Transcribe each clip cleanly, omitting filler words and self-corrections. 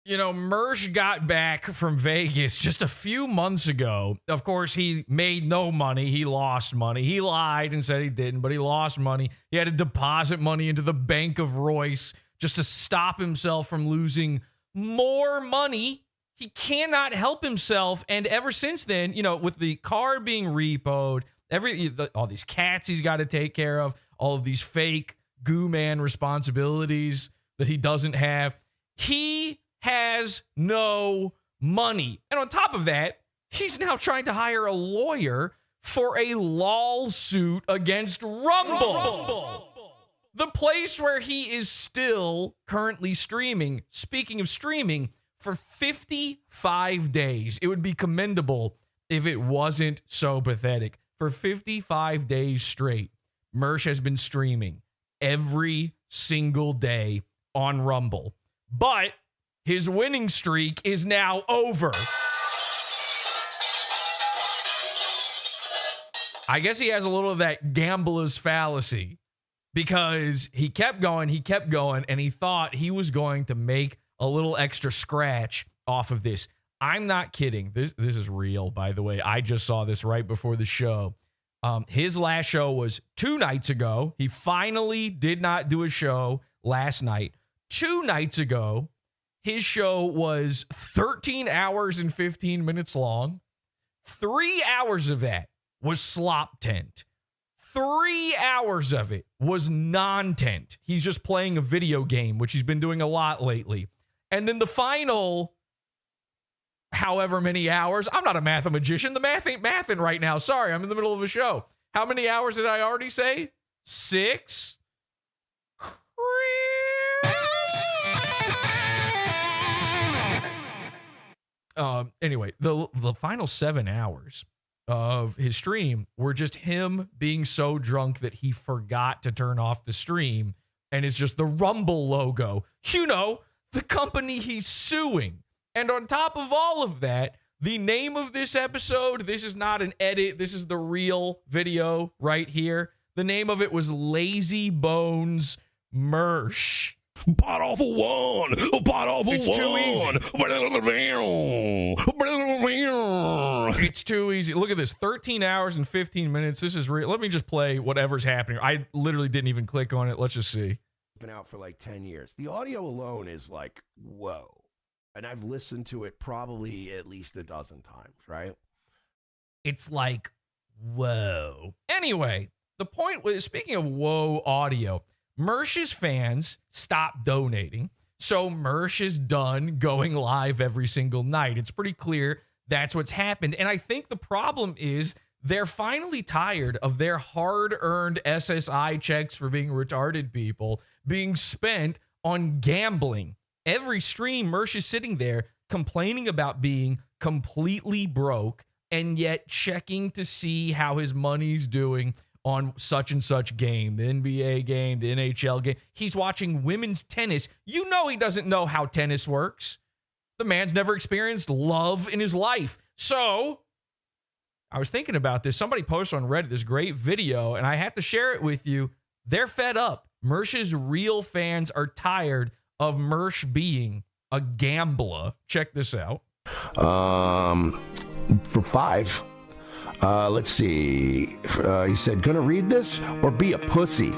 You know, Mersh got back from Vegas just a few months ago. Of course, he made no money. He lost money. He lied and said he didn't, but he lost money. He had to deposit money into the Bank of Royce just to stop himself from losing more money. He cannot help himself. And ever since then, you know, with the car being repoed, all these cats he's got to take care of, all of these fake goo man responsibilities that he doesn't have, he has no money. And on top of that, he's now trying to hire a lawyer for a lawsuit against Rumble. The place where he is still currently streaming. Speaking of streaming, for 55 days. It would be commendable if it wasn't so pathetic. For 55 days straight, Mersh has been streaming every single day on Rumble. But his winning streak is now over. I guess he has a little of that gambler's fallacy because he kept going, and he thought he was going to make a little extra scratch off of this. I'm not kidding. This is real, by the way. I just saw this right before the show. His last show was 2 nights ago. He finally did not do a show last night. 2 nights ago, his show was 13 hours and 15 minutes long. 3 hours of that was slop tent. 3 hours of it was non-tent. He's just playing a video game, which he's been doing a lot lately. And then the final however many hours, I'm not a mathematician. The math ain't mathing right now. Sorry, I'm in the middle of a show. How many hours did I already say? 6? Anyway, the final 7 hours of his stream were just him being so drunk that he forgot to turn off the stream, and it's just the Rumble logo. You know, the company he's suing. And on top of all of that, the name of this episode, this is not an edit, this is the real video right here. The name of it was Lazy Bones Mersh. PODAWFUL 1! PODAWFUL 1! It's too easy. It's too easy. Look at this, 13 hours and 15 minutes. This is real. Let me just play whatever's happening. I literally didn't even click on it. Let's just see. Been out for like 10 years. The audio alone is like, whoa. And I've listened to it probably at least a dozen times, right? It's like, whoa. Anyway, the point was, speaking of whoa audio, Mersh's fans stopped donating. So Mersh is done going live every single night. It's pretty clear that's what's happened. And I think the problem is they're finally tired of their hard-earned SSI checks for being retarded people being spent on gambling. Every stream, Mersh is sitting there complaining about being completely broke and yet checking to see how his money's doing on such and such game, the NBA game, the NHL game. He's watching women's tennis. You know he doesn't know how tennis works. The man's never experienced love in his life. So I was thinking about this. Somebody posted on Reddit this great video, and I have to share it with you. They're fed up. Mersh's real fans are tired of Mersh being a GAMbLA. Check this out. For 5. Let's see. He said, gonna read this or be a pussy?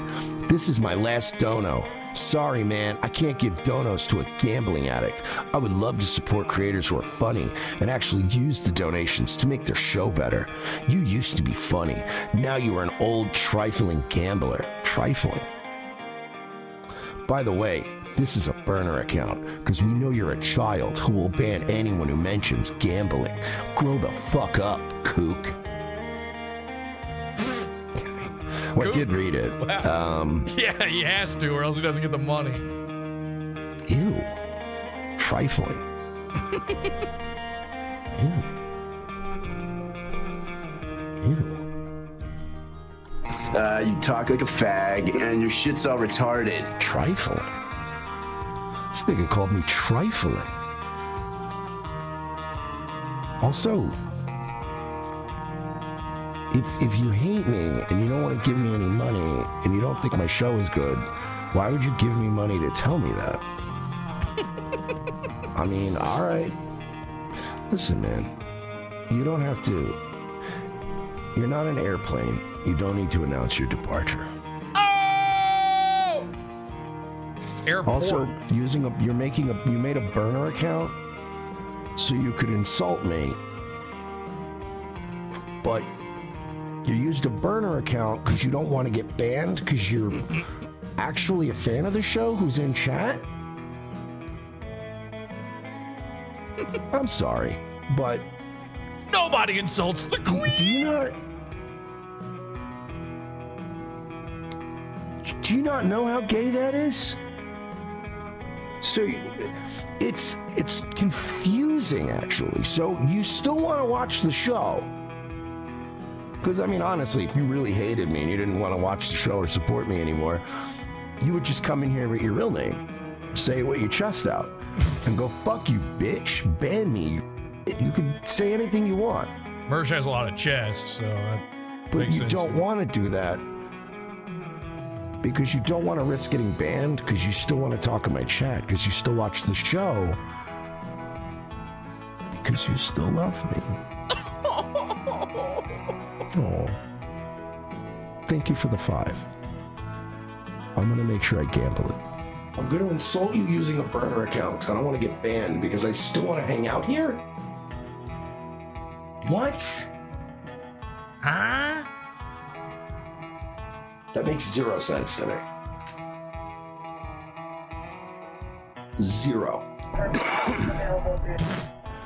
This is my last dono. Sorry, man, I can't give donos to a gambling addict. I would love to support creators who are funny and actually use the donations to make their show better. You used to be funny. Now you are an old, trifling gambler. Trifling. By the way, this is a burner account, because we know you're a child who will ban anyone who mentions gambling. Grow the fuck up, kook. Well, I did read it. Wow. Yeah, he has to, or else he doesn't get the money. Ew. Trifling. Ew. Ew. You talk like a fag, and your shit's all retarded. Trifling. This nigga called me trifling. Also, if you hate me and you don't want to give me any money and you don't think my show is good, why would you give me money to tell me that? I mean, all right. Listen, man, you don't have to. You're not an airplane. You don't need to announce your departure. Oh! It's airport. Also, you made a burner account so you could insult me, but you used a burner account because you don't want to get banned because you're actually a fan of the show who's in chat? I'm sorry, but Nobody insults the queen. Do you not know how gay that is? So it's confusing, actually. So you still want to watch the show? Because, I mean, honestly, if you really hated me and you didn't want to watch the show or support me anymore, you would just come in here with your real name, say it with your chest out, and go, fuck you, bitch, ban me. You can say anything you want. Mersh has a lot of chest, so that But makes you sense. don't want to do that because you don't want to risk getting banned because you still want to talk in my chat because you still watch the show because you still love me. Oh, thank you for the 5. I'm gonna make sure I gamble it. I'm gonna insult you using a burner account because I don't want to get banned because I still want to hang out here. What? Huh? That makes 0 sense to me. 0.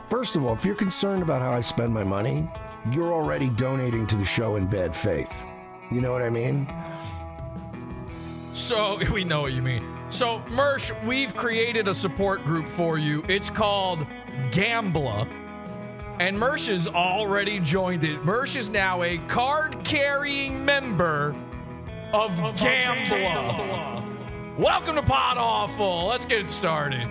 First of all, if you're concerned about how I spend my money, you're already donating to the show in bad faith. You know what I mean? So, we know what you mean. So, Mersh, we've created a support group for you. It's called GAMbLA. And Mersh has already joined it. Mersh is now a card-carrying member of GAMbLA. Welcome to PODAWFUL. Let's get it started.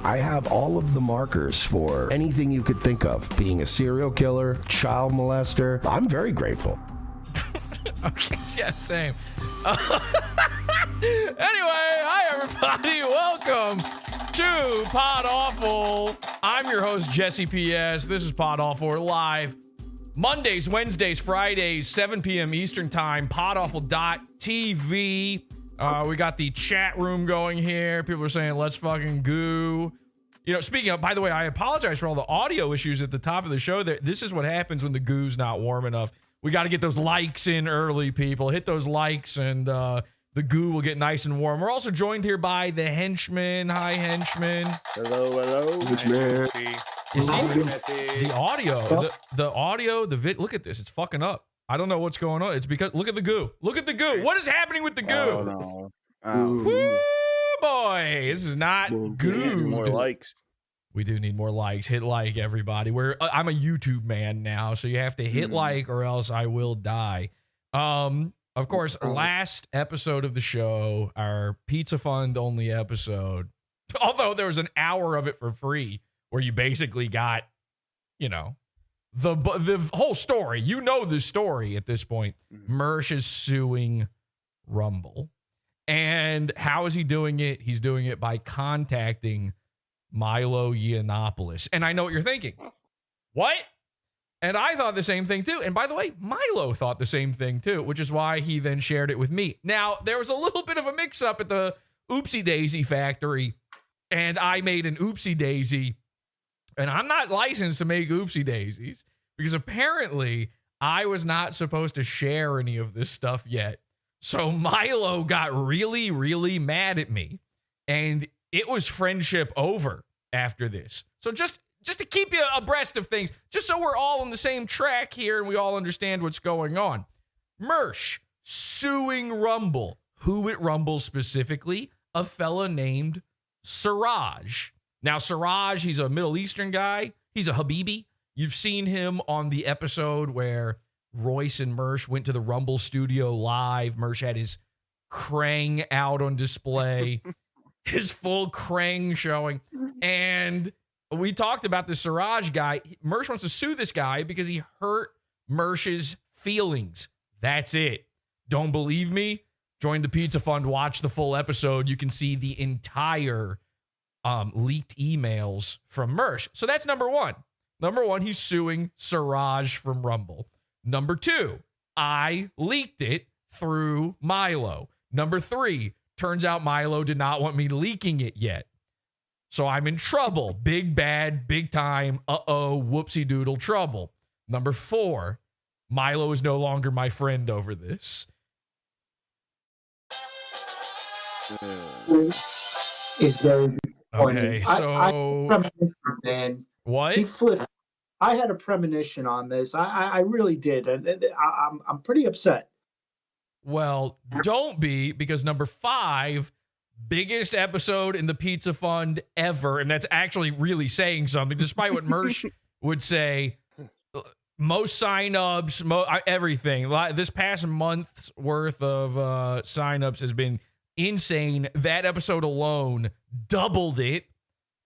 I have all of the markers for anything you could think of. Being a serial killer, child molester. I'm very grateful. Okay, yeah, same. Anyway, hi everybody. Welcome to PODAWFUL. I'm your host, Jesse PS. This is PODAWFUL. We're live Mondays, Wednesdays, Fridays, 7 p.m. Eastern Time, PODAWFUL.tv. We got the chat room going here. People are saying, let's fucking goo. You know, speaking of, by the way, I apologize for all the audio issues at the top of the show. This is what happens when the goo's not warm enough. We got to get those likes in early, people. Hit those likes, and the goo will get nice and warm. We're also joined here by the henchman. Hi, henchman. Hello. man. You see the audio, the audio, the vid. Look at this. It's fucking up. I don't know what's going on. It's because, look at the goo. Look at the goo. What is happening with the goo? Oh, no. Woo, boy. This is not good. More likes. We do need more likes. Hit like, everybody. I'm a YouTube man now, so you have to hit like or else I will die. Of course, last episode of the show, our Pizza Fund only episode, although there was an hour of it for free where you basically got, you know, the whole story. You know the story at this point. Mersh is suing Rumble. And how is he doing it? He's doing it by contacting Milo Yiannopoulos. And I know what you're thinking. What? And I thought the same thing too. And by the way, Milo thought the same thing too, which is why he then shared it with me. Now, there was a little bit of a mix-up at the Oopsie Daisy factory, and I made an Oopsie Daisy. And I'm not licensed to make Oopsie Daisies because apparently I was not supposed to share any of this stuff yet. So Milo got really, really mad at me, and it was friendship over after this. So just to keep you abreast of things, just so we're all on the same track here and we all understand what's going on. Mersh suing Rumble. Who at Rumble specifically? A fella named Siraj. Now, Siraj, he's a Middle Eastern guy. He's a Habibi. You've seen him on the episode where Royce and Mersh went to the Rumble studio live. Mersh had his Krang out on display, his full Krang showing. And we talked about the Siraj guy. Mersh wants to sue this guy because he hurt Mersh's feelings. That's it. Don't believe me? Join the Pizza Fund. Watch the full episode. You can see the entire leaked emails from Mersh. So that's number one. Number one, he's suing Siraj from Rumble. Number two, I leaked it through Milo. Number three, turns out Milo did not want me leaking it yet. So I'm in trouble. Big bad, big time, whoopsie doodle trouble. Number four, Milo is no longer my friend over this. Is very Okay, so what? He flipped. I had a premonition on this. I really did, and I'm pretty upset. Well, don't be, because number five, biggest episode in the Pizza Fund ever, and that's actually really saying something, despite what Mersh would say. Most signups, everything. This past month's worth of signups has been insane. That episode alone doubled it.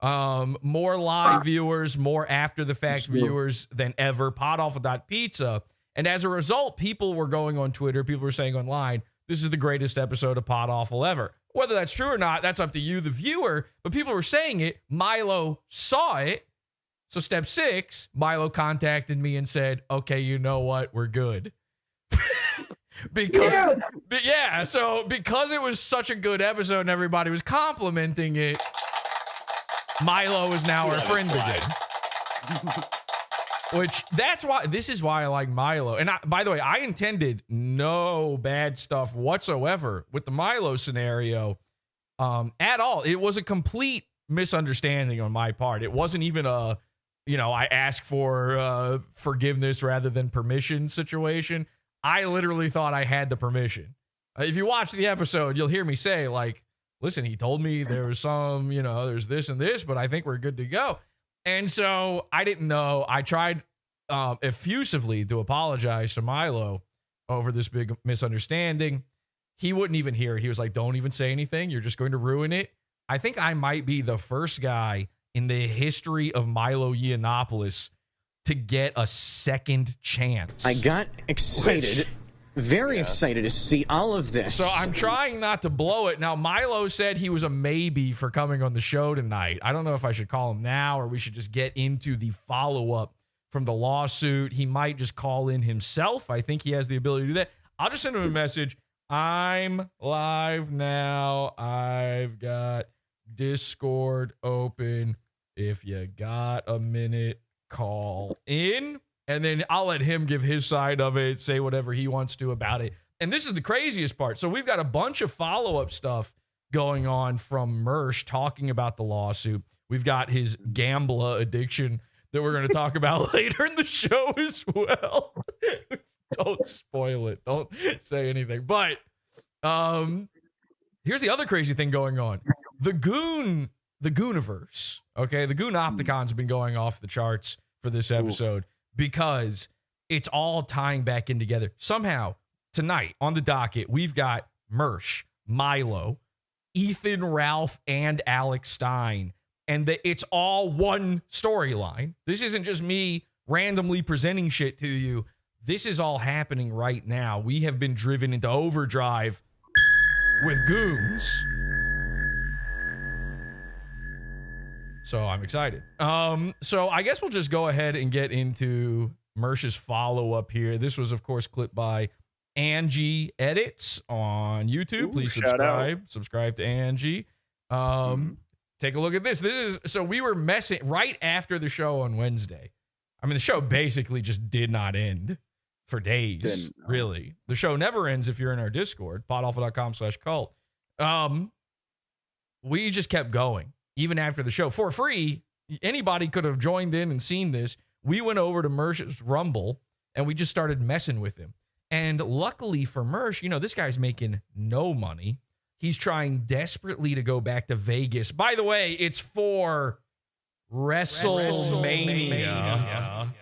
More live viewers, more after the fact viewers than ever. PodAwful.pizza. And as a result, people were going on Twitter, people were saying online, this is the greatest episode of PodAwful ever. Whether that's true or not, that's up to you, the viewer. But people were saying it. Milo saw it. So step 6, Milo contacted me and said, okay, you know what? We're good. because it was such a good episode and everybody was complimenting it, Milo is now our friend again. This is why I like Milo. And by the way, I intended no bad stuff whatsoever with the Milo scenario at all. It was a complete misunderstanding on my part. It wasn't even I asked for forgiveness rather than permission situation. I literally thought I had the permission. If you watch the episode, you'll hear me say, like, listen, he told me there was some, there's this and this, but I think we're good to go. And so I didn't know. I tried effusively to apologize to Milo over this big misunderstanding. He wouldn't even hear it. He was like, don't even say anything. You're just going to ruin it. I think I might be the first guy in the history of Milo Yiannopoulos to get a second chance. I got excited. Very excited to see all of this. So I'm trying not to blow it. Now, Milo said he was a maybe for coming on the show tonight. I don't know if I should call him now or we should just get into the follow-up from the lawsuit. He might just call in himself. I think he has the ability to do that. I'll just send him a message. I'm live now. I've got Discord open. If you got a minute, call in. And then I'll let him give his side of it, say whatever he wants to about it. And this is the craziest part. So we've got a bunch of follow-up stuff going on from Mersh talking about the lawsuit. We've got his GAMbLA addiction that we're going to talk about later in the show as well. Don't spoil it. Don't say anything. But here's the other crazy thing going on. The Gooniverse, okay? The Goon Opticon's been going off the charts for this episode. Because it's all tying back in together. Somehow, tonight on the docket, we've got Mersh, Milo, Ethan, Ralph, and Alex Stein. And it's all one storyline. This isn't just me randomly presenting shit to you. This is all happening right now. We have been driven into overdrive with goons. So I'm excited. So I guess we'll just go ahead and get into Mersh's follow-up here. This was, of course, clipped by Angie Edits on YouTube. Ooh, please subscribe to Angie. Take a look at this. So we were messing right after the show on Wednesday. I mean, the show basically just did not end for days, really. The show never ends if you're in our Discord, podawful.com/cult. We just kept going. Even after the show, for free, anybody could have joined in and seen this. We went over to Mersh's Rumble, and we just started messing with him. And luckily for Mersh, this guy's making no money. He's trying desperately to go back to Vegas. By the way, it's for WrestleMania.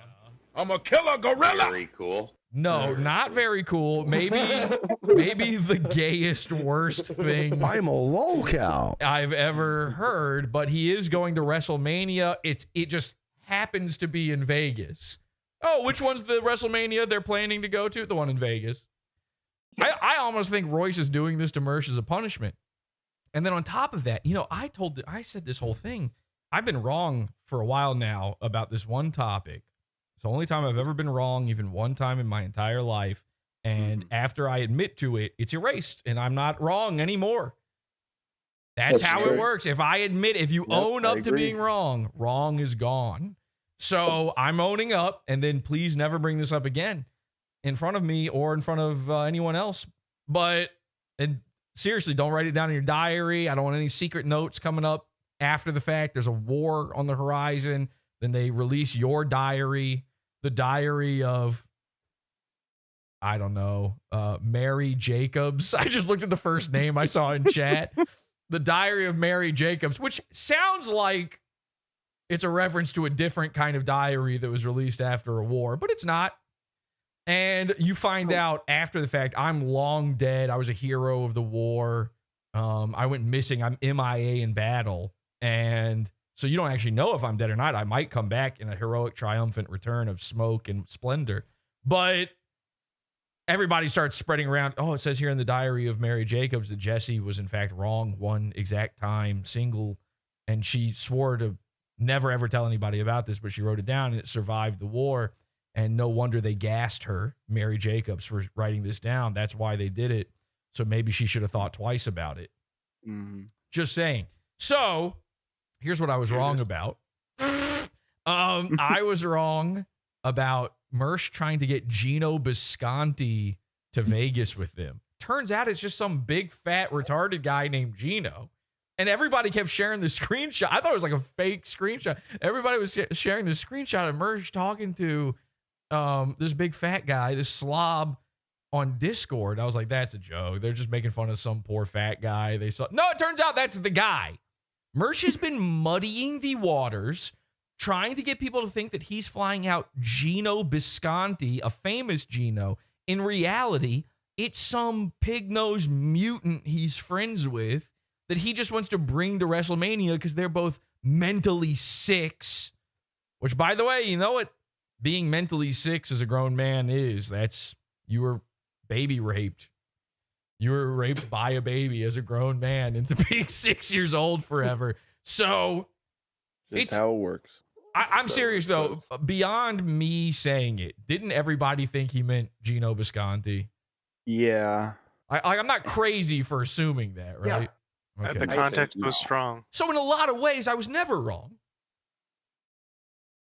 I'm a killer gorilla. Very cool. No, not very cool. Maybe the gayest, worst thing I'm a lolcow. I've ever heard, but he is going to WrestleMania. It just happens to be in Vegas. Oh, which one's the WrestleMania they're planning to go to? The one in Vegas. I almost think Royce is doing this to Mersh as a punishment. And then on top of that, I said this whole thing. I've been wrong for a while now about this one topic. It's the only time I've ever been wrong, even one time in my entire life. And after I admit to it, it's erased, and I'm not wrong anymore. That's how it works. If you own up to being wrong, wrong is gone. So I'm owning up, and then please never bring this up again in front of me or in front of anyone else. And seriously, don't write it down in your diary. I don't want any secret notes coming up after the fact. There's a war on the horizon. Then they release your diary, the diary of, I don't know, Mary Jacobs. I just looked at the first name I saw in chat. The diary of Mary Jacobs, which sounds like it's a reference to a different kind of diary that was released after a war, but it's not. And you find out after the fact, I'm long dead. I was a hero of the war. I went missing. I'm MIA in battle. And so you don't actually know if I'm dead or not. I might come back in a heroic, triumphant return of smoke and splendor. But everybody starts spreading around. Oh, it says here in the diary of Mary Jacobs that Jesse was in fact wrong one exact time, single. And she swore to never, ever tell anybody about this, but she wrote it down and it survived the war. And no wonder they gassed her, Mary Jacobs, for writing this down. That's why they did it. So maybe she should have thought twice about it. Just saying. So here's what I was wrong about. I was wrong about Mersh trying to get Gino Bisconti to Vegas with them. Turns out it's just some big, fat, retarded guy named Gino. And everybody kept sharing the screenshot. I thought it was like a fake screenshot. Everybody was sharing the screenshot of Mersh talking to this big fat guy, this slob, on Discord. I was like, that's a joke. They're just making fun of some poor fat guy they saw. No, it turns out that's the guy. Mersh has been muddying the waters, trying to get people to think that he's flying out Gino Bisconti, a famous Gino. In reality, it's some pig-nosed mutant he's friends with that he just wants to bring to WrestleMania because they're both mentally sick. Which, by the way, you know what being mentally sick as a grown man is? You were baby raped. You were raped by a baby as a grown man into being 6 years old forever. So it's how it works. I'm serious, though. Beyond me saying it, didn't everybody think he meant Gino Bisconti? Yeah. I'm not crazy for assuming that, right? Yeah. Okay. The context was strong. So in a lot of ways, I was never wrong.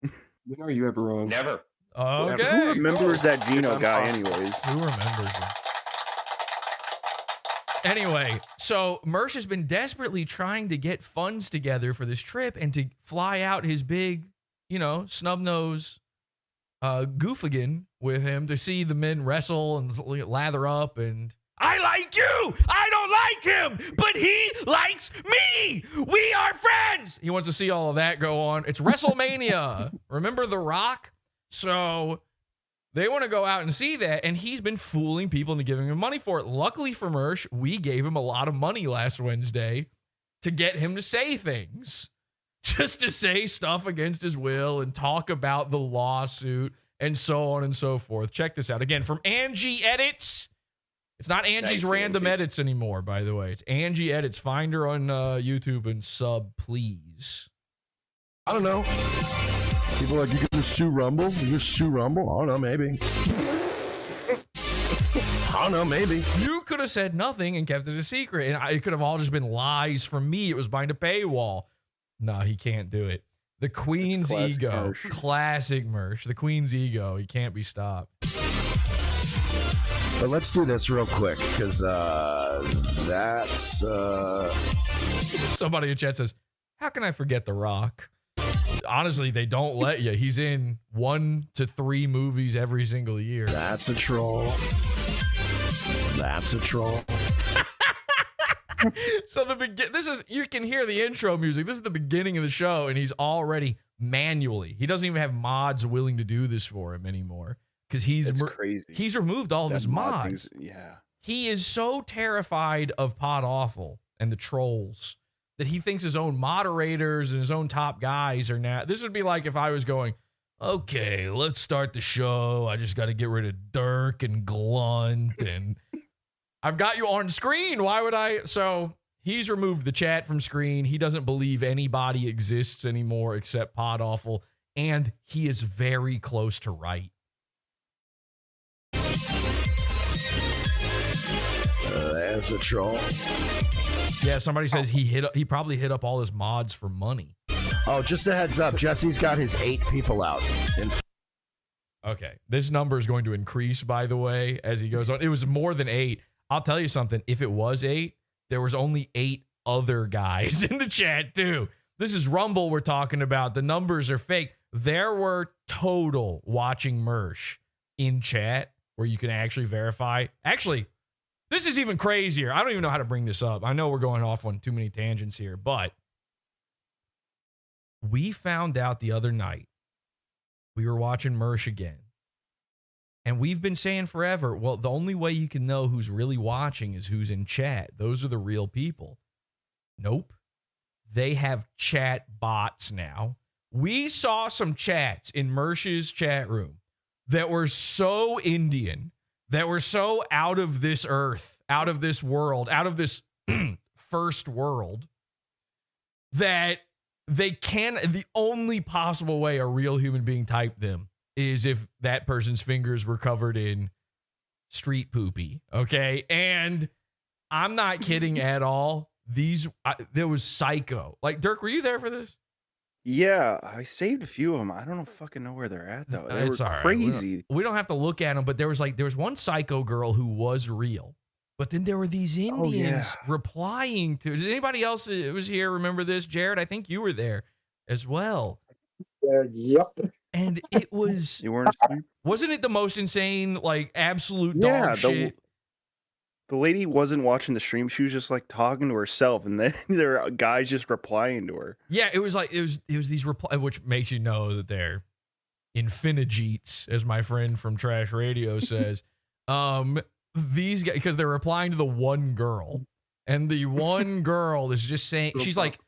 When are you ever wrong? Never. Okay. Who remembers that Gino guy anyways? Who remembers him? Anyway, so Mersh has been desperately trying to get funds together for this trip and to fly out his big, snub nose goofigan with him to see the men wrestle and lather up. And I like you! I don't like him! But he likes me! We are friends! He wants to see all of that go on. It's WrestleMania. Remember The Rock? So they want to go out and see that, and he's been fooling people into giving him money for it. Luckily for Mersh, we gave him a lot of money last Wednesday to get him to say things. Just to say stuff against his will and talk about the lawsuit and so on and so forth. Check this out. Again, from Angie Edits. It's not Angie's Random Edits anymore, by the way. It's Angie Edits. Find her on YouTube and sub, please. I don't know. People are like, you gonna sue Rumble? You gonna sue Rumble? I don't know, maybe. I don't know, maybe. You could have said nothing and kept it a secret, and it could have all just been lies from me. It was behind a paywall. No, he can't do it. The Queen's ego. Mersh. Classic Mersh. The Queen's ego. He can't be stopped. But let's do this real quick, because that's... Somebody in chat says, how can I forget The Rock? Honestly, they don't let you. He's in 1 to 3 movies every single year. That's a troll. That's a troll. So this is, you can hear the intro music. This is the beginning of the show, and he's already manually. He doesn't even have mods willing to do this for him anymore because he's crazy. He's removed all of his mods. Yeah. He is so terrified of PodAwful and the trolls that he thinks his own moderators and his own top guys are now. This would be like if I was going, okay, let's start the show. I just got to get rid of Dirk and Glunt, and I've got you on screen. Why would I? So he's removed the chat from screen. He doesn't believe anybody exists anymore except PodAwful, and he is very close to right. There's a troll. Yeah, somebody says he probably hit up all his mods for money. Oh, just a heads up. Jesse's got his 8 people out. Okay, this number is going to increase, by the way, as he goes on. It was more than 8. I'll tell you something. If it was 8, there was only 8 other guys in the chat, too. This is Rumble we're talking about. The numbers are fake. There were total watching Mersh in chat where you can actually verify. Actually, this is even crazier. I don't even know how to bring this up. I know we're going off on too many tangents here, but we found out the other night, we were watching Mersh again, and we've been saying forever, well, the only way you can know who's really watching is who's in chat. Those are the real people. Nope. They have chat bots now. We saw some chats in Mersh's chat room that were so Indian, that were so out of this earth, out of this world, out of this first world, that the only possible way a real human being typed them is if that person's fingers were covered in street poopy, okay? And I'm not kidding at all. There was psycho. Like, Dirk, were you there for this? Yeah, I saved a few of them. I don't fucking know where they're at, though. They It's were all right. crazy. We don't have to look at them, but there was one psycho girl who was real. But then there were these Indians replying to. Does anybody else who was here remember this? Jared, I think you were there as well. Yep. And it was. You weren't asleep? Wasn't it the most insane, like, absolute dog shit? The lady wasn't watching the stream. She was just like talking to herself, and then there are guys just replying to her. Yeah, it was like it was these replies, which makes you know that they're infinijeets, as my friend from Trash Radio says. These guys, because they're replying to the one girl, and the one girl is just saying, she's like,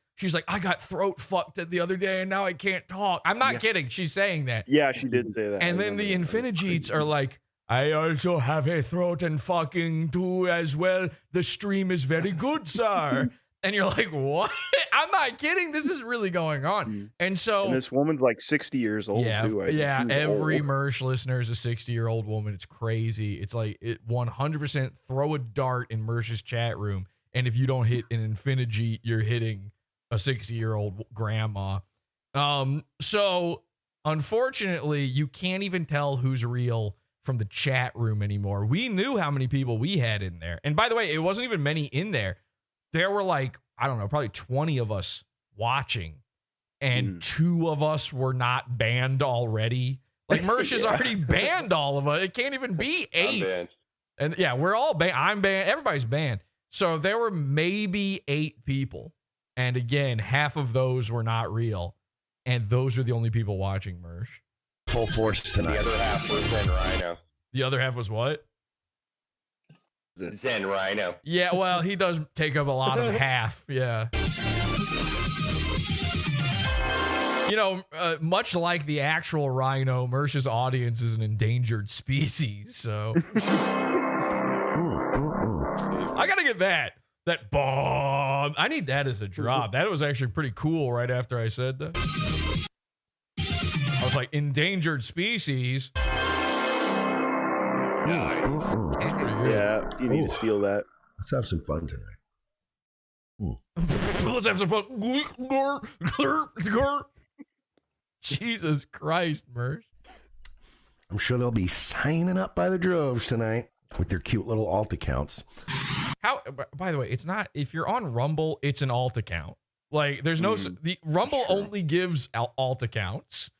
I got throat fucked the other day, and now I can't talk. I'm not kidding. She's saying that. Yeah, she did say that. And then the infinijeets are like, I also have a throat and fucking too as well. The stream is very good, sir. And you're like, what? I'm not kidding. This is really going on. And this woman's like 60 years old, too. Yeah, every Mersh listener is a 60-year-old woman. It's crazy. It's like 100% throw a dart in Mersh's chat room. And if you don't hit an infinijeet, you're hitting a 60-year-old grandma. So, unfortunately, you can't even tell who's real from the chat room anymore. We knew how many people we had in there. And by the way, it wasn't even many in there. There were like, I don't know, probably 20 of us watching, and 2 of us were not banned already. Like, Mersh has already banned all of us. It can't even be 8. I'm banned. And yeah, we're all banned. I'm banned. Everybody's banned. So there were maybe 8 people. And again, half of those were not real. And those are the only people watching Mersh. Full force tonight. The other half was Zen Rhino. The other half was what? Zen Rhino. Yeah, well, he does take up a lot of half. Yeah. You know, much like the actual rhino, Mersh's audience is an endangered species. So I got to get that bomb. I need that as a drop. That was actually pretty cool right after I said that. I was like, endangered species. Nice. That's pretty good. Yeah, you need to steal that. Let's have some fun tonight. Let's have some fun. Jesus Christ, Mersh. I'm sure they'll be signing up by the droves tonight with their cute little alt accounts. How? By the way, it's not. If you're on Rumble, it's an alt account. Like, there's no. The Rumble only gives alt accounts.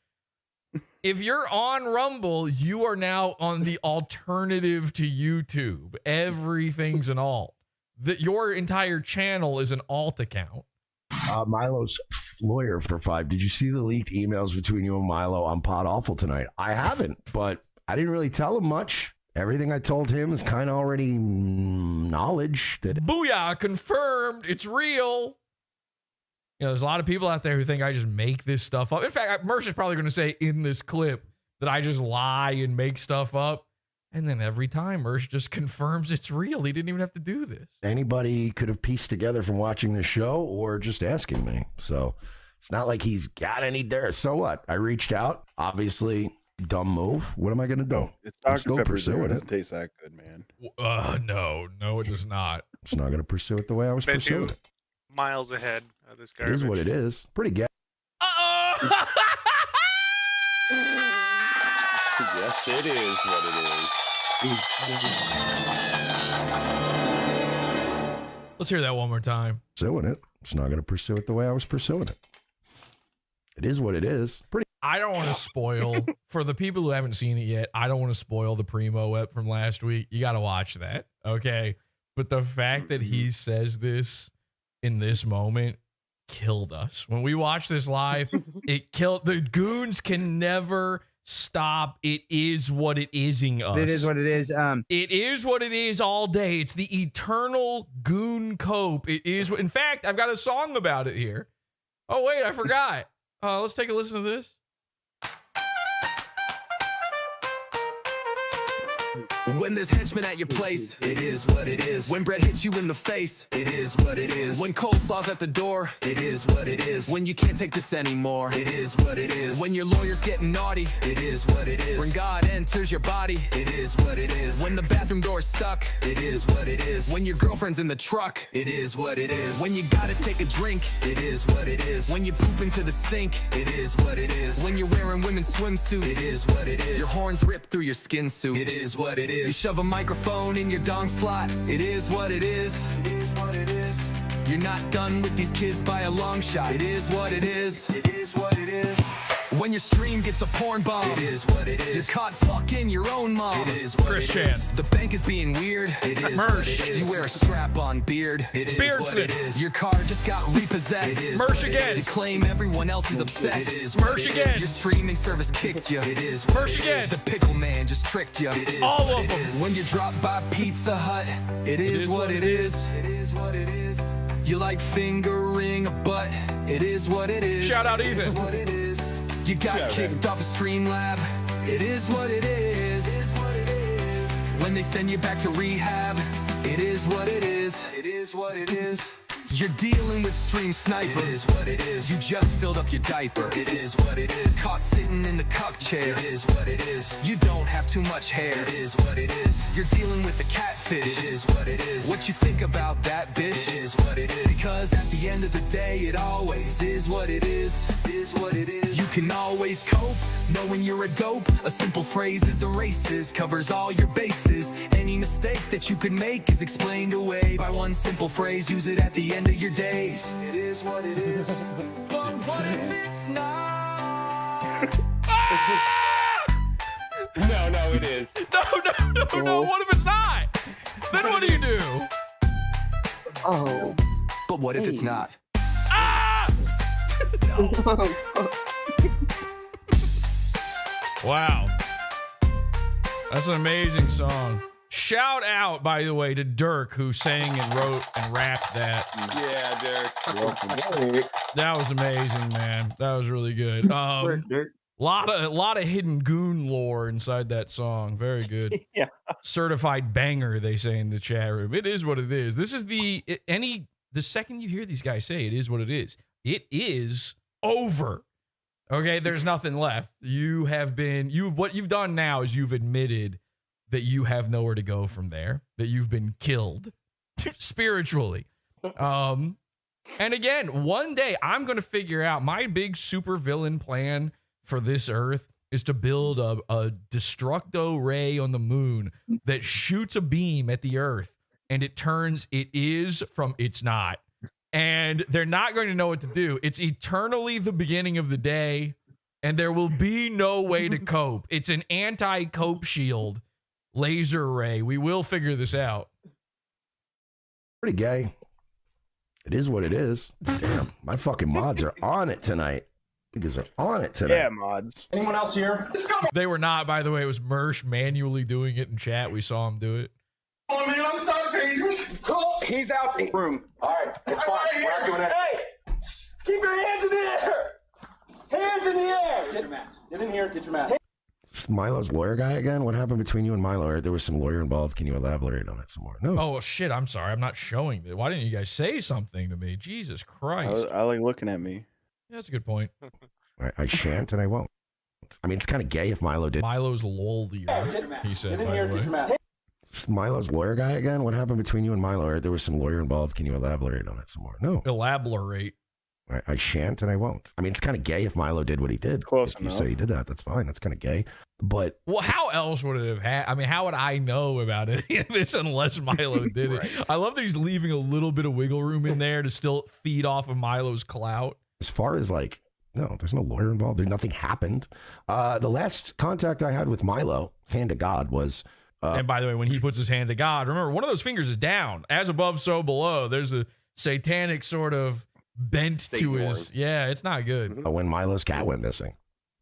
If you're on Rumble, you are now on the alternative to YouTube. Everything's an alt. Your entire channel is an alt account. Milo's lawyer for 5. Did you see the leaked emails between you and Milo on Pod Awful tonight? I haven't, but I didn't really tell him much. Everything I told him is kind of already knowledge. That Booyah, confirmed. It's real. You know, there's a lot of people out there who think I just make this stuff up. In fact, Mersh is probably going to say in this clip that I just lie and make stuff up. And then every time Mersh just confirms it's real. He didn't even have to do this. anybody could have pieced together from watching the show or just asking me. So it's not like he's got any dirt. So what? I reached out. Obviously, dumb move. What am I going to do? It's I'm Dr. still Pepper. pursuing It it. doesn't taste that good, man. No, it does not. It's not going to pursue it the way I was Bet pursuing you it. miles ahead of this It garbage. is what it is. Pretty gay. Uh-oh! Yes, it is what it is. Let's hear that one more time. Pursuing it. It's not going to pursue it the way I was pursuing it. It is what it is. Pretty. I don't want to spoil, for the people who haven't seen it yet, I don't want to spoil the Primo ep from last week. You got to watch that, okay? But the fact that he says this in this moment killed us. When we watched this live, it killed. The goons can never stop. It is what it is-ing us. It is what it is. It is what it is all day. It's the eternal goon cope. It is. In fact, I've got a song about it here. Oh, wait, I forgot. Let's take a listen to this. When there's henchmen at your place, it is what it is. When bread hits you in the face, it is what it is. When coleslaw's at the door, it is what it is. When you can't take this anymore, it is what it is. When your lawyer's getting naughty, it is what it is. When God enters your body, it is what it is. When the bathroom door's stuck, it is what it is. When your girlfriend's in the truck, it is what it is. When you gotta take a drink, it is what it is. When you poop into the sink, it is what it is. When you're wearing women's swimsuits, it is what it is. Your horns rip through your skin suit, it is what it is. You shove a microphone in your dong slot, it is what it is. It is what it is. You're not done with these kids by a long shot, it is what it is. It is what it is. When your stream gets a porn bomb, it is what it is. You're caught fucking your own mom, it is what Christian. it is. The bank is being weird, it is Mersh. what it is. You wear a strap-on beard, it is Beardson. what it is. Your car just got repossessed, it is Mersh what it again. is. You claim everyone else is obsessed, it is Mersh what it again. is. Your streaming service kicked you, it is what Mersh it again. is. The pickle man just tricked you, it is All what of it them. is. When you drop by Pizza Hut, it is what it is. It is what it is. You like fingering a butt, it is what it is. Shout out It is Ethan. what it is. You got kicked off a Streamlab, it is what it is. It is what it is. When they send you back to rehab, it is what it is. It is what it is. You're dealing with Stream Sniper, it is what it is. You just filled up your diaper, it is what it is. Caught sitting in the cuck chair, it is what it is. You don't have too much hair, it is what it is. You're dealing with the catfish, it is what it is. What you think about that, bitch? It is what it is. Because at the end of the day, it always is what it is. It is what it is. You can always cope, knowing you're a dope. A simple phrase is erases, covers all your bases. Any mistake that you could make is explained away by one simple phrase. Use it at the end of your days. It is what it is. But what if it's not? No, it is. No. What if it's not? Then what do you do? Oh. But what if it's not? Wow. That's an amazing song. Shout out, by the way, to Dirk, who sang and wrote and rapped that. Yeah, Derek. That was amazing, man. That was really good. Lot of hidden goon lore inside that song. Very good. Yeah. Certified banger, they say in the chat room. It is what it is. This is the second you hear these guys say it is what it is over. Okay, there's nothing left. What you've done now is you've admitted that you have nowhere to go from there, that you've been killed spiritually. And again, one day I'm going to figure out my big super villain plan for this Earth is to build a destructo ray on the moon that shoots a beam at the Earth and it turns it is from it's not. And they're not going to know what to do. It's eternally the beginning of the day and there will be no way to cope. It's an anti-cope shield laser ray. We will figure this out. Pretty gay. It is what it is. Damn, my fucking mods are on it tonight. Because they're on it tonight. Yeah, mods. Anyone else here? They were not, by the way. It was Mersh manually doing it in chat. We saw him do it. Oh man, I'm not dangerous. Cool. He's out the room. All right, it's fine. We're not doing it. Hey, keep your hands in the air. Hands in the air. Get your mask. Get in here. Get your mask. Is Milo's lawyer guy again? What happened between you and Milo? There was some lawyer involved. Can you elaborate on it some more? No. Oh, shit. I'm sorry. I'm not showing it. Why didn't you guys say something to me? Jesus Christ. I like looking at me. Yeah, that's a good point. I shan't and I won't. I mean, it's kind of gay if Milo did. Milo's lollier, he said, by the way. Is Milo's lawyer guy again? What happened between you and Milo? There was some lawyer involved. Can you elaborate on it some more? No. Elaborate. I shan't and I won't. I mean, it's kind of gay if Milo did what he did. Close if enough. You say he did that, that's fine. That's kind of gay. But well, how else would it have had? I mean, how would I know about any of this unless Milo did it? I love that he's leaving a little bit of wiggle room in there to still feed off of Milo's clout. As far as like, no, there's no lawyer involved. There's nothing happened. The last contact I had with Milo, hand to God, was. And by the way, when he puts his hand to God, remember, one of those fingers is down. As above, so below. There's a satanic sort of bent to his. Yeah, it's not good. When Milo's cat went missing.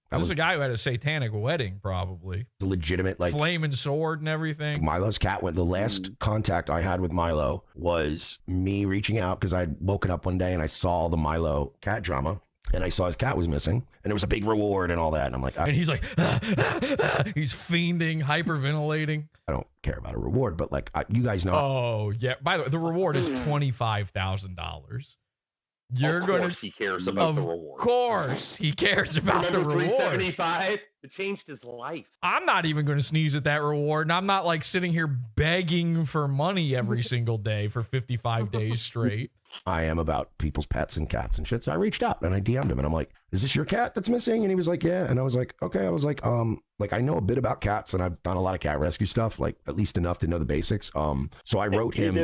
This is a guy who had a satanic wedding, probably. A legitimate, like. Flaming sword and everything. Milo's cat went. The last contact I had with Milo was me reaching out because I'd woken up one day and I saw the Milo cat drama. And I saw his cat was missing, and there was a big reward and all that. And I'm like, and he's like, he's fiending, hyperventilating. I don't care about a reward, but like, you guys know. Oh yeah. By the way, the reward is $25,000. You're going to. He cares about the reward. Of course, he cares about the reward. $375. It changed his life. I'm not even going to sneeze at that reward, and I'm not like sitting here begging for money every single day for 55 days straight. I am about people's pets and cats and shit. So I reached out and I DM'd him and I'm like, is this your cat that's missing? And he was like, yeah. And I was like, okay. I was like, I know a bit about cats and I've done a lot of cat rescue stuff, like at least enough to know the basics. So I wrote him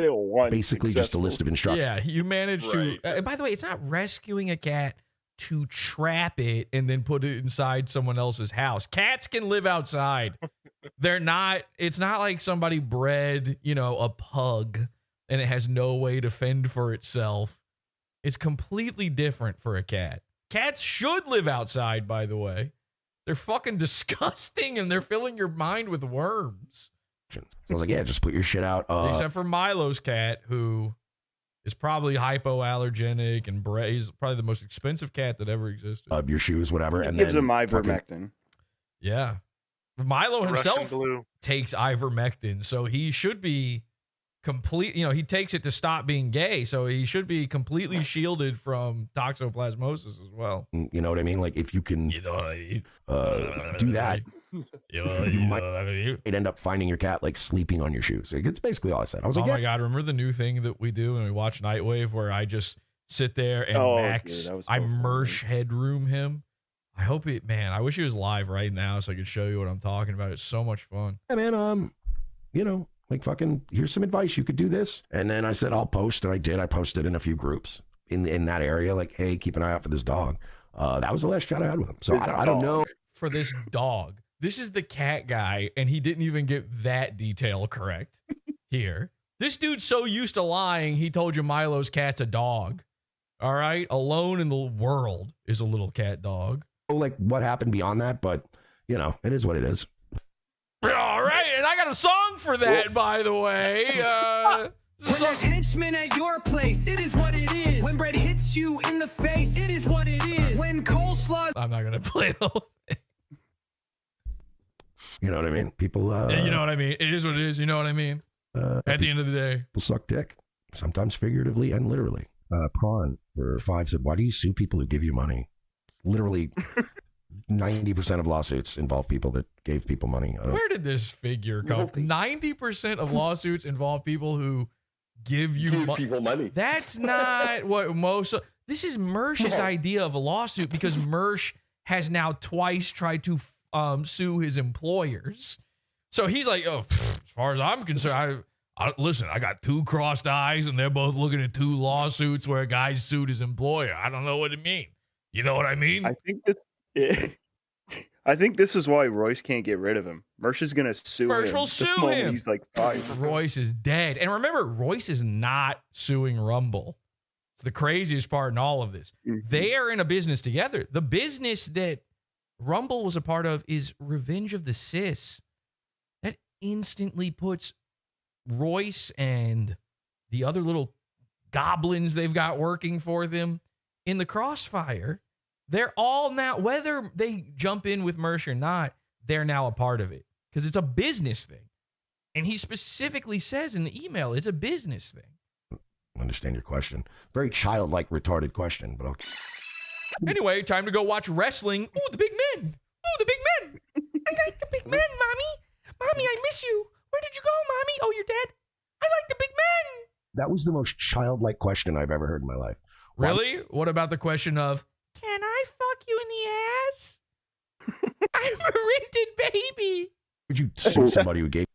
basically just a list of instructions. Yeah, you managed to. And by the way, it's not rescuing a cat to trap it and then put it inside someone else's house. Cats can live outside. They're not. It's not like somebody bred, a pug and it has no way to fend for itself. It's completely different for a cat. Cats should live outside, by the way. They're fucking disgusting and they're filling your mind with worms. So I was like, yeah, just put your shit out. Except for Milo's cat, who is probably hypoallergenic and he's probably the most expensive cat that ever existed. Your shoes, whatever. And gives then him ivermectin. Yeah. Milo himself Russian blue. takes ivermectin, so he should be complete. He takes it to stop being gay, so he should be completely shielded from toxoplasmosis as well. You know what I mean? Like if you can do that, you might end up finding your cat like sleeping on your shoes. Like, it's basically all I said. I was like, oh my God, remember the new thing that we do when we watch Nightwave where I just sit there and Max, I Mersh headroom him. I hope I wish he was live right now so I could show you what I'm talking about. It's so much fun. Yeah, man. Like fucking, here's some advice. You could do this. And then I said, I'll post. And I did. I posted in a few groups in that area. Like, hey, keep an eye out for this dog. That was the last chat I had with him. So I don't know. For this dog. This is the cat guy. And he didn't even get that detail correct here. This dude's so used to lying. He told you Milo's cat's a dog. All right. Alone in the world is a little cat dog. Like what happened beyond that. But, it is what it is. All right, and I got a song for that, by the way. When there's henchmen at your place, it is what it is. When bread hits you in the face, it is what it is. When coleslaw... I'm not going to play the whole thing. You know what I mean? People... you know what I mean? It is what it is. You know what I mean? At the end of the day. People suck dick, sometimes figuratively and literally. Prawn for 5 said, why do you sue people who give you money? Literally... 90% of lawsuits involve people that gave people money. Where did this figure come? 90% of lawsuits involve people who give people money. That's not what most. This is Mersh's idea of a lawsuit because Mersh has now twice tried to sue his employers. So he's like, oh, as far as I'm concerned, listen, I got 2 crossed eyes and they're both looking at 2 lawsuits where a guy sued his employer. I don't know what it means. You know what I mean? I think this is why Royce can't get rid of him. Mersh is going to sue him. Mersh will sue him. He's like, fine. Royce is dead. And remember, Royce is not suing Rumble. It's the craziest part in all of this. They are in a business together. The business that Rumble was a part of is Revenge of the Sis. That instantly puts Royce and the other little goblins they've got working for them in the crossfire. They're all now, whether they jump in with Mersh or not, they're now a part of it because it's a business thing. And he specifically says in the email, it's a business thing. I understand your question. Very childlike, retarded question, but okay. Anyway, time to go watch wrestling. Ooh, the big men. Ooh, the big men. I like the big men, Mommy. Mommy, I miss you. Where did you go, Mommy? Oh, you're dead. I like the big men. That was the most childlike question I've ever heard in my life. Really? What about the question of, can I fuck you in the ass? I'm a rented baby. Would you sue somebody who gave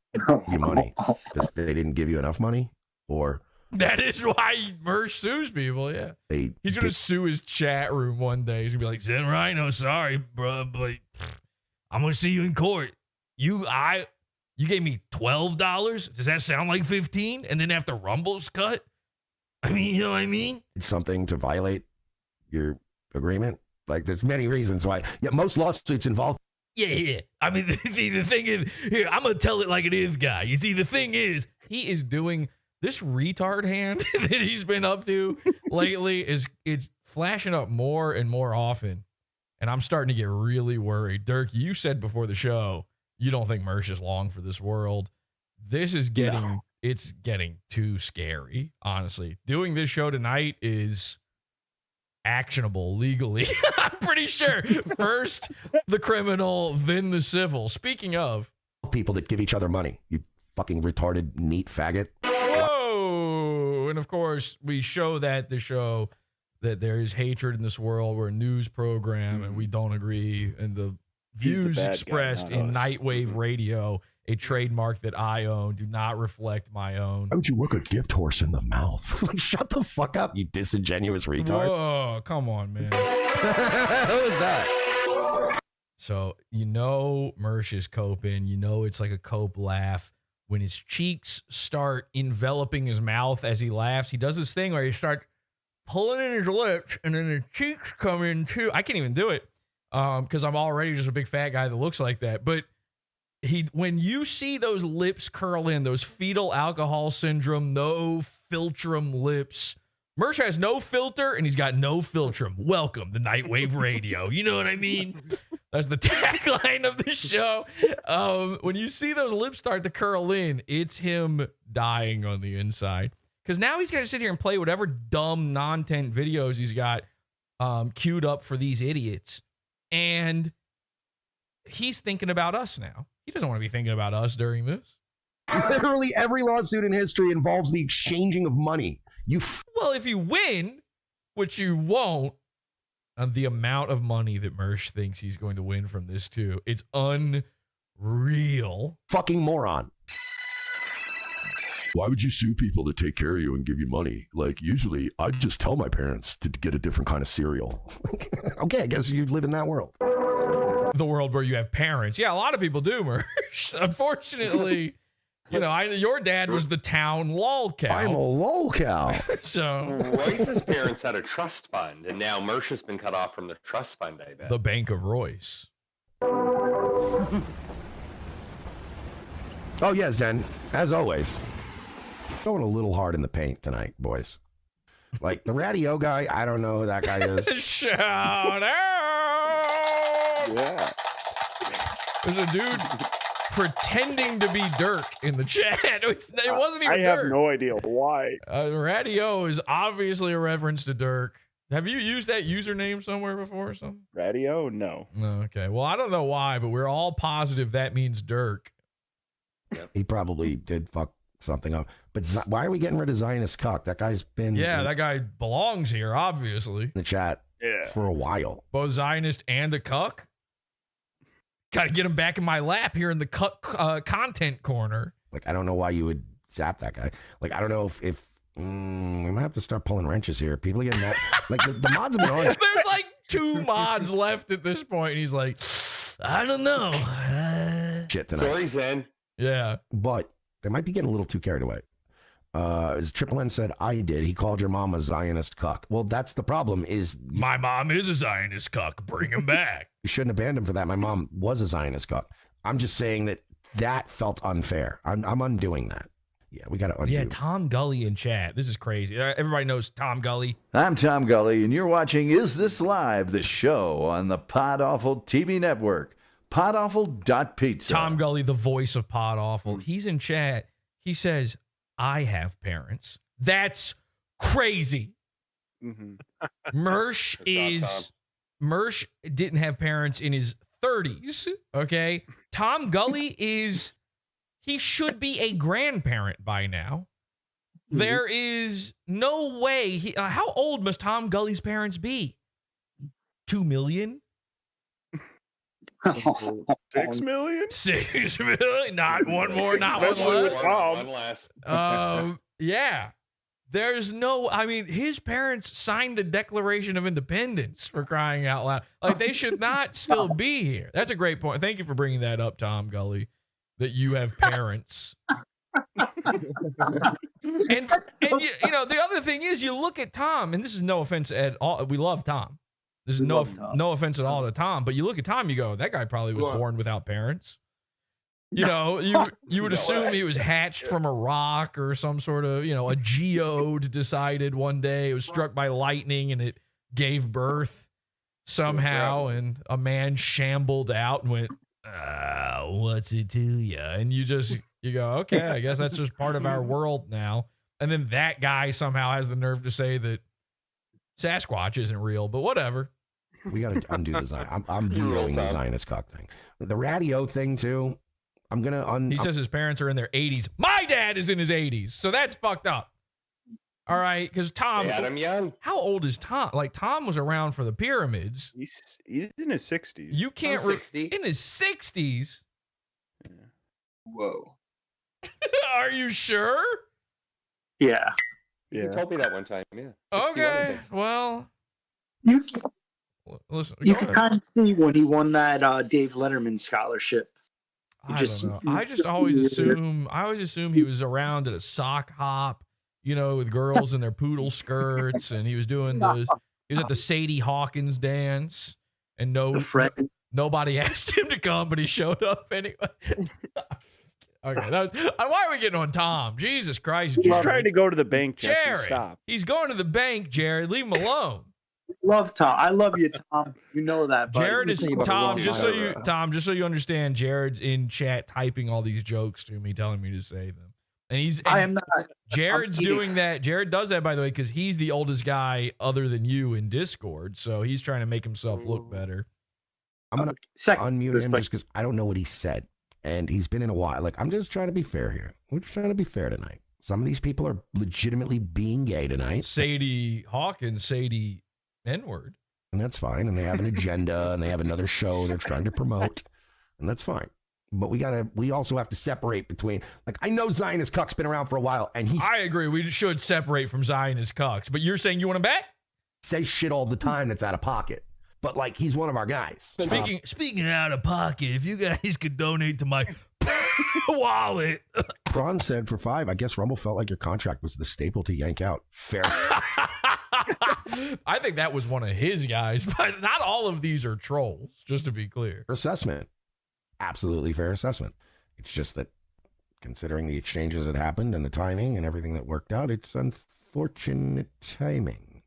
you money because they didn't give you enough money? Or that is why Mersh sues people, yeah. He's going to sue his chat room one day. He's going to be like, Zen Rhino, sorry, bro, but I'm going to see you in court. You gave me $12? Does that sound like 15? And then after Rumble's cut? I mean, you know what I mean? It's something to violate your agreement. Like, there's many reasons why. Yeah, most lawsuits involve. Yeah. I mean, see, the thing is, here, I'm going to tell it like it is, guy. You see, the thing is, he is doing this retard hand that he's been up to lately it's flashing up more and more often. And I'm starting to get really worried. Dirk, you said before the show, you don't think Mersh is long for this world. This is getting, it's getting too scary, honestly. Doing this show tonight is actionable legally. I'm pretty sure. First the criminal, then the civil. Speaking of people that give each other money, you fucking retarded neat faggot. Whoa! And of course, we show that the show that there is hatred in this world. We're a news program and we don't agree. And the views expressed in Nightwave Radio, a trademark that I own, do not reflect my own. Why would you work a gift horse in the mouth? Like, shut the fuck up, you disingenuous retard. Whoa, come on, man. Who is that? So, you know Mersh is coping. You know it's like a cope laugh. When his cheeks start enveloping his mouth as he laughs, he does this thing where he starts pulling in his lips and then the cheeks come in too. I can't even do it because I'm already just a big fat guy that looks like that. But when you see those lips curl in, those fetal alcohol syndrome, no filtrum lips, Mersh has no filter and he's got no filtrum. Welcome to Nightwave Radio. You know what I mean? That's the tagline of the show. When you see those lips start to curl in, it's him dying on the inside. Because now he's got to sit here and play whatever dumb non-tent videos he's got queued up for these idiots. And he's thinking about us now. He doesn't want to be thinking about us during this. Literally every lawsuit in history involves the exchanging of money. Well, if you win, which you won't, the amount of money that Mersh thinks he's going to win from this too, it's unreal. Fucking moron. Why would you sue people to take care of you and give you money? Like, usually I'd just tell my parents to get a different kind of cereal. Okay, I guess you live in that world. The world where you have parents. Yeah, a lot of people do, Mersh. Unfortunately, you know, your dad was the town lolcow. I'm a lolcow. So Royce's parents had a trust fund, and now Mersh has been cut off from the trust fund, I bet. The Bank of Royce. Oh, yeah, Zen. As always. Going a little hard in the paint tonight, boys. Like, the Radio guy, I don't know who that guy is. Shout out! Yeah. There's a dude pretending to be Dirk in the chat. It wasn't even Dirk. I have no idea why. Radio is obviously a reference to Dirk. Have you used that username somewhere before or something? Radio? No. Okay. Well, I don't know why, but we're all positive that means Dirk. He probably did fuck something up. But why are we getting rid of Zionist Cuck? That guy's been that guy belongs here, obviously. In the chat for a while. Both Zionist and a cuck. Got to get him back in my lap here in the cuck content corner. Like, I don't know why you would zap that guy. Like, I don't know if we might have to start pulling wrenches here. People are getting that. Like, the mods have been on. There's like 2 mods left at this point. And he's like, I don't know. Shit tonight. Sorry, Zen. Yeah. But they might be getting a little too carried away. As Triple N said, I did. He called your mom a Zionist cuck. Well, that's the problem is... My mom is a Zionist cuck. Bring him back. You shouldn't have banned him for that. My mom was a Zionist cuck. I'm just saying that felt unfair. I'm undoing that. Yeah, we got to undo. Yeah, Tom Gully in chat. This is crazy. Everybody knows Tom Gully. I'm Tom Gully, and you're watching Is This Live, the show on the Pod Awful TV network. PodAwful.pizza. Tom Gully, the voice of Pod Awful. He's in chat. He says, I have parents. That's crazy. Mersh Mersh didn't have parents in his 30s. Okay. Tom Gully he should be a grandparent by now. There is no way. How old must Tom Gully's parents be? 2 million? 6 million? 6 million? Not one more, not one less. Yeah. There's no, I mean, his parents signed the Declaration of Independence, for crying out loud. Like, they should not still be here. That's a great point. Thank you for bringing that up, Tom Gully, that you have parents. and you know, the other thing is, you look at Tom, and this is no offense at all. We love Tom. There's no offense at all to Tom, but you look at Tom, you go, that guy probably was born without parents. You know, you would assume he was hatched from a rock or some sort of, you know, a geode decided one day it was struck by lightning and it gave birth somehow, and a man shambled out and went, what's it to you? And you go, okay, I guess that's just part of our world now. And then that guy somehow has the nerve to say that Sasquatch isn't real, but whatever. We got to undo the Zion. I'm vetoing the Zionist cock thing. The radio thing, too. I'm going to... He says his parents are in their 80s. My dad is in his 80s, so that's fucked up. All right, because Tom... They had him young. How old is Tom? Like, Tom was around for the pyramids. He's in his 60s. You can't... in his 60s? Yeah. Whoa. Are you sure? Yeah. You told me that one time, yeah. Okay, well... Listen, you can kind of see when he won that Dave Letterman scholarship. I don't know. I always assume he was around at a sock hop, you know, with girls in their poodle skirts, and he was doing he was at the Sadie Hawkins dance, and nobody asked him to come, but he showed up anyway. Okay, why are we getting on Tom? Jesus Christ, Jared. He's trying to go to the bank, Jesse. Jared, Stop. He's going to the bank, Jared. Leave him alone. Love Tom. I love you, Tom. You know that. Buddy. Jared is Tom. Just so you understand, Jared's in chat typing all these jokes to me, telling me to say them. And I am not. Jared's doing that. Jared does that, by the way, because he's the oldest guy other than you in Discord. So he's trying to make himself look better. I'm gonna unmute him just because I don't know what he said, and he's been in a while. Like, I'm just trying to be fair here. We're just trying to be fair tonight. Some of these people are legitimately being gay tonight. Sadie Hawkins, Sadie N-word. And that's fine. And they have an agenda, and they have another show they're trying to promote, and that's fine. But we also have to separate between, like, I know Zionist cuck's been around for a while, and I agree, we should separate from Zionist cucks, but you're saying you want him back? Says shit all the time that's out of pocket. But, like, he's one of our guys. Speaking out of pocket, if you guys could donate to my wallet. Braun said for $5, I guess Rumble felt like your contract was the staple to yank out. Fair. I think that was one of his guys, but not all of these are trolls, just to be clear. Assessment. Absolutely fair assessment. It's just that considering the exchanges that happened and the timing and everything that worked out, it's unfortunate timing.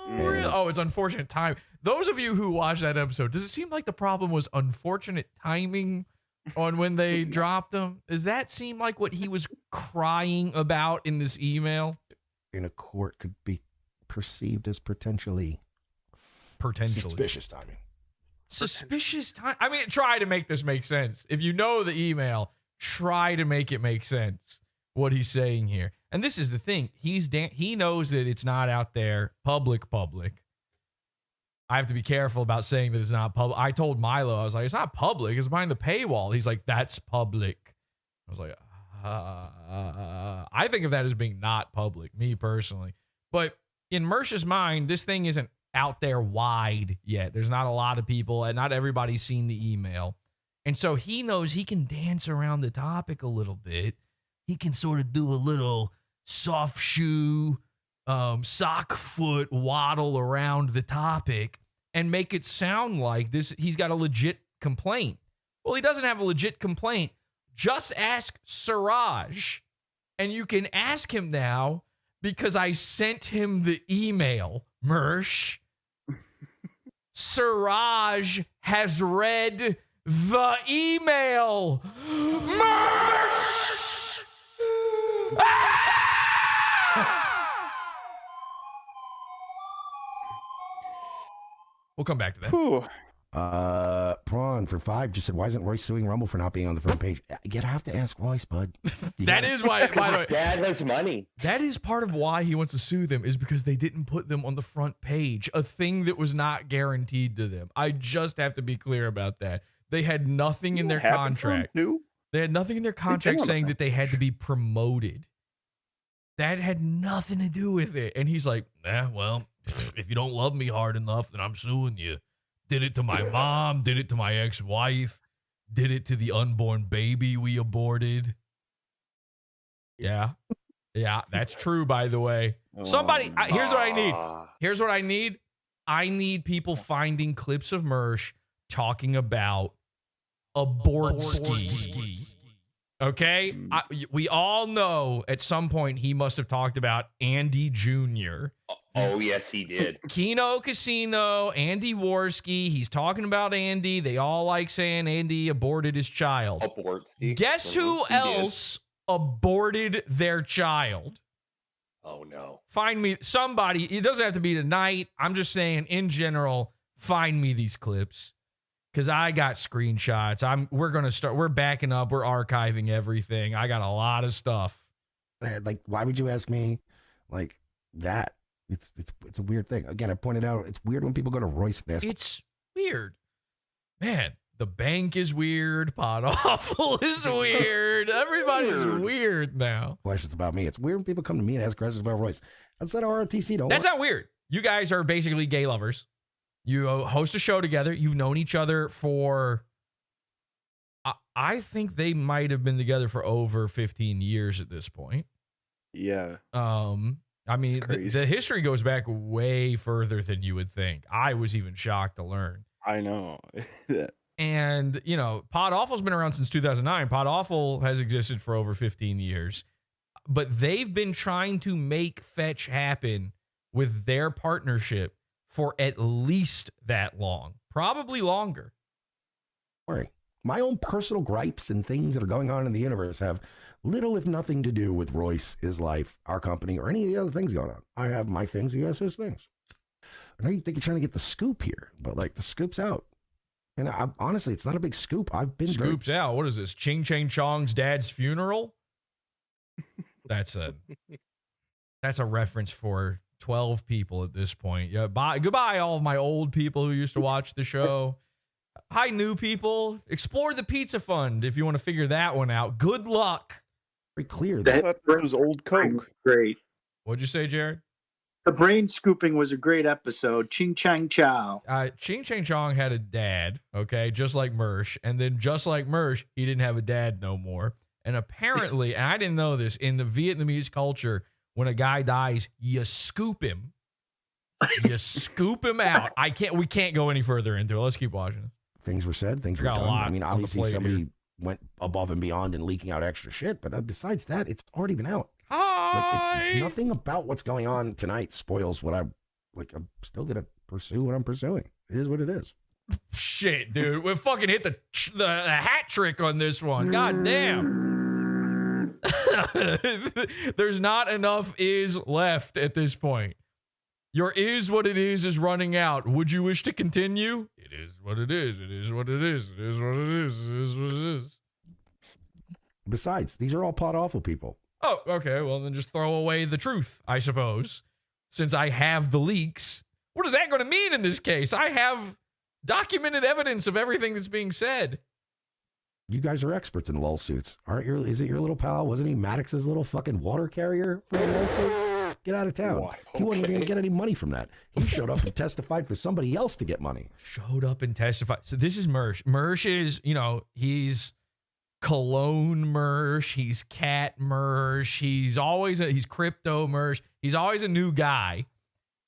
Really? Oh, it's unfortunate time. Those of you who watched that episode, does it seem like the problem was unfortunate timing on when they dropped them? Does that seem like what he was crying about in this email? In a court could be perceived as potentially suspicious timing. Suspicious time. I mean, try to make this make sense. If you know the email, try to make it make sense what he's saying here. And this is the thing. He knows that it's not out there public. I have to be careful about saying that it's not public. I told Milo, I was like, it's not public. It's behind the paywall. He's like, that's public. I was like, I think of that as being not public, me personally. But in Mersh's mind, this thing isn't out there wide yet. There's not a lot of people, and not everybody's seen the email. And so he knows he can dance around the topic a little bit. He can sort of do a little soft shoe, sock foot waddle around the topic and make it sound like he's got a legit complaint. Well, he doesn't have a legit complaint. Just ask Siraj. And you can ask him now because I sent him the email, Mersh. Siraj has read the email. Mersh! We'll come back to that. Whew. Prawn for 5 just said, why isn't Royce suing Rumble for not being on the front page? You'd have to ask Royce, bud. That is why, by the way, Dad has money. that is part of why he wants to sue them, is because they didn't put them on the front page, a thing that was not guaranteed to them. I just have to be clear about that. They had nothing in their contract. They had nothing in their contract saying that they had to be promoted. That had nothing to do with it. And he's like, well, if you don't love me hard enough, then I'm suing you. Did it to my mom, did it to my ex-wife, did it to the unborn baby we aborted. Yeah. Yeah, that's true, by the way. Somebody, here's what I need. Here's what I need. I need people finding clips of Mersh talking about abortski. Okay? We all know at some point he must have talked about Andy Jr. Oh, yes, he did. Keno Casino, Andy Worski. He's talking about Andy. They all like saying Andy aborted his child. Guess who else aborted their child? Oh, no. Find me somebody. It doesn't have to be tonight. I'm just saying, in general, find me these clips. Because I got screenshots. We're going to start. We're backing up. We're archiving everything. I got a lot of stuff. Like, why would you ask me like that? It's a weird thing. Again, I pointed out it's weird when people go to Royce and ask. It's weird. Man, the bank is weird. PodAWFUL is weird. Everybody's weird now. Questions about me. It's weird when people come to me and ask questions about Royce. Outside of ROTC, don't. That's not weird. You guys are basically gay lovers. You host a show together. You've known each other for, I think they might have been together for over 15 years at this point. Yeah. I mean, the history goes back way further than you would think. I was even shocked to learn. I know. And, you know, PodAWFUL's been around since 2009. PodAWFUL has existed for over 15 years. But they've been trying to make fetch happen with their partnership for at least that long. Probably longer. Worry. My own personal gripes and things that are going on in the universe have little, if nothing, to do with Royce, his life, our company, or any of the other things going on. I have my things, he has his things. I know you think you're trying to get the scoop here, but like the scoop's out. And honestly, it's not a big scoop. I've been Scoop's out. What is this? Ching Chang Chong's dad's funeral? That's a reference for 12 people at this point. Yeah, goodbye, all of my old people who used to watch the show. Hi, new people. Explore the Pizza Fund if you want to figure that one out. Good luck. Very clear. That was old Coke. Great. What'd you say, Jared? The brain scooping was a great episode. Ching Chang Chow. Ching Chang Chong had a dad, okay, just like Mersh. And then just like Mersh, he didn't have a dad no more. And apparently, and I didn't know this, in the Vietnamese culture, when a guy dies, you scoop him. You scoop him out. We can't go any further into it. Let's keep watching. Things were said, things were done. I mean, obviously somebody went above and beyond in leaking out extra shit, but besides that, it's already been out. Hi! Like, it's nothing about what's going on tonight spoils what I'm still going to pursue what I'm pursuing. It is what it is. Shit, dude. We fucking hit the hat trick on this one. God damn. There's not enough is left at this point. Your is what it is running out. Would you wish to continue? It is what it is. It is what it is. It is what it is. It is what it is. Besides, these are all PodAWFUL people. Oh, okay. Well, then just throw away the truth, I suppose. Since I have the leaks. What is that going to mean in this case? I have documented evidence of everything that's being said. You guys are experts in lawsuits. Is it your little pal? Wasn't he Maddox's little fucking water carrier for a lawsuit? Get out of town. Why? He wasn't going to get any money from that. He showed up and testified for somebody else to get money. Showed up and testified. So this is Mersh. Mersh is, he's cologne Mersh. He's cat Mersh. He's crypto Mersh. He's always a new guy.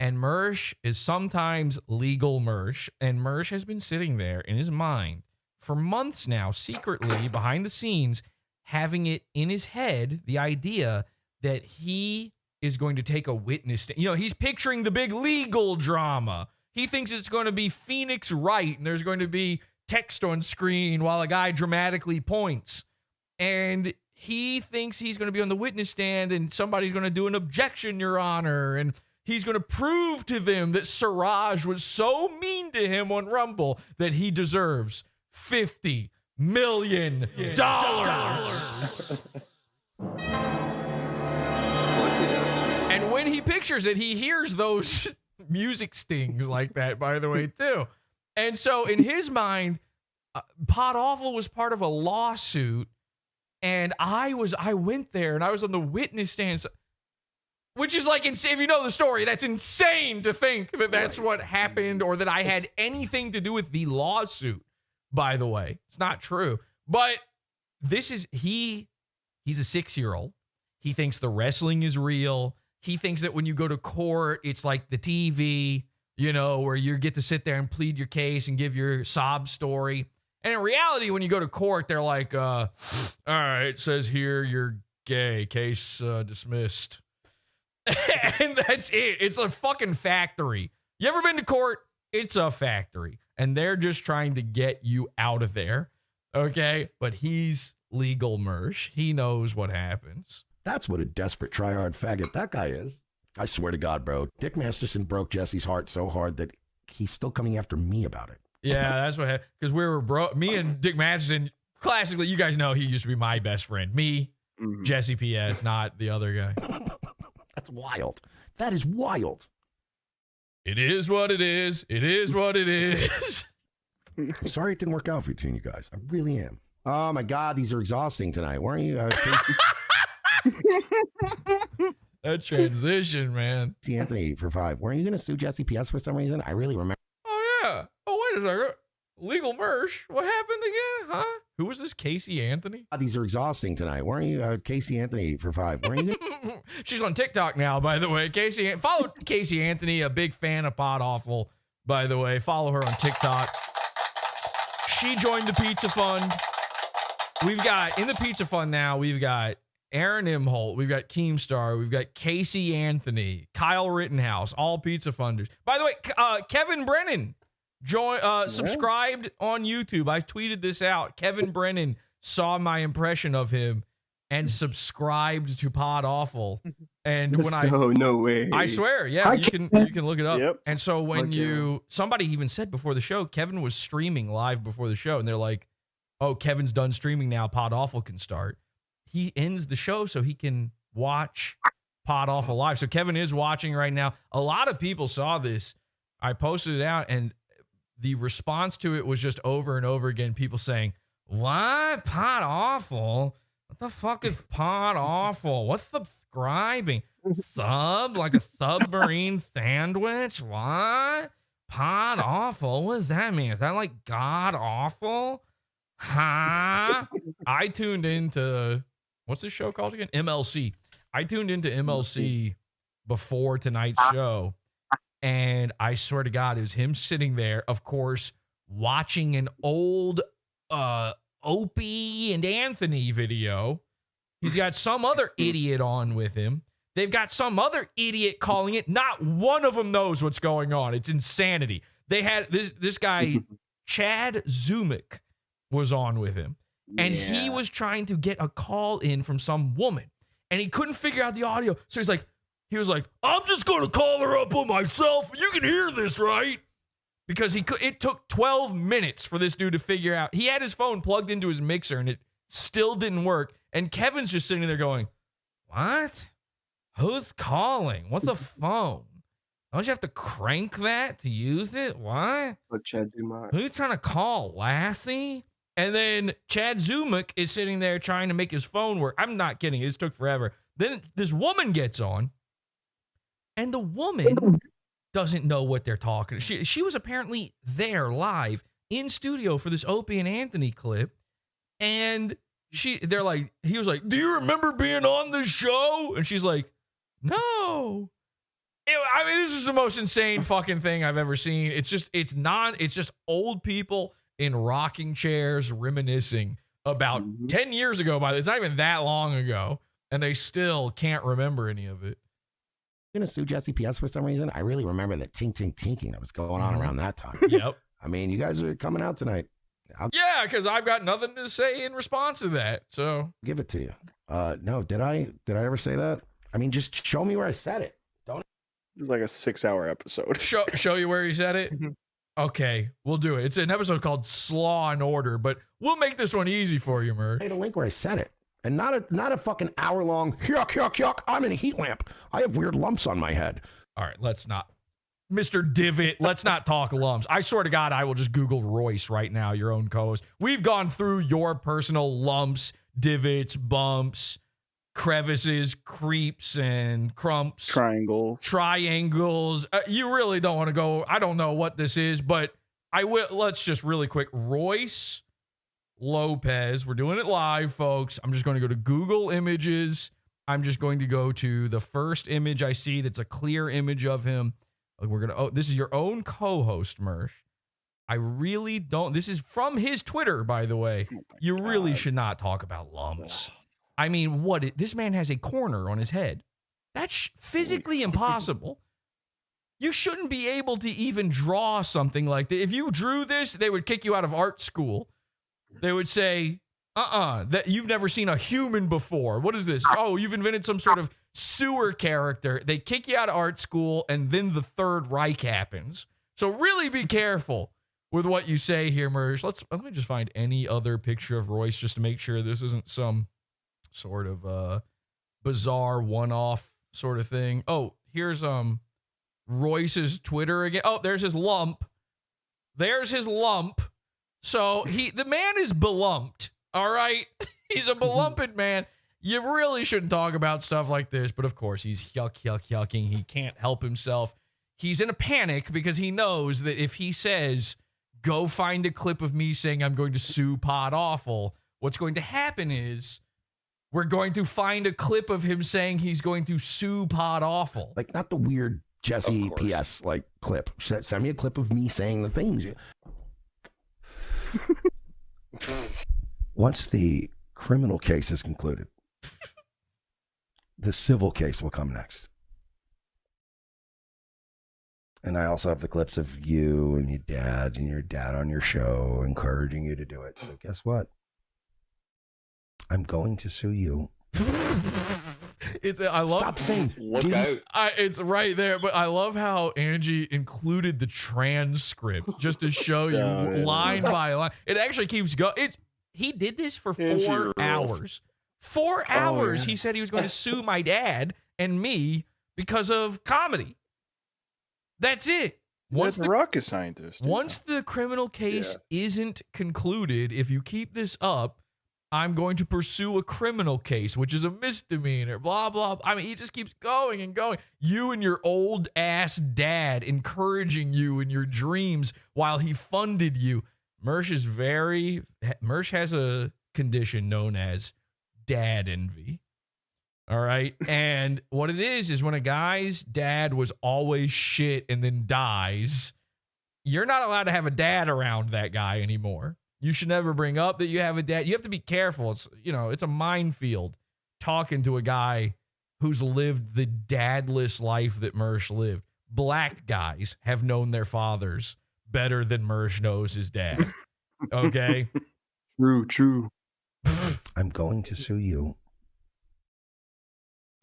And Mersh is sometimes legal Mersh. And Mersh has been sitting there in his mind for months now, secretly behind the scenes, having it in his head, the idea that he is going to take a witness stand. You know, he's picturing the big legal drama. He thinks it's going to be Phoenix Wright, and there's going to be text on screen while a guy dramatically points. And he thinks he's going to be on the witness stand, and somebody's going to do an objection, Your Honor, and he's going to prove to them that Siraj was so mean to him on Rumble that he deserves $50 million. And when he pictures it, he hears those music stings like that, by the way, too. And so in his mind, PodAwful was part of a lawsuit, and I went there, and I was on the witness stand, which is like, if you know the story, that's insane to think that that's what happened or that I had anything to do with the lawsuit, by the way. It's not true. But this is, he's a 6-year-old. He thinks the wrestling is real. He thinks that when you go to court, it's like the TV, you know, where you get to sit there and plead your case and give your sob story. And in reality, when you go to court, they're like, all right, it says here you're gay. Case dismissed. And that's it. It's a fucking factory. You ever been to court? It's a factory. And they're just trying to get you out of there. Okay? But he's legal Mersh. He knows what happens. That's what a desperate tryhard faggot that guy is. I swear to God, bro. Dick Masterson broke Jesse's heart so hard that he's still coming after me about it. Yeah, that's what happened. Because we were me and Dick Masterson, classically, you guys know he used to be my best friend. Me, Jesse P.S., not the other guy. That's wild. That is wild. It is what it is. It is what it is. I'm sorry it didn't work out between you guys. I really am. Oh, my God. These are exhausting tonight. Weren't you? That transition, man. See Anthony for 5. Weren't you going to sue Jesse P.S. for some reason? I really remember. Oh, yeah. Oh, wait a second. Legal Mersh. What happened again? Huh? Who was this? Casey Anthony? These are exhausting tonight. Weren't you? Casey Anthony for 5. Weren't you? She's on TikTok now, by the way. Follow Casey Anthony, a big fan of PodAwful, by the way. Follow her on TikTok. She joined the Pizza Fund. We've got, in the Pizza Fund now, we've got Aaron Imholt, we've got Keemstar, we've got Casey Anthony, Kyle Rittenhouse, all Pizza Funders. By the way, Kevin Brennan subscribed on YouTube. I tweeted this out. Kevin Brennan saw my impression of him and subscribed to PodAwful. And no way. I swear, yeah, you can look it up. Yep. And so when somebody even said before the show, Kevin was streaming live before the show, and they're like, "Oh, Kevin's done streaming now. PodAwful can start." He ends the show so he can watch PodAwful live. So Kevin is watching right now. A lot of people saw this. I posted it out, and the response to it was just over and over again. People saying, "What? PodAwful? What the fuck is PodAwful? What's subscribing? Sub? Like a submarine sandwich? What? PodAwful? What does that mean? Is that like God awful? Huh?" I tuned into, what's this show called again? MLC. I tuned into MLC before tonight's show, and I swear to God, it was him sitting there, of course, watching an old Opie and Anthony video. He's got some other idiot on with him. They've got some other idiot calling it. Not one of them knows what's going on. It's insanity. They had this guy, Chad Zumick, was on with him. And he was trying to get a call in from some woman. And he couldn't figure out the audio. So he was like, "I'm just going to call her up on myself. You can hear this, right?" Because it took 12 minutes for this dude to figure out. He had his phone plugged into his mixer, and it still didn't work. And Kevin's just sitting there going, "What? Who's calling? What's a phone? Don't you have to crank that to use it? What? Who you trying to call, Lassie?" And then Chad Zumick is sitting there trying to make his phone work. I'm not kidding. It took forever. Then this woman gets on, and the woman doesn't know what they're talking. She was apparently there live in studio for this Opie and Anthony clip, and They're like, he was like, do you remember being on the show? And she's like, no. I mean, this is the most insane fucking thing I've ever seen. It's just old people in rocking chairs reminiscing about 10 years ago. It's not even that long ago, and they still can't remember any of it. You're gonna sue Jesse PS for some reason? I really remember the tinking that was going on around that time. Yep. I mean, you guys are coming out tonight. Yeah, because I've got nothing to say in response to that. So give it to you. No, did I ever say that? I mean, just show me where I said it. Don't. It's like a 6-hour episode. Show you where he said it. Okay, we'll do it. It's an episode called Slaw and Order, but we'll make this one easy for you, Mersh. I made a link where I said it, and not a fucking hour-long yuck. I'm in a heat lamp. I have weird lumps on my head. All right, let's not. Mr. Divot, let's not talk lumps. I swear to God, I will just Google Royce right now, your own co-host. We've gone through your personal lumps, divots, bumps, crevices, creeps, and crumps. Triangles. You really don't want to go. I don't know what this is, but I will. Let's just really quick. Royce Lopez. We're doing it live, folks. I'm just going to go to Google Images. I'm just going to go to the first image I see that's a clear image of him. We're going to, oh, this is your own co-host, Mersh. I really don't, this is from his Twitter, by the way. You really should not talk about lumps. I mean, this man has a corner on his head. That's physically impossible. You shouldn't be able to even draw something like that. If you drew this, they would kick you out of art school. They would say, that you've never seen a human before. What is this? Oh, you've invented some sort of sewer character. They kick you out of art school, and then the Third Reich happens. So really be careful with what you say here, Mersh. Let me just find any other picture of Royce just to make sure this isn't some sort of bizarre one-off sort of thing. Oh, here's Royce's Twitter again. Oh, there's his lump. There's his lump. So the man is belumped. All right. He's a belumped man. You really shouldn't talk about stuff like this, but of course he's yucking. He can't help himself. He's in a panic because he knows that if he says, go find a clip of me saying I'm going to sue PodAwful, what's going to happen is we're going to find a clip of him saying he's going to sue PodAwful. Like, not the weird Jesse PS like clip. Send me a clip of me saying the things. Once the criminal case is concluded, the civil case will come next. And I also have the clips of you and your dad on your show encouraging you to do it. So guess what? I'm going to sue you. Stop saying. Look out. It's right there, but I love how Angie included the transcript just to show you line by line. It actually keeps going. He did this for 4 hours. 4 hours. He said he was going to sue my dad and me because of comedy. That's it. That's a rocket scientist. Once the criminal case isn't concluded, if you keep this up, I'm going to pursue a criminal case, which is a misdemeanor, blah, blah. I mean, he just keeps going and going. You and your old ass dad encouraging you in your dreams while he funded you. Mersh has a condition known as dad envy. All right. And what it is when a guy's dad was always shit and then dies, you're not allowed to have a dad around that guy anymore. You should never bring up that you have a dad. You have to be careful. It's a minefield talking to a guy who's lived the dadless life that Mersh lived. Black guys have known their fathers better than Mersh knows his dad. Okay? True. I'm going to sue you.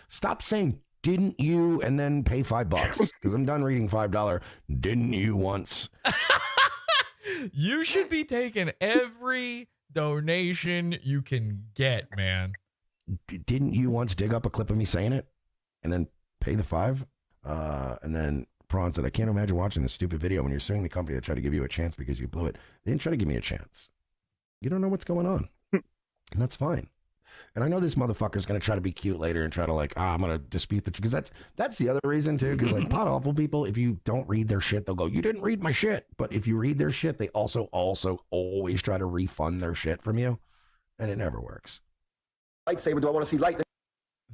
Stop saying, didn't you, and then pay $5, because I'm done reading $5. Didn't you once? You should be taking every donation you can get, man. Didn't you once dig up a clip of me saying it and then pay the $5? And then Prawn said, I can't imagine watching this stupid video when you're suing the company that tried to give you a chance because you blew it. They didn't try to give me a chance. You don't know what's going on. And that's fine. And I know this motherfucker's going to try to be cute later and try to I'm going to dispute the, because that's the other reason too. Because PodAwful people, if you don't read their shit, they'll go, you didn't read my shit. But if you read their shit, they also always try to refund their shit from you. and it never works. Lightsaber, do I want to see lightning?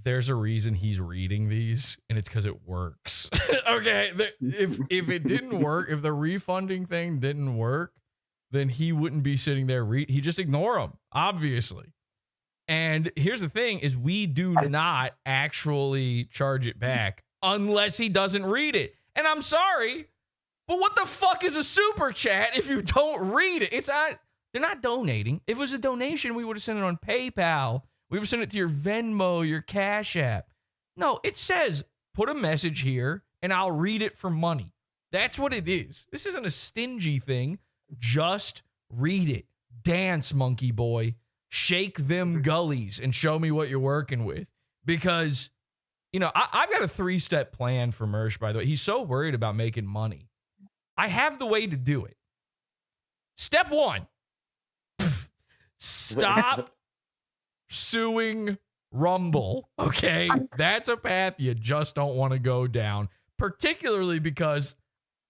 There's a reason he's reading these, and it's because it works. Okay, if it didn't work, if the refunding thing didn't work, then he wouldn't be sitting there. He just ignore them, obviously. And here's the thing: is we do not actually charge it back unless he doesn't read it. And I'm sorry, but what the fuck is a super chat if you don't read it? It's not. They're not donating. If it was a donation, we would have sent it on PayPal. We would send it to your Venmo, your Cash App. No, it says, put a message here, and I'll read it for money. That's what it is. This isn't a stingy thing. Just read it. Dance, monkey boy. Shake them gullies and show me what you're working with. Because, you know, I've got a 3-step plan for Mersh, by the way. He's so worried about making money. I have the way to do it. Step 1. Stop suing Rumble, okay? That's a path you just don't want to go down, particularly because,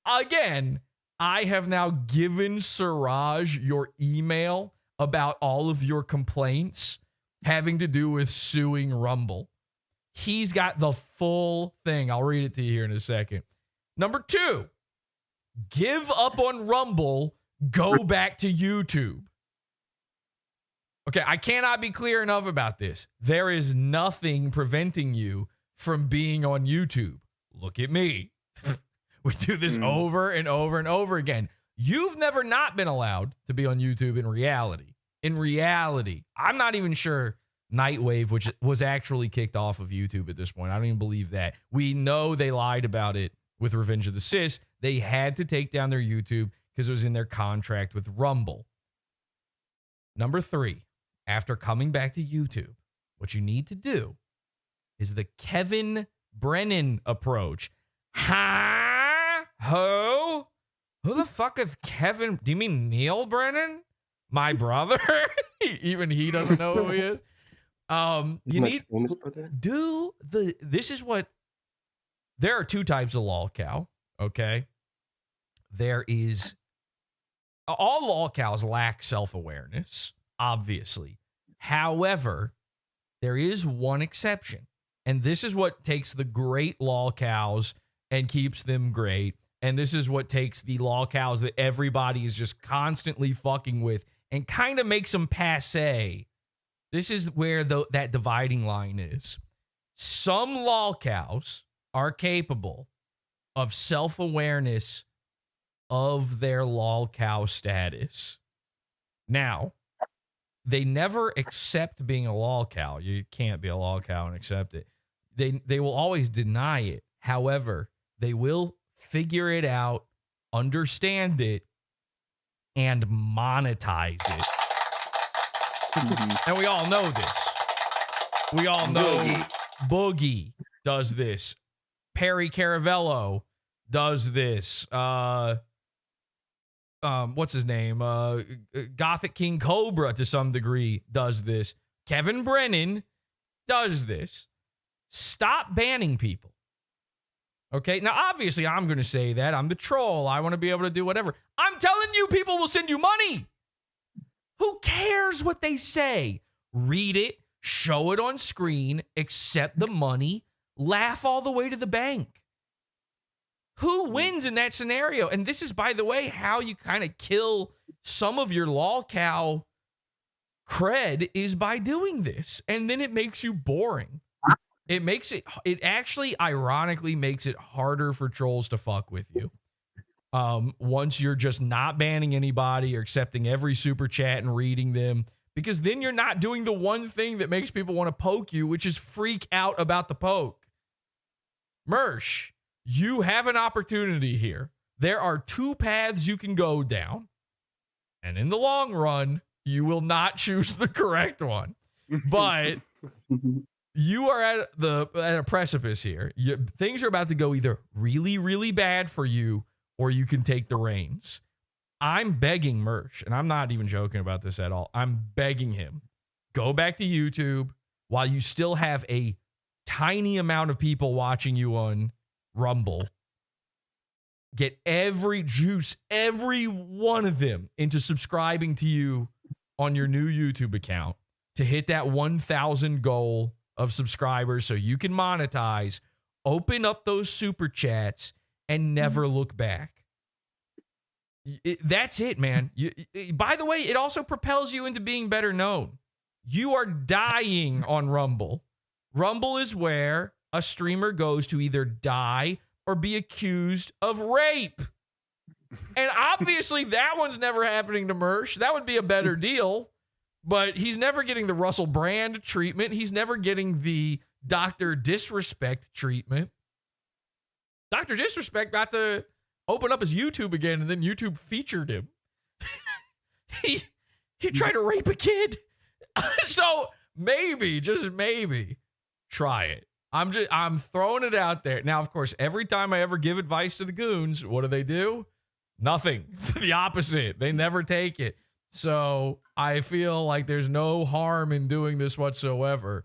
again, I have now given Siraj your email about all of your complaints having to do with suing Rumble. He's got the full thing. I'll read it to you here in a second. Number 2, give up on Rumble, go back to YouTube. Okay, I cannot be clear enough about this. There is nothing preventing you from being on YouTube. Look at me. We do this over and over and over again. You've never not been allowed to be on YouTube in reality. In reality, I'm not even sure Nightwave, which was actually kicked off of YouTube at this point. I don't even believe that. We know they lied about it with Revenge of the Sis. They had to take down their YouTube because it was in their contract with Rumble. Number 3. After coming back to YouTube, what you need to do is the Kevin Brennan approach. Huh? Who? Who the fuck is Kevin? Do you mean Neil Brennan? My brother? Even he doesn't know who he is. You need do the. This is what. There are 2 types of lolcow. Okay. There is. All lolcows lack self-awareness. Obviously. However, there is one exception. And this is what takes the great lolcows and keeps them great. And this is what takes the lolcows that everybody is just constantly fucking with and kind of makes them passe. This is where that dividing line is. Some lolcows are capable of self-awareness of their lolcow status. Now, they never accept being a lolcow. You can't be a lolcow and accept it. They will always deny it. However, they will figure it out, understand it, and monetize it. And we all know this. We all know Boogie does this. Perry Caravello does this. What's his name? Gothic King Cobra, to some degree, does this. Kevin Brennan does this. Stop banning people. Okay? Now, obviously, I'm going to say that. I'm the troll. I want to be able to do whatever. I'm telling you, people will send you money. Who cares what they say? Read it, show it on screen, accept the money, laugh all the way to the bank. Who wins in that scenario? And this is, by the way, how you kind of kill some of your lolcow cred is by doing this. And then it makes you boring. It actually ironically makes it harder for trolls to fuck with you. Once you're just not banning anybody or accepting every super chat and reading them, because then you're not doing the one thing that makes people want to poke you, which is freak out about the poke. Mersh, you have an opportunity here. There are 2 paths you can go down. And in the long run, you will not choose the correct one. But you are at a precipice here. Things are about to go either really, really bad for you, or you can take the reins. I'm begging Mersh, and I'm not even joking about this at all. I'm begging him. Go back to YouTube while you still have a tiny amount of people watching you on Rumble. Get every one of them into subscribing to you on your new YouTube account. to hit that 1,000 goal of subscribers so you can monetize, open up those super chats and never look back. That's it, man. By the way, it also propels you into being better known. You are dying on Rumble. Rumble is where a streamer goes to either die or be accused of rape. And obviously that one's never happening to Mersh. That would be a better deal. But he's never getting the Russell Brand treatment. He's never getting the Dr. Disrespect treatment. Dr. Disrespect got to open up his YouTube again, and then YouTube featured him. he tried to rape a kid. So maybe, just maybe, try it. I'm throwing it out there. Now, of course, every time I ever give advice to the goons, what do? Nothing. The opposite. They never take it. So I feel like there's no harm in doing this whatsoever.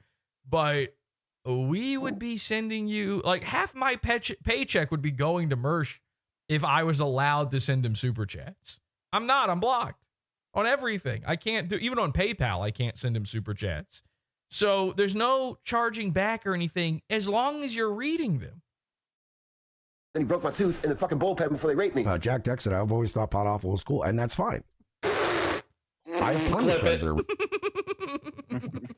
But we would be sending you, like, half my paycheck would be going to Mersh if I was allowed to send him super chats. I'm not. I'm blocked on everything. I can't do, even on PayPal, I can't send him super chats. So there's no charging back or anything as long as you're reading them. And he broke my tooth in the fucking bullpen before they raped me. Jack Deck said, I've always thought Pot Awful was cool, and that's fine. I have plenty of friends that are...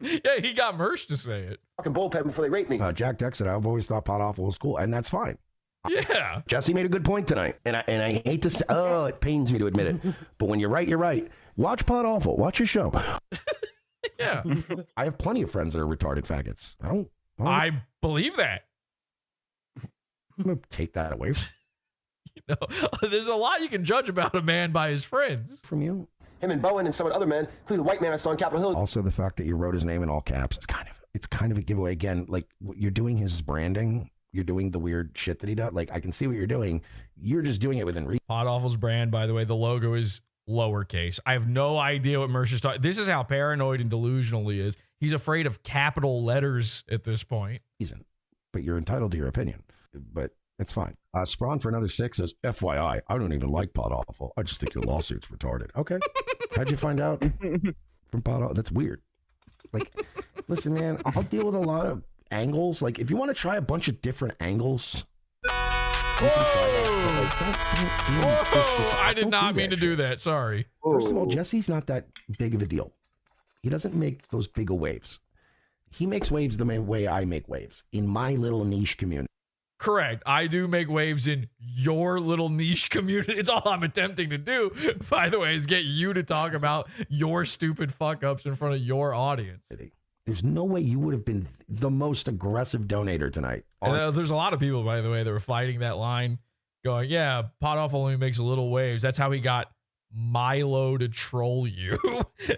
Yeah, he got Mersh to say it. Fucking bullpen before they raped me. Jack Deck said, I've always thought Pot Awful was cool, and that's fine. Yeah. Jesse made a good point tonight, and I hate to say, it pains me to admit it, but when you're right, you're right. Watch Pot Awful. Watch your show. Yeah. I have plenty of friends that are retarded faggots. I believe that. I'm going to take that away there's a lot you can judge about a man by his friends. From you. Him and Bowen and some other men, including the white man I saw on Capitol Hill. Also, the fact that you wrote his name in all caps, it's kind of a giveaway. Again, like, you're doing his branding. You're doing the weird shit that he does. Like, I can see what you're doing. You're just doing it within reason. Pot Awful's brand, by the way, the logo is lowercase. I have no idea what Mersh is talking. This is how paranoid and delusional he is. He's afraid of capital letters at this point. But you're entitled to your opinion. But it's fine. Sprawn for another 6 says, FYI, I don't even like Pot Awful. I just think your lawsuit's retarded. Okay. How'd you find out from Pot Awful? That's weird. Like, listen, man, I'll deal with a lot of angles. Like, if you want to try a bunch of different angles, I did not mean to do that. Sorry. First of all, Jesse's not that big of a deal. He doesn't make those big of waves. He makes waves the way I make waves in my little niche community. Correct. I do make waves in your little niche community. It's all I'm attempting to do, by the way, is get you to talk about your stupid fuck-ups in front of your audience. There's no way you would have been the most aggressive donator tonight. And there's a lot of people, by the way, that were fighting that line, going, yeah, Pot Awful only makes little waves. That's how he got Milo to troll you.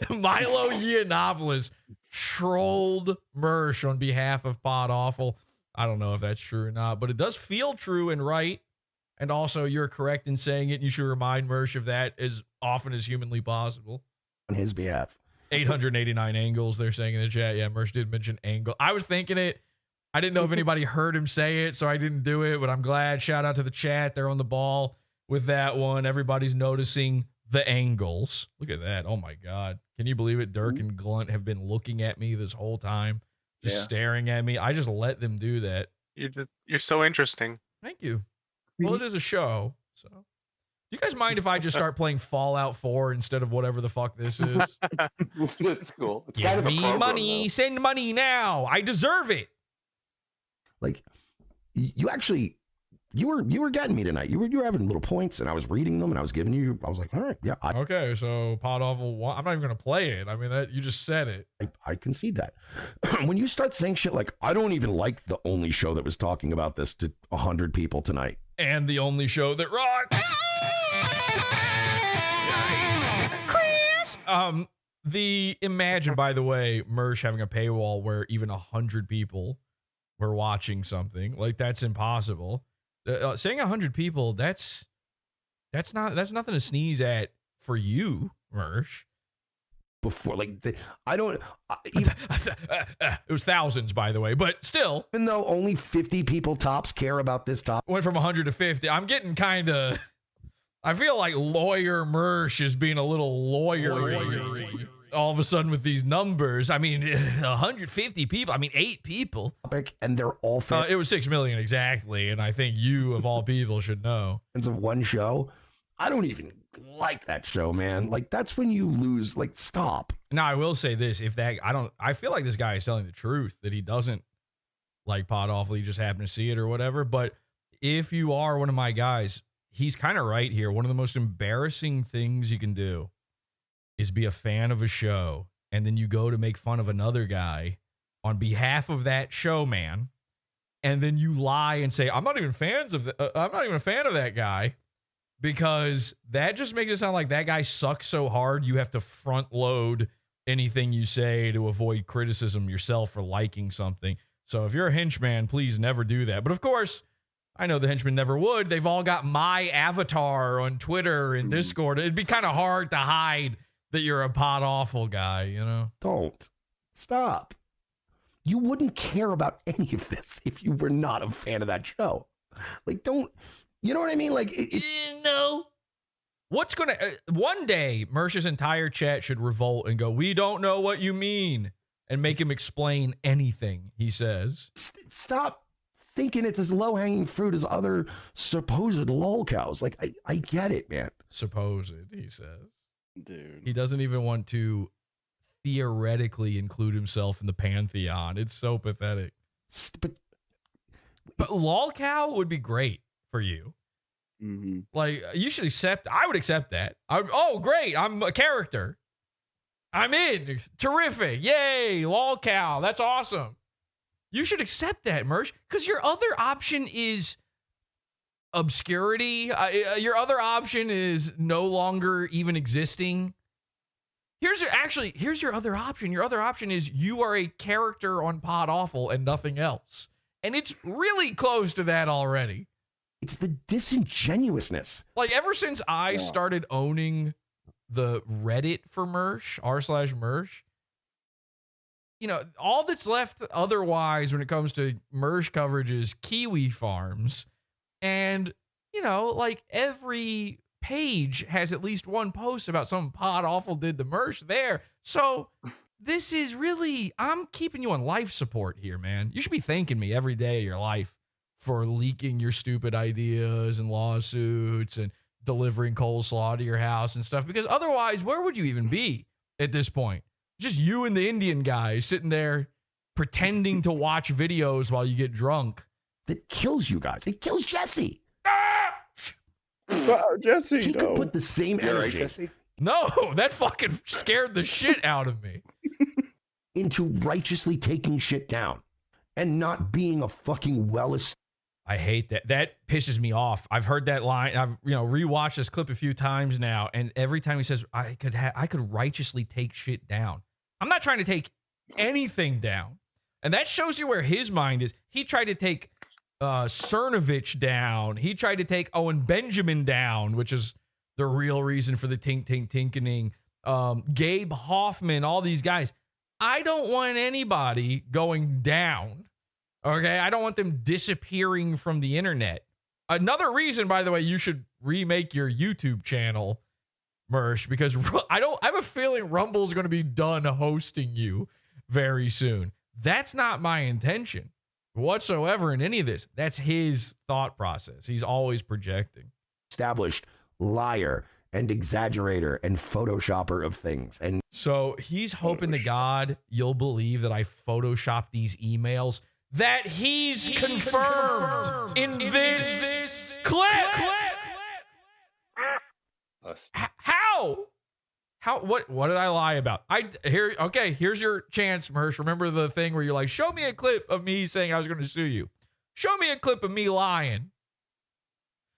Milo Yiannopoulos trolled Mersh on behalf of Pot Awful. I don't know if that's true or not, but it does feel true and right. And also, you're correct in saying it. And you should remind Mersh of that as often as humanly possible. On his behalf. 889 angles, they're saying in the chat. Yeah, Mersh did mention angle. I was thinking it. I didn't know if anybody heard him say it, so I didn't do it, but I'm glad. Shout out to the chat. They're on the ball with that one. Everybody's noticing the angles. Look at that. Oh, my God. Can you believe it? Dirk and Glunt have been looking at me this whole time. Just staring at me. I just let them do that. You're so interesting. Thank you. Well, it is a show. So, do you guys mind if I just start playing Fallout 4 instead of whatever the fuck this is? It's cool. It's Give kind of a me program, money. though. Send money now. I deserve it. Like, you actually, you were getting me tonight. You were having little points, and I was reading them, and I was giving you. I was like, all right, yeah. Okay, so Pot Awful. I'm not even gonna play it. I mean, that you just said it. I concede that. When you start saying shit like, I don't even like the only show that was talking about this to 100 people tonight, and the only show that rocks. Chris. Imagine, by the way, Mersh having a paywall where even 100 people were watching something. Like, that's impossible. Saying 100 people, that's nothing to sneeze at for you, Mersh. Before, like, I don't. It was thousands, by the way, but still. Even though only 50 people tops care about this topic. Went from 100 to 50. I'm getting kind of. I feel like lawyer Mersh is being a little lawyery. all of a sudden with these numbers. I mean, 150 people. I mean, 8 people. And they're all fans It was 6 million exactly. And I think you, of all people, should know. of one show. I don't even like that show, man. Like, that's when you lose. Like, stop. Now, I will say this. I feel like this guy is telling the truth, that he doesn't like Pod Awful. He just happened to see it or whatever. But if you are one of my guys, he's kind of right here. One of the most embarrassing things you can do is be a fan of a show, and then you go to make fun of another guy on behalf of that show, man, and then you lie and say, I'm not even a fan of that guy, because that just makes it sound like that guy sucks so hard you have to front load anything you say to avoid criticism yourself for liking something. So if you're a henchman, please never do that. But of course, I know the henchmen never would. They've all got my avatar on Twitter and Discord. It'd be kind of hard to hide that you're a Pod Awful guy, you know? Don't. Stop. You wouldn't care about any of this if you were not a fan of that show. Like, don't, you know what I mean? Like, no. What's going to, one day, Mersh's entire chat should revolt and go, we don't know what you mean, and make him explain anything he says. Stop thinking it's as low-hanging fruit as other supposed lolcows. Like, I get it, man. Supposed, he says. Dude. He doesn't even want to theoretically include himself in the pantheon. It's so pathetic. But lolcow would be great for you. Mm-hmm. Like, you should accept. I would accept that. Oh, great. I'm a character. I'm in. Terrific. Yay. Lolcow. That's awesome. You should accept that, Mersh, because your other option is obscurity. Your other option is no longer even existing. Here's your other option. Your other option is you are a character on Pod Awful and nothing else. And it's really close to that already. It's the disingenuousness. Like, ever since I started owning the Reddit for Mersh, r/Mersh, you know, all that's left otherwise when it comes to Mersh coverage is Kiwi Farms. And, you know, like, every page has at least one post about some Pod Awful did the Mersh there. So this is really, I'm keeping you on life support here, man. You should be thanking me every day of your life for leaking your stupid ideas and lawsuits and delivering coleslaw to your house and stuff, because otherwise, where would you even be at this point? Just you and the Indian guy sitting there pretending to watch videos while you get drunk. That kills you guys. It kills Jesse. Jesse, he could put the same energy. Right, Jesse? No, that fucking scared the shit out of me. Into righteously taking shit down and not being a fucking I hate that. That pisses me off. I've heard that line. I've rewatched this clip a few times now, and every time he says, I could righteously take shit down. I'm not trying to take anything down. And that shows you where his mind is. He tried to take Cernovich down. He tried to take Owen Benjamin down, which is the real reason for the tinkening. Gabe Hoffman, all these guys. I don't want anybody going down. Okay, I don't want them disappearing from the internet. Another reason, by the way, you should remake your YouTube channel, Mersh, because I have a feeling Rumble's going to be done hosting you very soon. That's not my intention whatsoever in any of this. That's his thought process. He's always projecting. Established liar and exaggerator and photoshopper of things. And so he's hoping to God you'll believe that I photoshopped these emails that he's confirmed in this clip. How? What did I lie about? Here's your chance, Mersh. Remember the thing where you're like, show me a clip of me saying I was going to sue you. Show me a clip of me lying.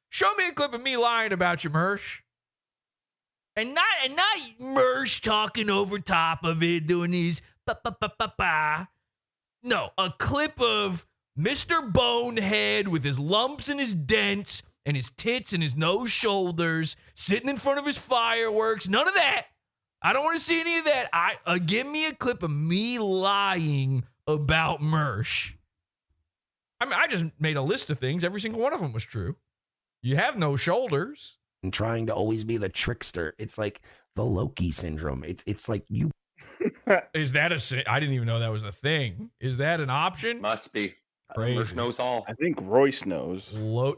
Show me a clip of me lying about you, Mersh. And not Mersh talking over top of it, doing these ba-ba-ba-ba-ba. No, a clip of Mr. Bonehead with his lumps and his dents and his tits and his nose shoulders sitting in front of his fireworks. None of that. I don't want to see any of that. Give me a clip of me lying about Mersh. I mean, I just made a list of things. Every single one of them was true. You have no shoulders. And trying to always be the trickster. It's like the Loki syndrome. It's like you Is that I didn't even know that was a thing. Is that an option? Must be. Crazy. Mersh knows all. I think Royce knows.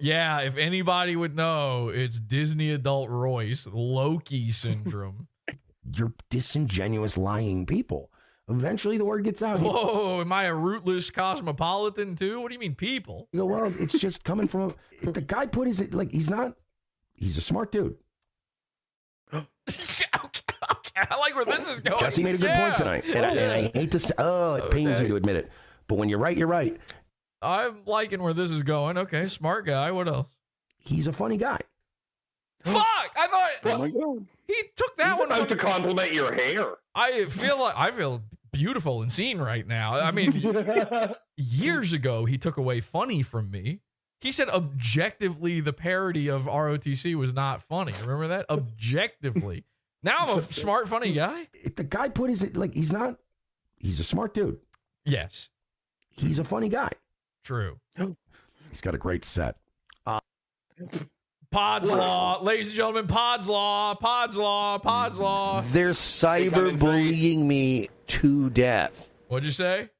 Yeah, if anybody would know, it's Disney adult Royce, Loki syndrome. You're disingenuous, lying people. Eventually, the word gets out. Whoa, am I a rootless cosmopolitan too? What do you mean, people? You go, well, it's just coming from the guy put his like he's a smart dude. Okay, I like where this is going. Jesse made a good point tonight, and I hate to say, it pains me to admit it, but when you're right, you're right. I'm liking where this is going. Okay, smart guy. What else? He's a funny guy. Fuck! I thought Oh my god. he took that He's one. about to compliment your hair. I feel beautiful and seen right now. I mean, years ago he took away funny from me. He said objectively the parody of ROTC was not funny. Remember that? Objectively. Now I'm a smart, funny guy. The guy put his he's a smart dude. Yes. He's a funny guy. True. He's got a great set. Pod's Law, ladies and gentlemen, Pod's Law, Pod's Law, Pod's Law. They're cyberbullying me to death. What'd you say?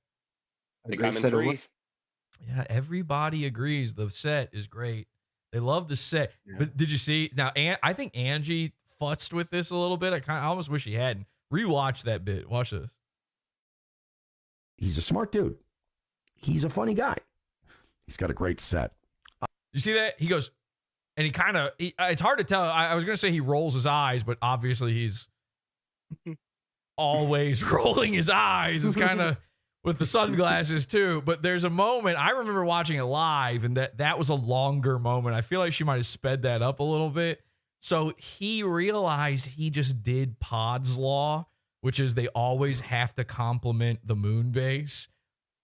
Yeah, everybody agrees the set is great. They love the set. Yeah. But did you see? Now, I think Angie futzed with this a little bit. I almost wish he hadn't. Rewatch that bit. Watch this. He's a smart dude. He's a funny guy. He's got a great set. You see that? He goes, and he kind of, it's hard to tell. I was going to say he rolls his eyes, but obviously he's always rolling his eyes. It's kind of with the sunglasses too. But there's a moment, I remember watching it live, and that was a longer moment. I feel like she might have sped that up a little bit. So he realized he just did Pod's Law, which is they always have to compliment the moon base.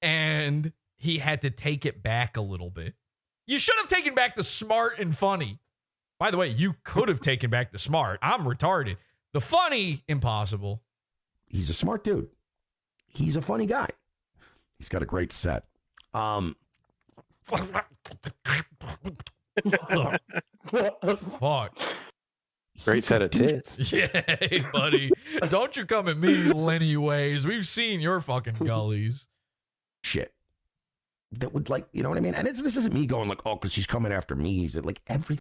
And he had to take it back a little bit. You should have taken back the smart and funny. By the way, you could have taken back the smart. I'm retarded. The funny, impossible. He's a smart dude. He's a funny guy. He's got a great set. Fuck. Great set of tits. Yeah, hey, buddy. Don't you come at me, Lenny Ways. We've seen your fucking gullies. Shit. That would you know what I mean? And this isn't me going because she's coming after me. He's everything.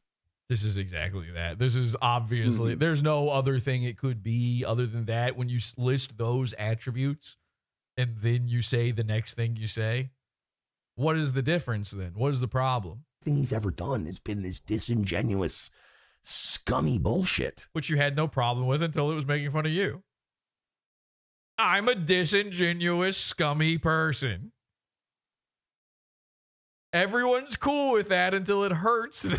This is exactly that. This is obviously, there's no other thing it could be other than that. When you list those attributes and then you say the next thing you say, what is the difference then? What is the problem? Thing he's ever done has been this disingenuous, scummy bullshit. Which you had no problem with until it was making fun of you. I'm a disingenuous, scummy person. Everyone's cool with that until it hurts them,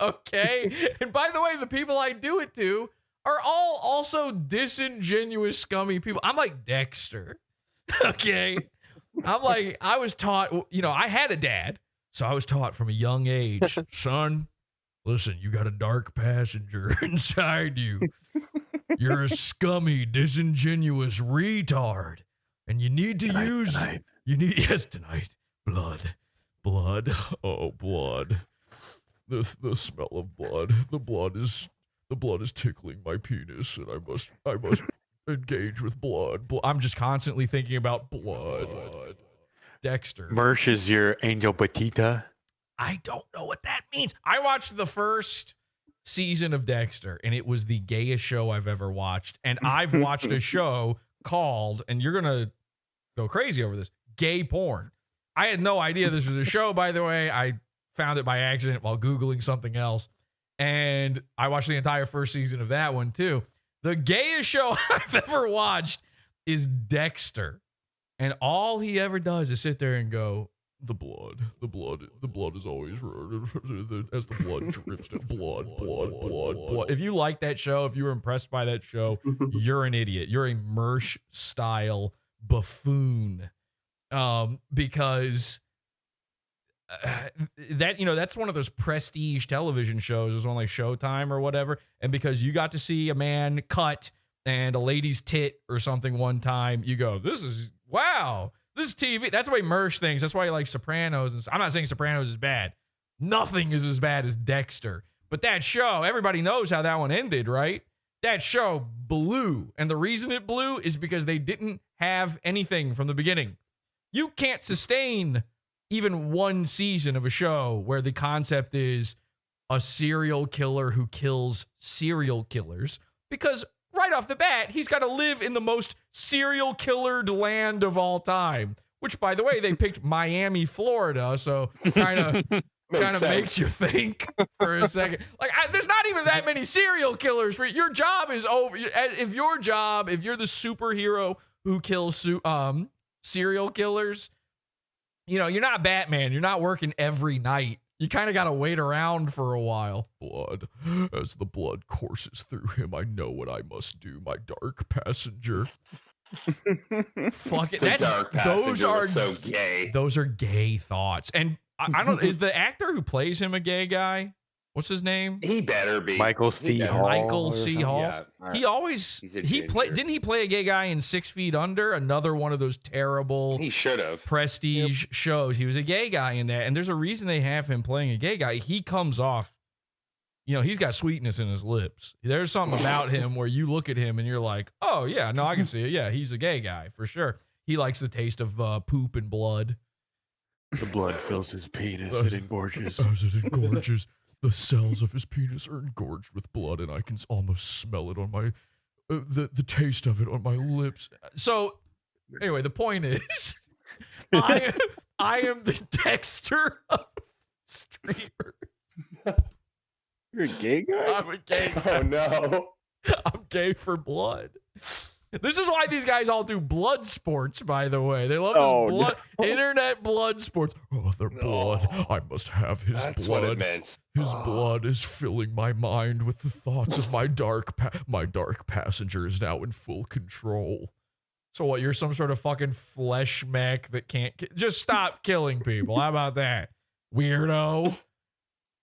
okay? And by the way, the people I do it to are all also disingenuous, scummy people. I'm like Dexter, okay? I was taught, I had a dad, so I was taught from a young age, son, listen, you got a dark passenger inside you. You're a scummy, disingenuous retard, and you need to tonight, blood. Oh, blood. The smell of blood. The blood is tickling my penis, and I must engage with blood. I'm just constantly thinking about blood. Dexter. Mersh is your angel Batita. I don't know what that means. I watched the first season of Dexter, and it was the gayest show I've ever watched. And I've watched a show called, and you're gonna go crazy over this, gay porn. I had no idea this was a show, by the way. I found it by accident while Googling something else. And I watched the entire first season of that one, too. The gayest show I've ever watched is Dexter. And all he ever does is sit there and go, the blood is always, as the blood drips to blood. If you like that show, if you were impressed by that show, you're an idiot. You're a Mersh-style buffoon. Because that's one of those prestige television shows. It was on Showtime or whatever. And because you got to see a man cut and a lady's tit or something one time, you go, this is TV. That's the way Mersh thinks. That's why he likes Sopranos. And I'm not saying Sopranos is bad. Nothing is as bad as Dexter. But that show, everybody knows how that one ended, right? that show blew. And the reason it blew is because they didn't have anything from the beginning. You can't sustain even one season of a show where the concept is a serial killer who kills serial killers, because right off the bat, he's got to live in the most serial killered land of all time, which, by the way, they picked Miami, Florida, so kind of makes you think for a second. Like, there's not even that many serial killers. Your job is over. If you're the superhero who kills serial killers, you know, you're not Batman. You're not working every night. You kind of got to wait around for a while. Blood. As the blood courses through him, I know what I must do, my dark passenger. Fuck it. Those are so gay. Those are gay thoughts. And I don't, is the actor who plays him a gay guy? What's his name? He better be. Michael C. Hall. Michael C. Hall. Yeah, He always didn't he play a gay guy in 6 Feet Under? Another one of those terrible He should have. prestige shows. He was a gay guy in that, and there's a reason they have him playing a gay guy. He comes off, you know, he's got sweetness in his lips. There's something about him where you look at him and you're like, oh yeah, no, I can see it. Yeah, he's a gay guy for sure. He likes the taste of poop and blood. The blood fills his penis. It engorges. As it engorges. The cells of his penis are engorged with blood, and I can almost smell it on my, the taste of it on my lips. So, anyway, the point is, I am the Dexter of streamers. You're a gay guy? I'm a gay guy. Oh, no. I'm gay for blood. This is why these guys all do blood sports, by the way. They love this blood, internet blood sports. Oh, their blood. I must have his That's blood. what it meant. His blood is filling my mind with the thoughts of my dark passenger is now in full control. So what, you're some sort of fucking flesh mech that can't... Just stop killing people. How about that? Weirdo.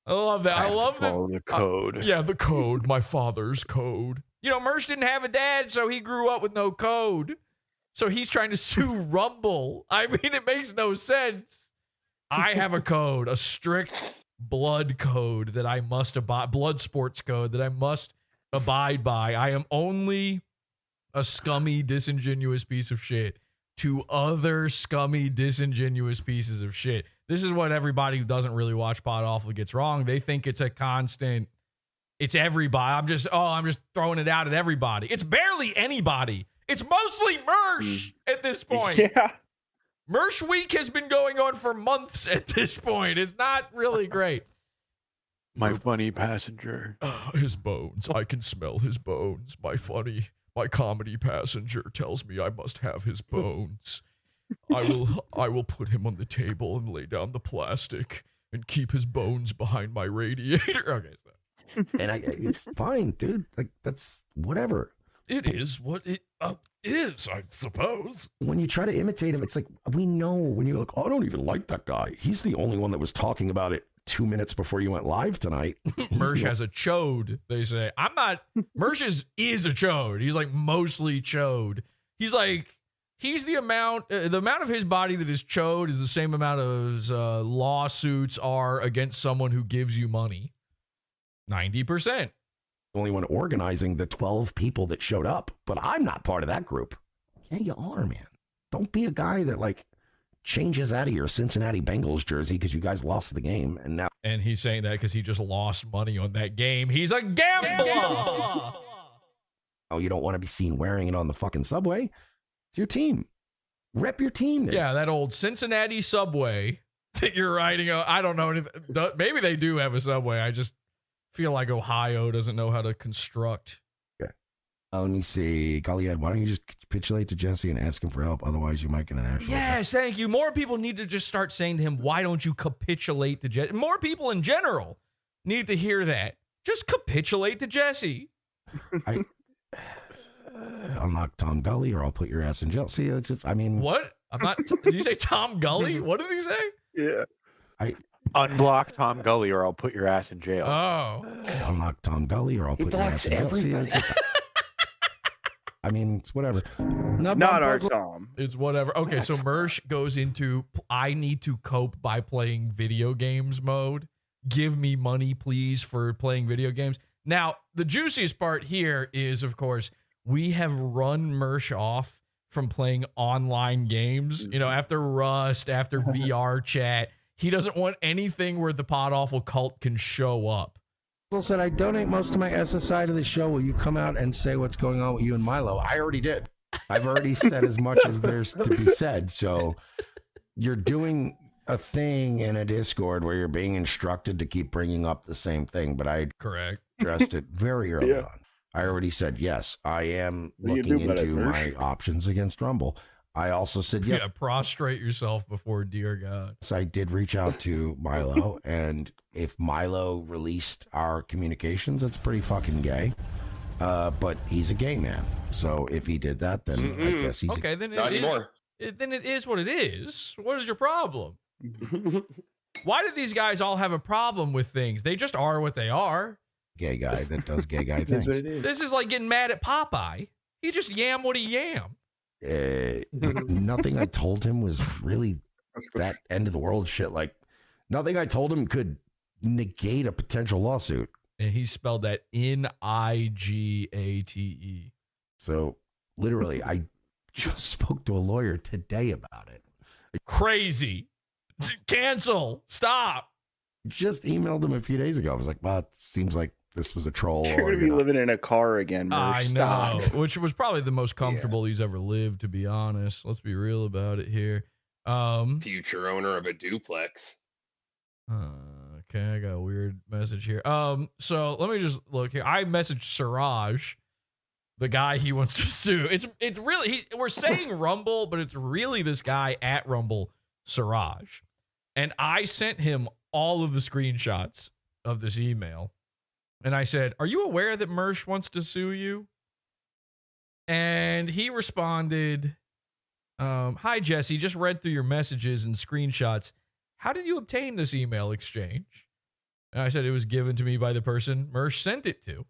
I love that. I love that. Follow the code. Yeah, the code. My father's code. You know, Mersh didn't have a dad, so he grew up with no code. So he's trying to sue Rumble. I mean, it makes no sense. I have a code, a strict blood code that I must abide, blood sports code that I must abide by. I am only a scummy, disingenuous piece of shit to other scummy, disingenuous pieces of shit. This is what everybody who doesn't really watch Pod Awful gets wrong. They think it's a constant... It's everybody. I'm just throwing it out at everybody. It's barely anybody. It's mostly Mersh at this point. Yeah. Mersh Week has been going on for months at this point. It's not really great. My funny passenger. His bones. I can smell his bones. My comedy passenger tells me I must have his bones. I will put him on the table and lay down the plastic and keep his bones behind my radiator. Okay, so. And it's fine, dude. Like, that's whatever. It is what it is, I suppose. When you try to imitate him, it's like, we know when you're like, oh, I don't even like that guy. He's the only one that was talking about it 2 minutes before you went live tonight. Mersh has a chode, they say. I'm not. Mersh is a chode. He's like mostly chode. He's like, the amount of his body that is chode is the same amount of lawsuits are against someone who gives you money. 90%. Only one organizing the 12 people that showed up, but I'm not part of that group. Yeah, you are, man. Don't be a guy that like changes out of your Cincinnati Bengals jersey because you guys lost the game, and now. And he's saying that because he just lost money on that game. He's a GAMbLA. Oh, you don't want to be seen wearing it on the fucking subway. It's your team. Rep your team. There. Yeah, that old Cincinnati subway that you're riding. I don't know. Maybe they do have a subway. I just feel like Ohio doesn't know how to construct. Okay. Let me see. Gollyhead, why don't you just capitulate to Jesse and ask him for help? Otherwise, you might get an actual. Yes, thank you. More people need to just start saying to him, why don't you capitulate to Jesse? More people in general need to hear that. Just capitulate to Jesse. Unlock Tom Gully or I'll put your ass in jail. See, I mean. What? I'm not. Did you say Tom Gully? What did he say? Yeah. Unblock Tom Gully or I'll put your ass in jail. Oh. Unlock Tom Gully or I'll put your ass in jail. See, I mean, it's whatever. Not our Tom. It's whatever. Okay, so Mersh goes into I need to cope by playing video games mode. Give me money, please, for playing video games. Now, the juiciest part here is, of course, we have run Mersh off from playing online games. You know, after Rust, after VR chat, he doesn't want anything where the Pod Awful cult can show up. Said, I donate most of my SSI to the show. Will you come out and say what's going on with you and Milo? I already did. I've already said as much as there's to be said. So you're doing a thing in a Discord where you're being instructed to keep bringing up the same thing, but I addressed it very early on. I already said, yes, I am looking into my options against Rumble. I also said, yeah, prostrate yourself before dear God. So I did reach out to Milo, and if Milo released our communications, that's pretty fucking gay. But he's a gay man. So if he did that, then I guess he's okay. Then then it is what it is. What is your problem? Why do these guys all have a problem with things? They just are what they are. Gay guy that does gay guy things. This is like getting mad at Popeye. He just yam what he yam. Nothing I told him was really that end of the world shit. Like nothing I told him could negate a potential lawsuit. And he spelled that Nigate. So literally, I just spoke to a lawyer today about it. Crazy. Cancel. Stop. Just emailed him a few days ago. I was like, well, it seems like this was a troll. You're going to be living in a car again, Mersh. I Stop. know. Which was probably the most comfortable he's ever lived, to be honest. Let's be real about it here. Future owner of a duplex. Okay, I got a weird message here. So let me just look here. I messaged Siraj, the guy he wants to sue. It's really we're saying Rumble, but it's really this guy at Rumble, Siraj. And I sent him all of the screenshots of this email. And I said, are you aware that Mersh wants to sue you? And he responded, hi, Jesse, just read through your messages and screenshots. How did you obtain this email exchange? And I said, it was given to me by the person Mersh sent it to.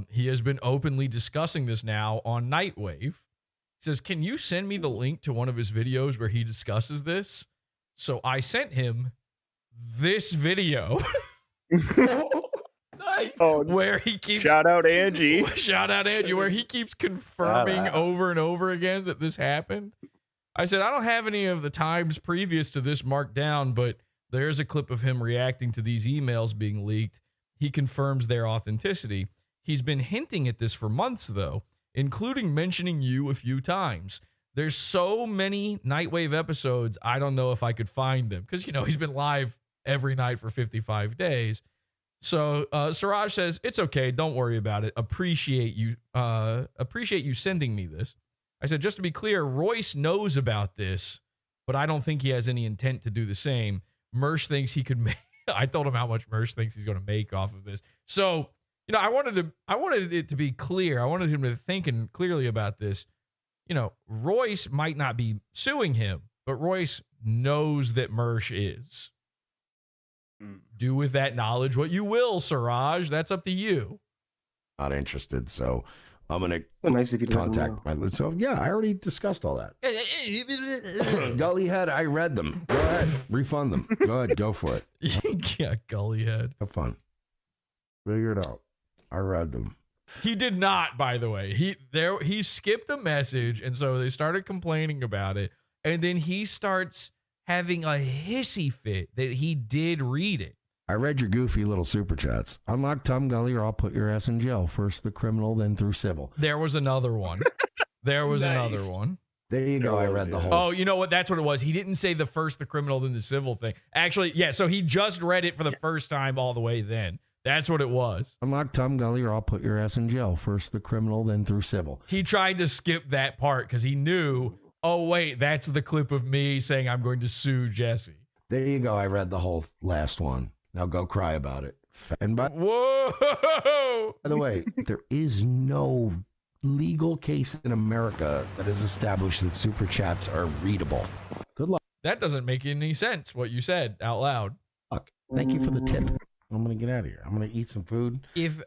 He has been openly discussing this now on Nightwave. He says, can you send me the link to one of his videos where he discusses this? So I sent him this video. Nice. Where he keeps shout out Angie, where he keeps confirming over and over again that this happened. I said, I don't have any of the times previous to this marked down, but there's a clip of him reacting to these emails being leaked. He confirms their authenticity. He's been hinting at this for months, though, including mentioning you a few times. There's so many Nightwave episodes, I don't know if I could find them. Because, you know, he's been live every night for 55 days. So Siraj says, it's okay. Don't worry about it. Appreciate you sending me this. I said, just to be clear, Royce knows about this, but I don't think he has any intent to do the same. Mersh thinks he could make. I told him how much Mersh thinks he's going to make off of this. So, you know, I wanted it to be clear. I wanted him to think clearly about this. You know, Royce might not be suing him, but Royce knows that Mersh is. Do with that knowledge what you will, Siraj. That's up to you. Not interested, so I'm gonna contact my. So yeah, I already discussed all that. Gully head, I read them. Go ahead, refund them. Go ahead, go for it. Yeah, gully head. Have fun. Figure it out. I read them. He did not, by the way. He skipped a message, and so they started complaining about it, and then he starts having a hissy fit that he did read it. I read your goofy little super chats. Unlock Tom Gully or I'll put your ass in jail. First the criminal, then through civil. There was another one. There was another one. There you go. I read the whole. Oh, you know what? That's what it was. He didn't say the first the criminal, then the civil thing. Actually, yeah, so he just read it for the first time all the way then. That's what it was. Unlock Tom Gully or I'll put your ass in jail. First the criminal, then through civil. He tried to skip that part because he knew, oh, wait, that's the clip of me saying I'm going to sue Jesse. There you go. I read the whole last one. Now go cry about it. And whoa! By the way, there is no legal case in America that has established that super chats are readable. Good luck. That doesn't make any sense, what you said out loud. Fuck. Thank you for the tip. I'm going to get out of here. I'm going to eat some food. If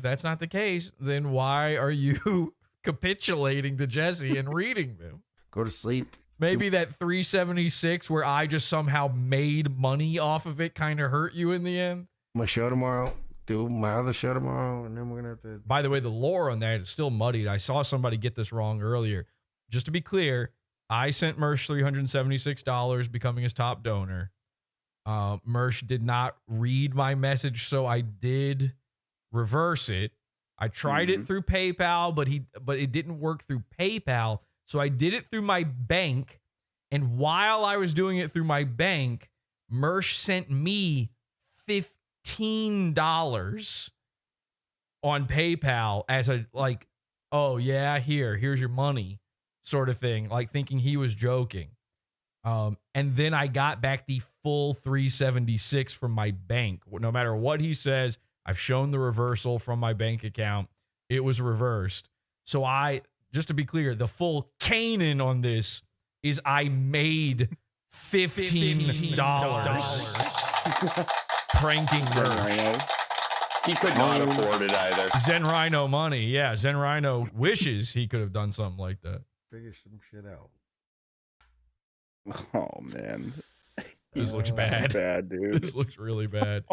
that's not the case, then why are you capitulating to Jesse and reading them? Go to sleep. Maybe that 376 where I just somehow made money off of it kind of hurt you in the end. My show tomorrow, do my other show tomorrow, and then we're gonna have to. By the way, the lore on that is still muddied. I saw somebody get this wrong earlier. Just to be clear, I sent Mersh $376, becoming his top donor. Mersh did not read my message, so I did reverse it. I tried it through PayPal, but it didn't work through PayPal, so I did it through my bank. And while I was doing it through my bank, Mersh sent me $15 on PayPal as a like, oh yeah, here's your money sort of thing, like thinking he was joking. And then I got back the full 376 from my bank. No matter what he says, I've shown the reversal from my bank account. It was reversed. So just to be clear, the full Canaan on this is I made $15 pranking Mersh. He could not afford it either. Zen Rhino money. Yeah, Zen Rhino wishes he could have done something like that. Figure some shit out. Oh, man. This looks bad. Bad, dude. This looks really bad.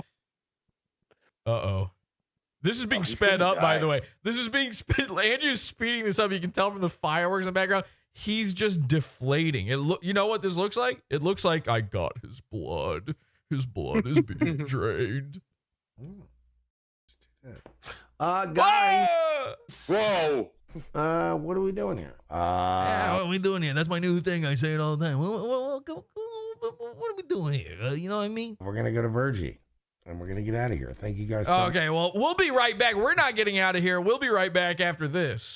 Uh-oh. This is being sped up, by the way. This is being sped. Andrew's speeding this up. You can tell from the fireworks in the background. He's just deflating. You know what this looks like? It looks like I got his blood. His blood is being drained. Guys. Whoa. What are we doing here? Yeah, what are we doing here? That's my new thing. I say it all the time. What are we doing here? You know what I mean? We're gonna go to Virgie, and we're gonna get out of here. Thank you guys so much. Okay, well, we'll be right back. We're not getting out of here. We'll be right back after this.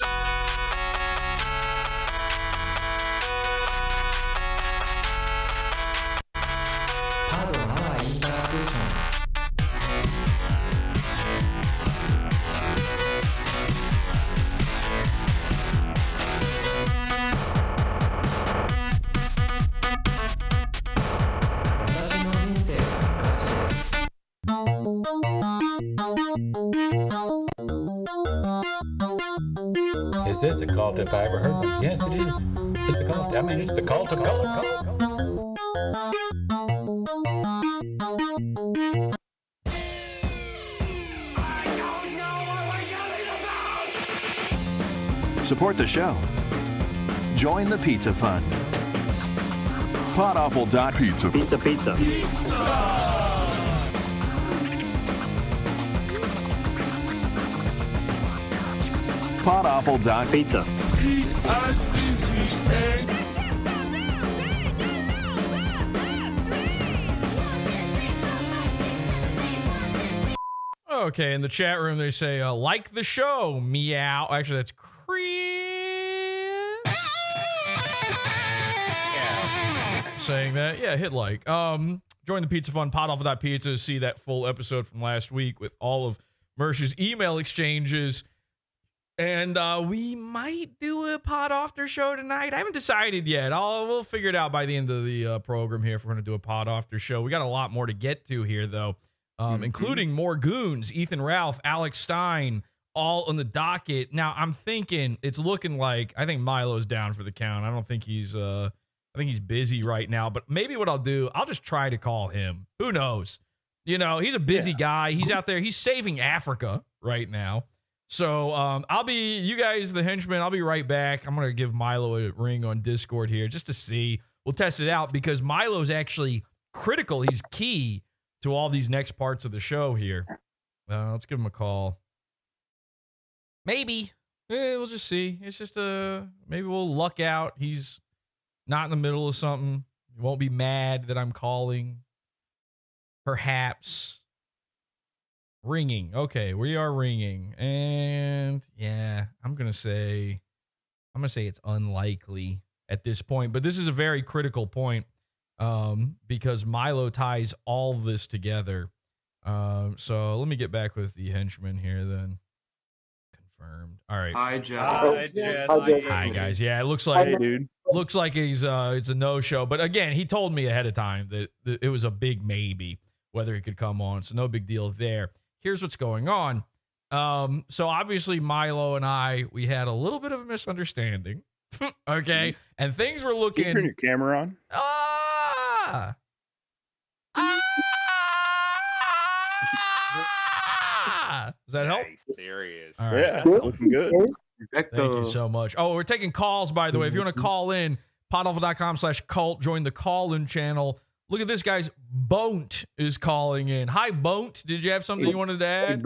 Is this the cult if I ever heard one? Yes, it is. It's the cult. I mean, it's the cult of cult. Support the show. Join the Pizza Fund. PodAwful.pizza. Pizza. PodAwful.pizza. Okay, in the chat room they say, like the show, meow. Actually, that's Chris. Saying that. Yeah, hit like. Join the Pizza Fund, PodAwful.pizza to see that full episode from last week with all of Mersh's email exchanges. And we might do a Pod After show tonight. I haven't decided yet. We'll figure it out by the end of the program here if we're going to do a Pod After show. We got a lot more to get to here, though, including more goons, Ethan Ralph, Alex Stein, all on the docket. Now, I'm thinking it's looking like I think Milo's down for the count. I don't think he's I think he's busy right now. But maybe what I'll do, I'll just try to call him. Who knows? You know, he's a busy guy. He's out there. He's saving Africa right now. So I'll be, you guys, the henchmen, I'll be right back. I'm going to give Milo a ring on Discord here just to see. We'll test it out because Milo's actually critical. He's key to all these next parts of the show here. Let's give him a call. Maybe. We'll just see. It's just maybe we'll luck out. He's not in the middle of something. He won't be mad that I'm calling. Perhaps. Ringing. Okay, we are ringing. And yeah, I'm going to say it's unlikely at this point, but this is a very critical point because Milo ties all this together. So let me get back with the henchman here then. Confirmed. All right. Hi, Jess. Hi, guys. Yeah, it looks like he's it's a no-show, but again, he told me ahead of time that it was a big maybe whether he could come on, so no big deal there. Here's what's going on. So obviously Milo and we had a little bit of a misunderstanding. Okay. And things were looking. Can you turn your camera on? Does that help? Nice. There he is. All right. Yeah, looking good. Thank you so much. Oh, we're taking calls, by the way. If you want to call in, podawful.com/cult, join the call-in channel. Look at this, guys. Boont is calling in. Hi, Boont. Did you have something you wanted to add?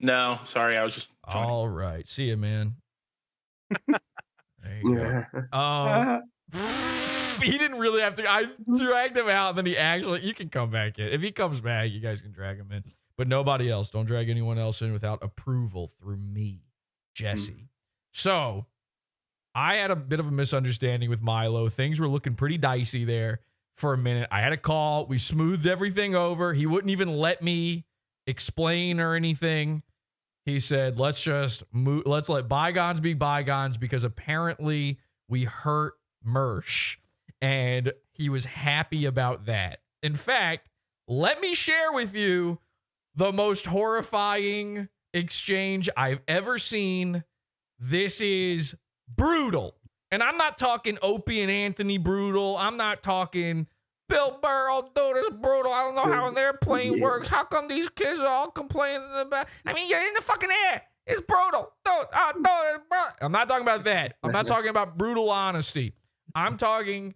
No, sorry, I was just. All right. See you, man. There you go. He didn't really have to. I dragged him out, and then he actually. You can come back in. If he comes back, you guys can drag him in. But nobody else. Don't drag anyone else in without approval through me, Jesse. So, I had a bit of a misunderstanding with Milo. Things were looking pretty dicey there for a minute. I had a call. We smoothed everything over. He wouldn't even let me explain or anything. He said, let's just move. Let's let bygones be bygones because apparently we hurt Mersh. And he was happy about that. In fact, let me share with you the most horrifying exchange I've ever seen. This is brutal. And I'm not talking Opie and Anthony brutal. I'm not talking Bill Burr, oh, dude, it's brutal. I don't know how an airplane works. How come these kids are all complaining about? I mean, you're in the fucking air. It's brutal. Dude, I'm not talking about that. I'm not talking about brutal honesty. I'm talking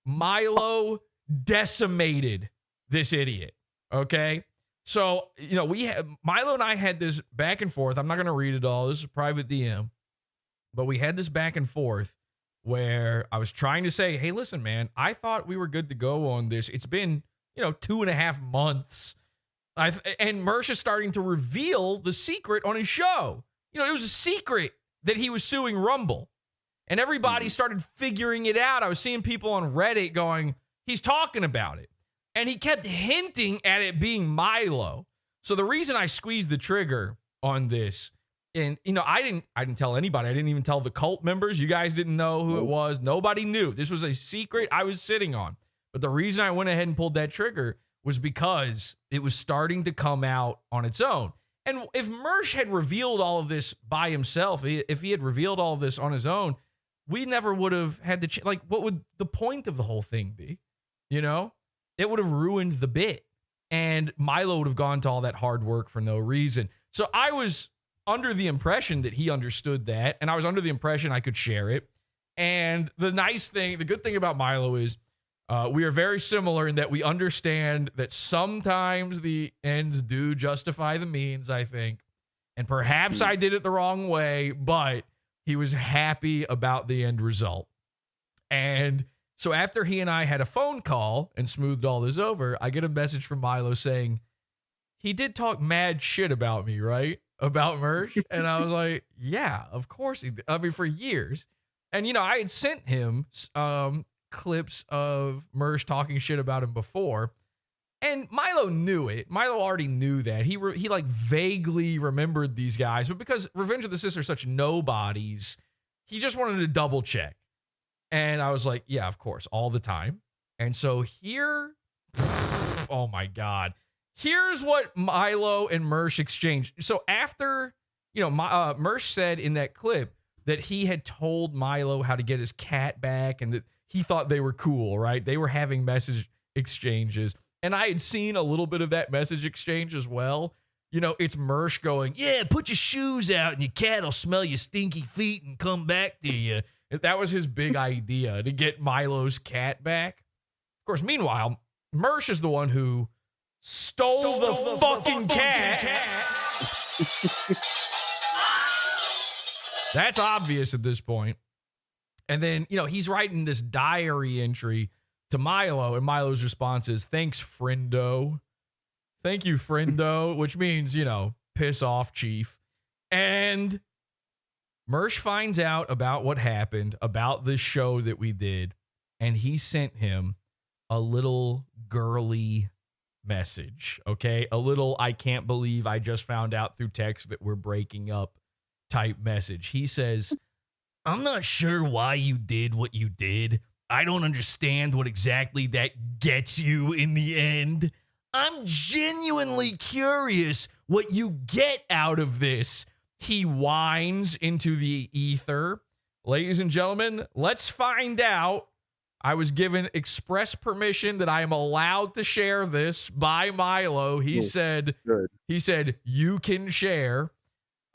Milo decimated this idiot. Okay? So, you know, Milo and I had this back and forth. I'm not going to read it all. This is a private DM. But we had this back and forth where I was trying to say, hey, listen, man, I thought we were good to go on this. It's been, 2.5 months. And Mersh is starting to reveal the secret on his show. It was a secret that he was suing Rumble. And everybody started figuring it out. I was seeing people on Reddit going, he's talking about it. And he kept hinting at it being Milo. So the reason I squeezed the trigger on this, and I didn't tell anybody. I didn't even tell the cult members. You guys didn't know who it was. Nobody knew. This was a secret I was sitting on. But the reason I went ahead and pulled that trigger was because it was starting to come out on its own. And if Mersh had revealed all of this by himself, if he had revealed all of this on his own, we never would have had the what would the point of the whole thing be? It would have ruined the bit. And Milo would have gone to all that hard work for no reason. So I was under the impression that he understood that, and I was under the impression I could share it. And the good thing about Milo is we are very similar in that we understand that sometimes the ends do justify the means, I think. And perhaps I did it the wrong way, but he was happy about the end result. And so after he and I had a phone call and smoothed all this over, I get a message from Milo saying, he did talk mad shit about me, right? About Mersh. And I was like, yeah, of course he did. I mean, for years. And, I had sent him clips of Mersh talking shit about him before. And Milo knew it. Milo already knew that. He vaguely remembered these guys. But because Revenge of the Sith are such nobodies, he just wanted to double check. And I was like, yeah, of course, all the time. And so here, oh my God. Here's what Milo and Mersh exchanged. So after, Mersh said in that clip that he had told Milo how to get his cat back and that he thought they were cool, right? They were having message exchanges. And I had seen a little bit of that message exchange as well. It's Mersh going, yeah, put your shoes out and your cat will smell your stinky feet and come back to you. That was his big idea, to get Milo's cat back. Of course, meanwhile, Mersh is the one who stole the fucking cat. That's obvious at this point. And then, he's writing this diary entry to Milo, and Milo's response is, thanks, friendo. Thank you, friendo, which means, piss off, chief. And Mersh finds out about what happened, about this show that we did, and he sent him a little girly message, okay? A little, I can't believe I just found out through text that we're breaking up type message. He says, I'm not sure why you did what you did. I don't understand what exactly that gets you in the end. I'm genuinely curious what you get out of this. He whines into the ether. Ladies and gentlemen, let's find out. I was given express permission that I am allowed to share this by Milo. He said, you can share.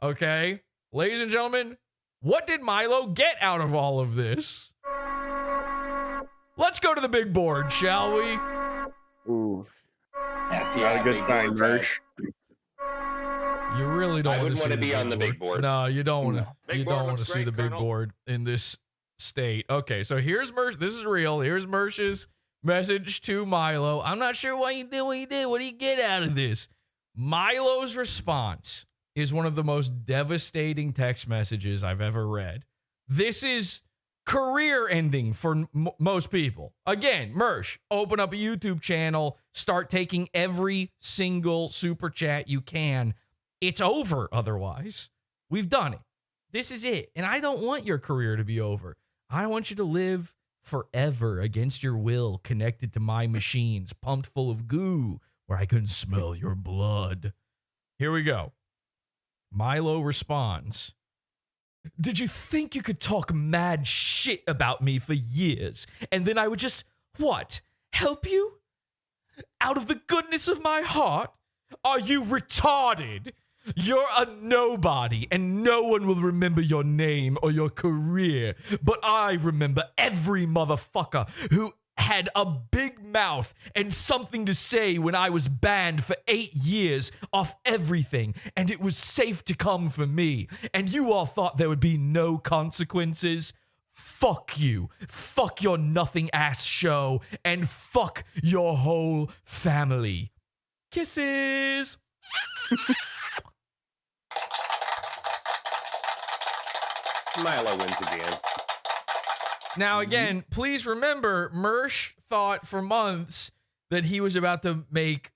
Okay. Ladies and gentlemen, what did Milo get out of all of this? Let's go to the big board, shall we? Ooh. Not a good sign, Mersh. You really don't want to see to be on the big board. No, you don't want to. Big You board don't want to looks see the great, big Colonel. board in this state. Okay, so here's Mersh. This is real. Here's Mersh's message to Milo. I'm not sure why you did what you did. What do you get out of this? Milo's response is one of the most devastating text messages I've ever read. This is career ending for most people. Again, Mersh, open up a YouTube channel, start taking every single super chat you can. It's over otherwise. We've done it. This is it. And I don't want your career to be over. I want you to live forever against your will, connected to my machines, pumped full of goo, where I can smell your blood. Here we go. Milo responds, did you think you could talk mad shit about me for years, and then I would just, what, help you? Out of the goodness of my heart? Are you retarded? You're a nobody, and no one will remember your name or your career, but I remember every motherfucker who had a big mouth and something to say when I was banned for 8 years off everything, and it was safe to come for me, and you all thought there would be no consequences? Fuck you. Fuck your nothing-ass show, and fuck your whole family. Kisses. Milo wins again. Now, again, please remember, Mersh thought for months that he was about to make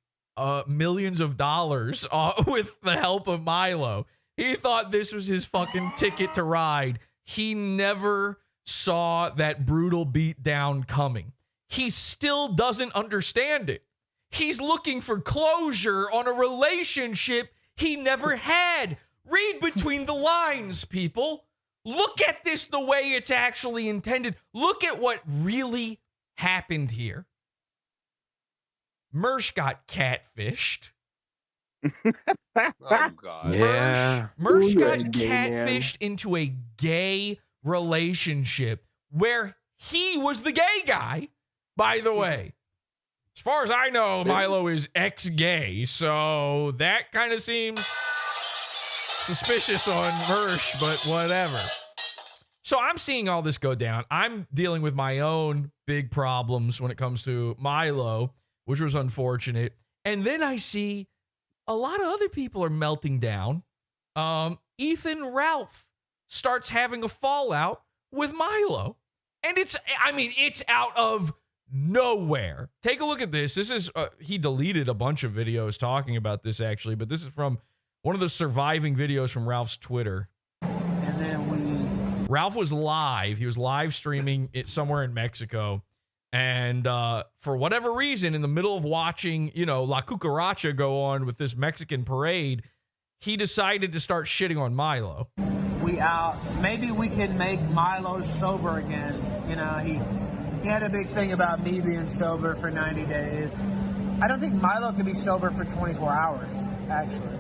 millions of dollars with the help of Milo. He thought this was his fucking ticket to ride. He never saw that brutal beatdown coming. He still doesn't understand it. He's looking for closure on a relationship he never had. Read between the lines, people. Look at this the way it's actually intended. Look at what really happened here. Mersh got catfished. Oh, God. Yeah. Mersh got catfished into a gay relationship where he was the gay guy, by the way. As far as I know, Milo is ex-gay, so that kind of seems suspicious on Mersh, but whatever. So I'm seeing all this go down. I'm dealing with my own big problems when it comes to Milo, which was unfortunate. And then I see a lot of other people are melting down. Ethan Ralph starts having a fallout with Milo. And it's out of nowhere. Take a look at this. This is, he deleted a bunch of videos talking about this actually, but this is from one of the surviving videos from Ralph's Twitter. And then Ralph was live. He was live streaming it somewhere in Mexico. And for whatever reason, in the middle of watching, La Cucaracha go on with this Mexican parade, he decided to start shitting on Milo. Maybe we can make Milo sober again. He had a big thing about me being sober for 90 days. I don't think Milo can be sober for 24 hours, actually.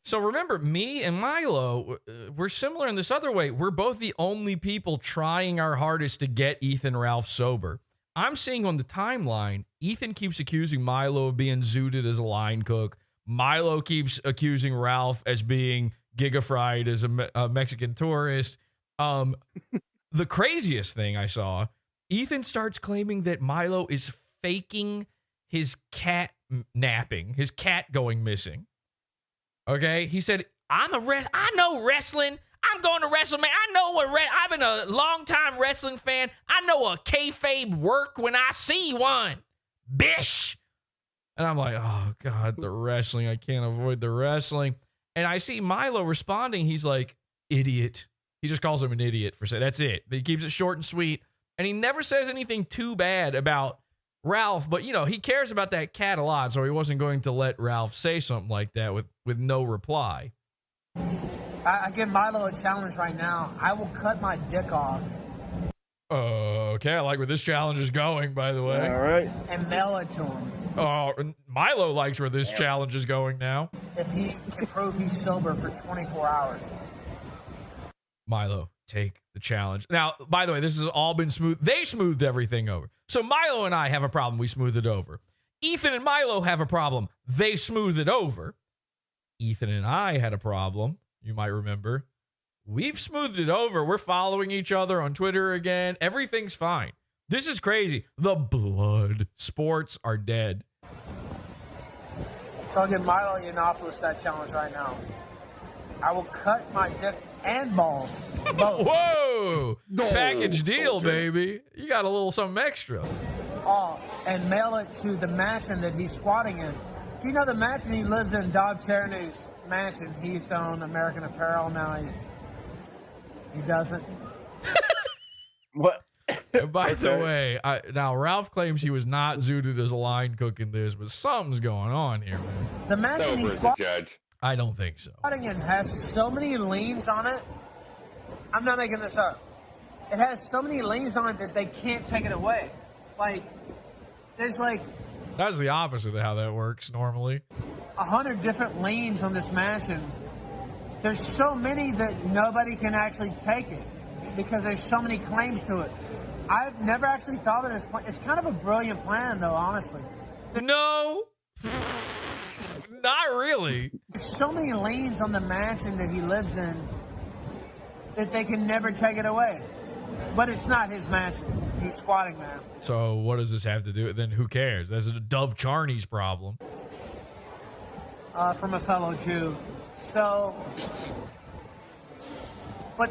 So remember, me and Milo, we're similar in this other way. We're both the only people trying our hardest to get Ethan Ralph sober. I'm seeing on the timeline, Ethan keeps accusing Milo of being zooted as a line cook. Milo keeps accusing Ralph as being gigafried as a Mexican tourist. The craziest thing I saw, Ethan starts claiming that Milo is faking his cat napping, his cat going missing. Okay, he said, I know wrestling. I'm going to WrestleMania. I know I've been a long-time wrestling fan. I know a kayfabe work when I see one. Bish. And I'm like, oh, God, the wrestling. I can't avoid the wrestling. And I see Milo responding. He's like, idiot. He just calls him an idiot for saying, that's it. He keeps it short and sweet. And he never says anything too bad about Ralph, but he cares about that cat a lot, so he wasn't going to let Ralph say something like that with no reply. I give Milo a challenge right now. I will cut my dick off Okay, I like where this challenge is going, by the way. All right. And mail it to him. Milo likes where this challenge is going now. If he can prove he's sober for 24 hours. Milo, take the challenge. Now, by the way, this has all been smooth. They smoothed everything over. So Milo and I have a problem. We smooth it over. Ethan and Milo have a problem. They smooth it over. Ethan and I had a problem. You might remember. We've smoothed it over. We're following each other on Twitter again. Everything's fine. This is crazy. The blood sports are dead. So I'll give Milo Yiannopoulos that challenge right now. I will cut my dick and balls. Both. Whoa! Package deal, baby. You got a little something extra. Off and mail it to the mansion that he's squatting in. Do you know the mansion he lives in? Doug Cherny's mansion. He used to own American Apparel. Now he doesn't. What? And by the way, now Ralph claims he was not zooted as a line cook in this, but something's going on here, man. The mansion he's judge. I don't think so. squatting in has so many liens on it. I'm not making this up. It has so many liens on it that they can't take it away. There's That's the opposite of how that works normally. 100 different liens on this mansion. There's so many that nobody can actually take it because there's so many claims to it. I've never actually thought of this plan. It's kind of a brilliant plan, though, honestly. No, not really. There's so many liens on the mansion that he lives in that they can never take it away. But it's not his mansion. He's squatting there. So what does this have to do? Then who cares? That's a Dove Charney's problem. From a fellow Jew. So, but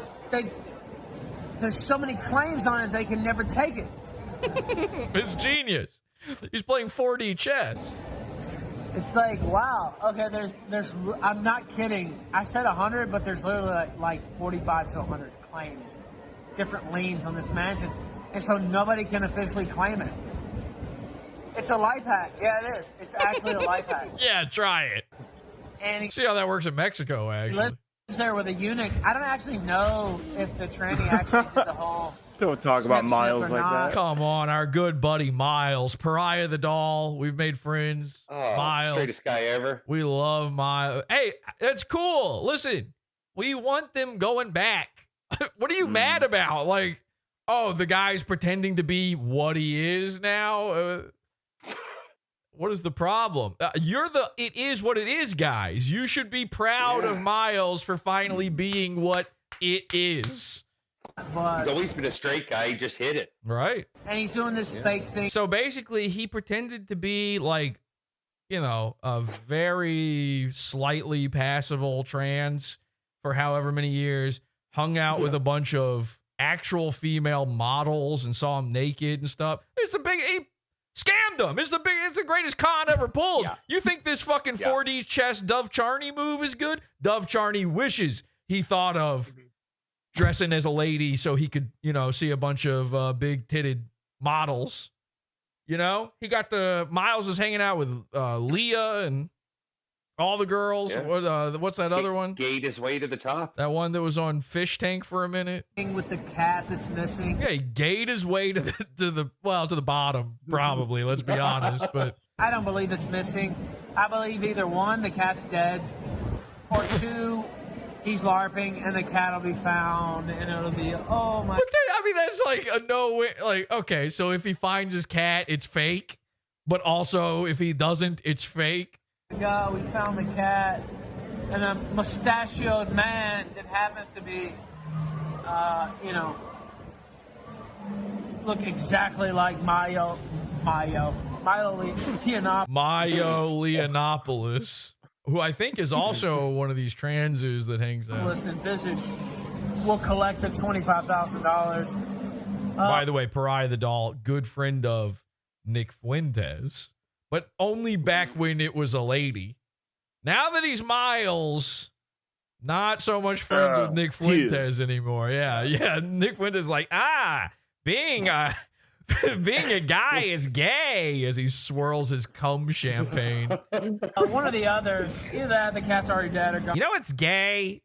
there's so many claims on it they can never take it. It's genius. He's playing 4D chess. It's like, wow. Okay, there's. I'm not kidding. I said 100, but there's literally like 45 to 100 claims, different liens on this mansion, and so nobody can officially claim it. It's a life hack. Yeah, it is. It's actually a life hack. Yeah, try it. And see how that works in Mexico, he actually. lives there with a eunuch. I don't actually know if the tranny actually did the whole. Don't talk about snip Miles or like not. that. Come on, our good buddy Miles, Pariah the doll. We've made friends. Oh, Miles, straightest guy ever. we love Miles. Hey, that's cool. Listen, we want them going back. What are you mad about? Like, oh, the guy's pretending to be what he is now. What is the problem? It is what it is, guys. You should be proud of Miles for finally being what it is. But, He's always been a straight guy. He just hit it. Right. and he's doing this fake thing. So basically, he pretended to be like, a very slightly passable trans for however many years, hung out with a bunch of actual female models and saw them naked and stuff. He scammed them. It's the greatest con ever pulled. Yeah. You think this fucking 4D chess Dove Charney move is good? Dove Charney wishes he thought of dressing as a lady so he could, see a bunch of big-titted models. He got Miles is hanging out with Leah and all the girls. Yeah. What's that other one? Gate his way to the top. That one that was on Fish Tank for a minute. With the cat that's missing. Yeah, he gate his way to the bottom, probably. Let's be honest, but I don't believe it's missing. I believe either one, the cat's dead, or two, he's LARPing and the cat will be found and it'll be, oh my. But that's like a no way. Like, okay, so if he finds his cat, it's fake, but also if he doesn't, it's fake. God, we found the cat and a mustachioed man that happens to be, look exactly like Milo Yiannopoulos, who I think is also one of these transes that hangs out. Listen, Visage will collect the $25,000. By the way, Pariah the doll, good friend of Nick Fuentes, but only back when it was a lady. Now that he's Miles, not so much friends with Nick Fuentes anymore. Yeah. Nick Fuentes is like, being a guy is gay as he swirls his cum champagne. One or the other. Either that, the cat's already dead or gone. You know it's gay?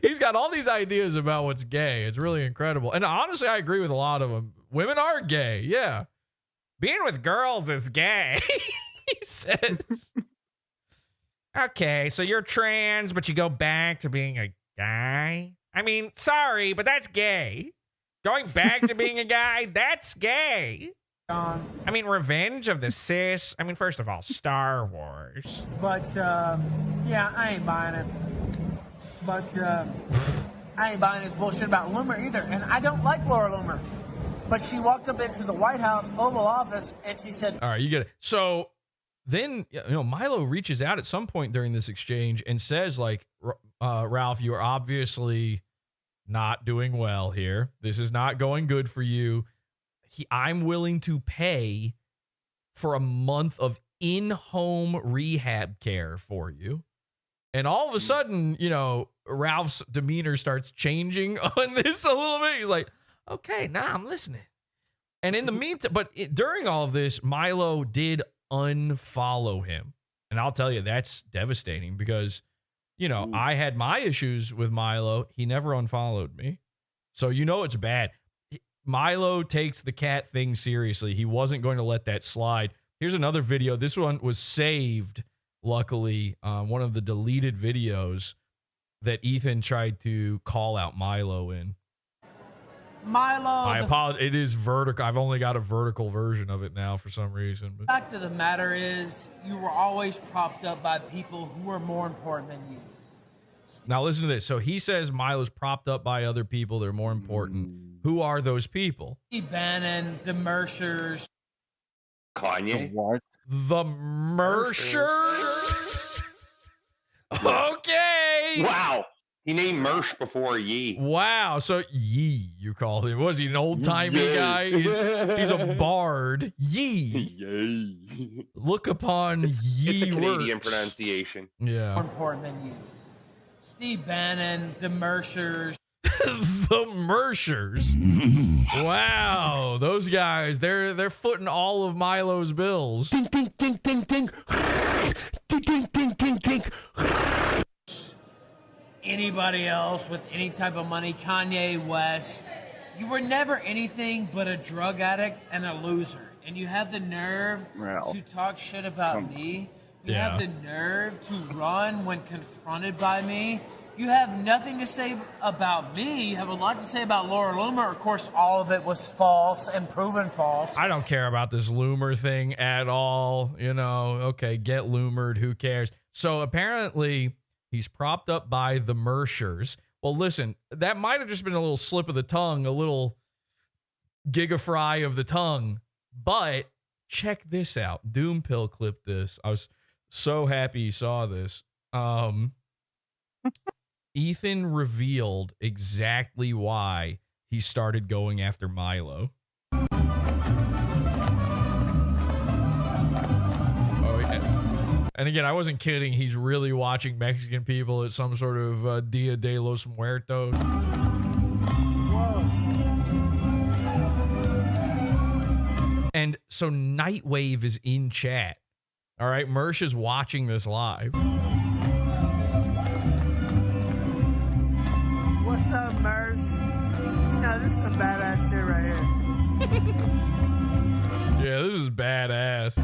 He's got all these ideas about what's gay. It's really incredible. And honestly, I agree with a lot of them. Women are gay. Yeah. Being with girls is gay, he says. Okay, so you're trans, but you go back to being a guy? I mean, sorry, but that's gay. Going back to being a guy, that's gay. I mean, Revenge of the Cis. I mean, first of all, Star Wars. But, yeah, I ain't buying it. But, I ain't buying his bullshit about Loomer either. And I don't like Laura Loomer. But she walked up into the White House Oval Office and she said... All right, you get it. So then, Milo reaches out at some point during this exchange and says, like, Ralph, you are obviously not doing well here. This is not going good for you. I'm willing to pay for a month of in-home rehab care for you. And all of a sudden, Ralph's demeanor starts changing on this a little bit. He's like, okay, now I'm listening. And in the meantime, during all of this, Milo did unfollow him. And I'll tell you, that's devastating because, I had my issues with Milo. He never unfollowed me. So it's bad. Milo takes the cat thing seriously. He wasn't going to let that slide. Here's another video. This one was saved, luckily, one of the deleted videos that Ethan tried to call out Milo in. Milo. I apologize. It is vertical. I've only got a vertical version of it now for some reason. The fact of the matter is, you were always propped up by people who were more important than you. Now listen to this. So he says Milo's propped up by other people that are more important. Who are those people? Steve Bannon, the Mershers. Kanye? What? The Mershers? Okay. Wow. He named Mersh before Yee. Wow. So Yee, you call him. Was he an old-timey guy? He's a bard. Yee. Yay. Look upon Yee. It's a Canadian works. pronunciation. Yeah. More important than you. Steve Bannon, the Mershers. The Mershers. Wow. Those guys, they're footing all of Milo's bills. Ding, ding, ding, ding, ding. Ding, ding, ding, ding, ding. Anybody else with any type of money, Kanye West. You were never anything but a drug addict and a loser. And you have the nerve to talk shit about me. You have the nerve to run when confronted by me. You have nothing to say about me. You have a lot to say about Laura Loomer. Of course, all of it was false and proven false. I don't care about this Loomer thing at all. Okay, get Loomered. Who cares? So apparently he's propped up by the Mershers. Well, listen, that might have just been a little slip of the tongue, a little gigafry of the tongue. But check this out. Doompill clipped this. I was so happy he saw this. Ethan revealed exactly why he started going after Milo. Oh, yeah. And again, I wasn't kidding. He's really watching Mexican people at some sort of Dia de los Muertos. And so Nightwave is in chat. All right, Mersh is watching this live. What's up, Mersh? This is some badass shit right here. Yeah, this is badass.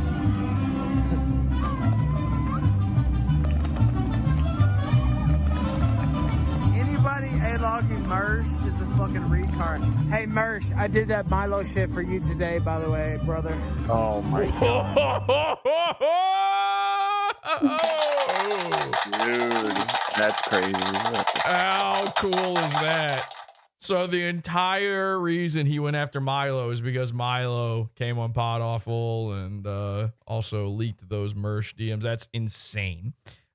Anybody A-logging Mersh is a fucking retard. Hey, Mersh, I did that Milo shit for you today, by the way, brother. Oh, my God. Dude, that's crazy. How cool is that? So the entire reason he went after Milo is because Milo came on PODAWFUL and also leaked those Mersh DMs. That's insane.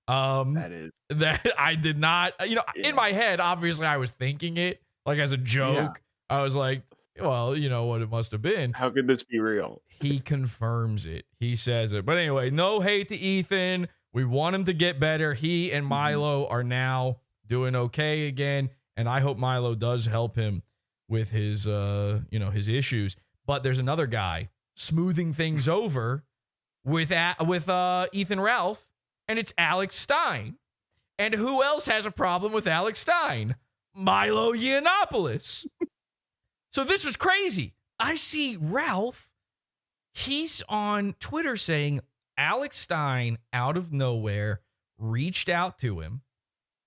That is. That I did not, in my head, obviously I was thinking it like as a joke. Yeah. I was like, well, you know what it must have been. How could this be real? He confirms it. He says it. But anyway, no hate to Ethan. We want him to get better. He and Milo are now doing okay again. And I hope Milo does help him with his, his issues. But there's another guy smoothing things over with Ethan Ralph, and it's Alex Stein. And who else has a problem with Alex Stein? Milo Yiannopoulos. So this was crazy. I see Ralph. He's on Twitter saying Alex Stein, out of nowhere, reached out to him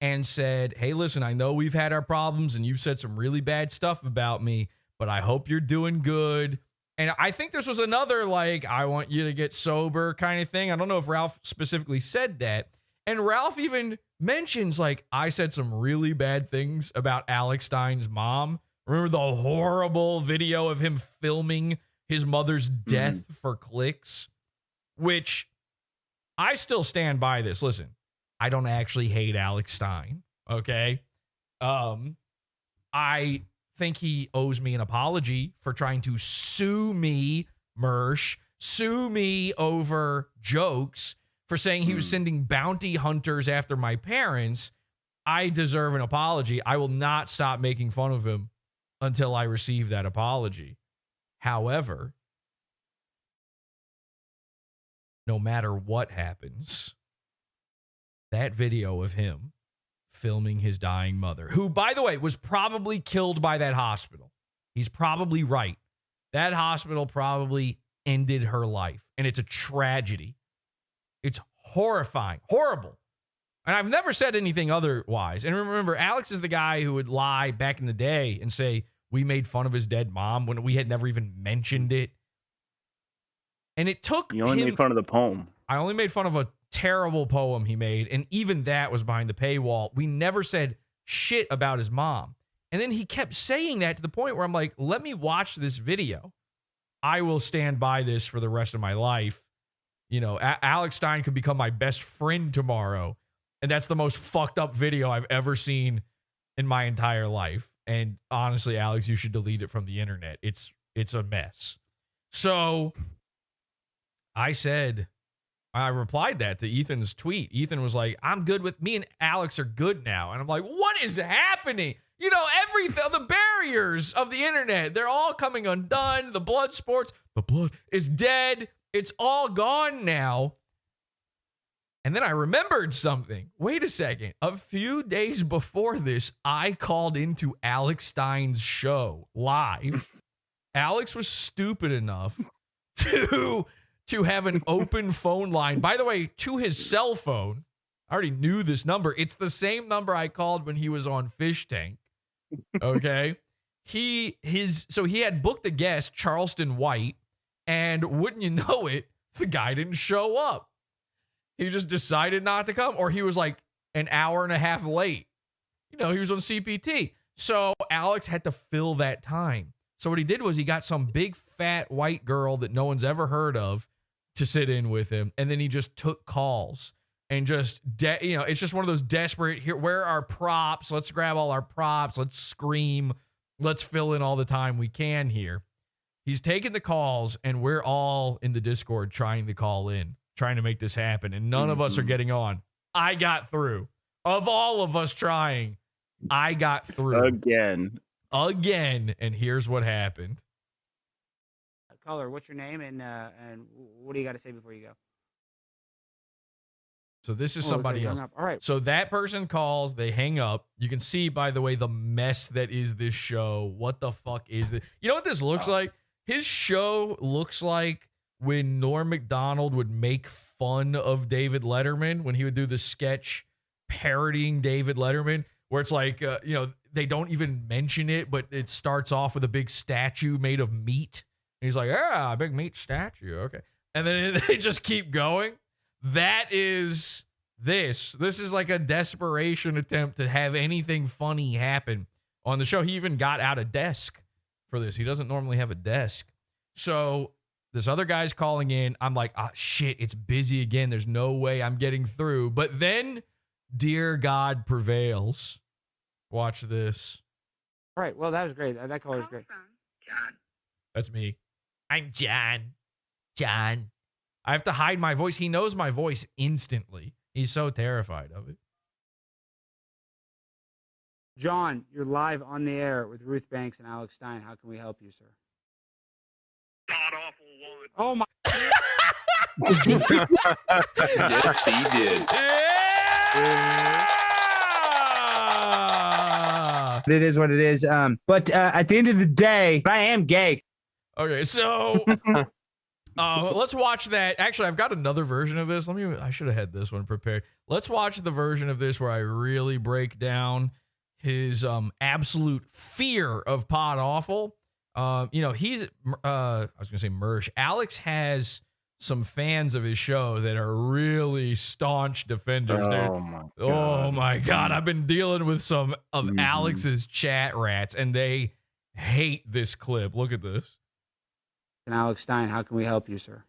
and said, hey, listen, I know we've had our problems and you've said some really bad stuff about me, but I hope you're doing good. And I think this was another, like, I want you to get sober kind of thing. I don't know if Ralph specifically said that. And Ralph even mentions, like, I said some really bad things about Alex Stein's mom. Remember the horrible video of him filming his mother's death for clicks? Which I still stand by this. Listen, I don't actually hate Alex Stein, okay? I think he owes me an apology for trying to sue me, Mersh, sue me over jokes, for saying he was sending bounty hunters after my parents. I deserve an apology. I will not stop making fun of him until I receive that apology. However, no matter what happens, that video of him filming his dying mother, who, by the way, was probably killed by that hospital. He's probably right. That hospital probably ended her life, and it's a tragedy. It's horrifying, horrible. And I've never said anything otherwise. And remember, Alex is the guy who would lie back in the day and say we made fun of his dead mom when we had never even mentioned it. And it took You only made fun of the poem. I only made fun of a terrible poem he made, and even that was behind the paywall. We never said shit about his mom. And then he kept saying that to the point where I'm like, let me watch this video. I will stand by this for the rest of my life. You know, Alex Stein could become my best friend tomorrow. And that's the most fucked up video I've ever seen in my entire life. And honestly, Alex, you should delete it from the internet. It's a mess. So I replied that to Ethan's tweet. Ethan was like, I'm good with me and Alex are good now. And I'm like, what is happening? You know, the barriers of the internet, they're all coming undone. The blood sports, the blood is dead. It's all gone now. And then I remembered something. Wait a second. A few days before this, I called into Alex Stein's show live. Alex was stupid enough to have an open phone line. By the way, to his cell phone. I already knew this number. It's the same number I called when he was on Fish Tank. Okay? So he had booked a guest, Charleston White, and wouldn't you know it, the guy didn't show up. He just decided not to come, or he was like an hour and a half late. You know, he was on CPT. So Alex had to fill that time. So what he did was he got some big fat white girl that no one's ever heard of to sit in with him. And then he just took calls and just, it's just one of those desperate, here, where are our props? Let's grab all our props. Let's scream. Let's fill in all the time we can here. He's taking the calls, and we're all in the Discord trying to call in, trying to make this happen. And none of us are getting on. I got through. Of all of us trying, I got through. Again. And here's what happened. Caller, what's your name, and what do you got to say before you go? So this is somebody else. All right. So that person calls, they hang up. You can see, by the way, the mess that is this show. What the fuck is this? You know what this looks like? His show looks like when Norm Macdonald would make fun of David Letterman, when he would do the sketch parodying David Letterman, where it's like, they don't even mention it, but it starts off with a big statue made of meat. And he's like, a big meat statue. Okay. And then they just keep going. That is this. This is like a desperation attempt to have anything funny happen on the show. He even got out a desk for this. He doesn't normally have a desk. So this other guy's calling in. I'm like, shit, it's busy again. There's no way I'm getting through. But then Dear God prevails. Watch this. All right. Well, that was great. That call was great. John. That's me. I'm John. John. I have to hide my voice. He knows my voice instantly. He's so terrified of it. John, you're live on the air with Ruth Banks and Alex Stein. How can we help you, sir? God-awful one. Oh, my. Yes, he did. Yeah! It is what it is. But at the end of the day, I am gay. Okay, so let's watch that. Actually, I've got another version of this. I should have had this one prepared. Let's watch the version of this where I really break down his absolute fear of Pod Awful. He's I was gonna say Mersh. Alex has some fans of his show that are really staunch defenders. Oh my god! I've been dealing with some of Alex's chat rats, and they hate this clip. Look at this. And Alex Stein, how can we help you, sir?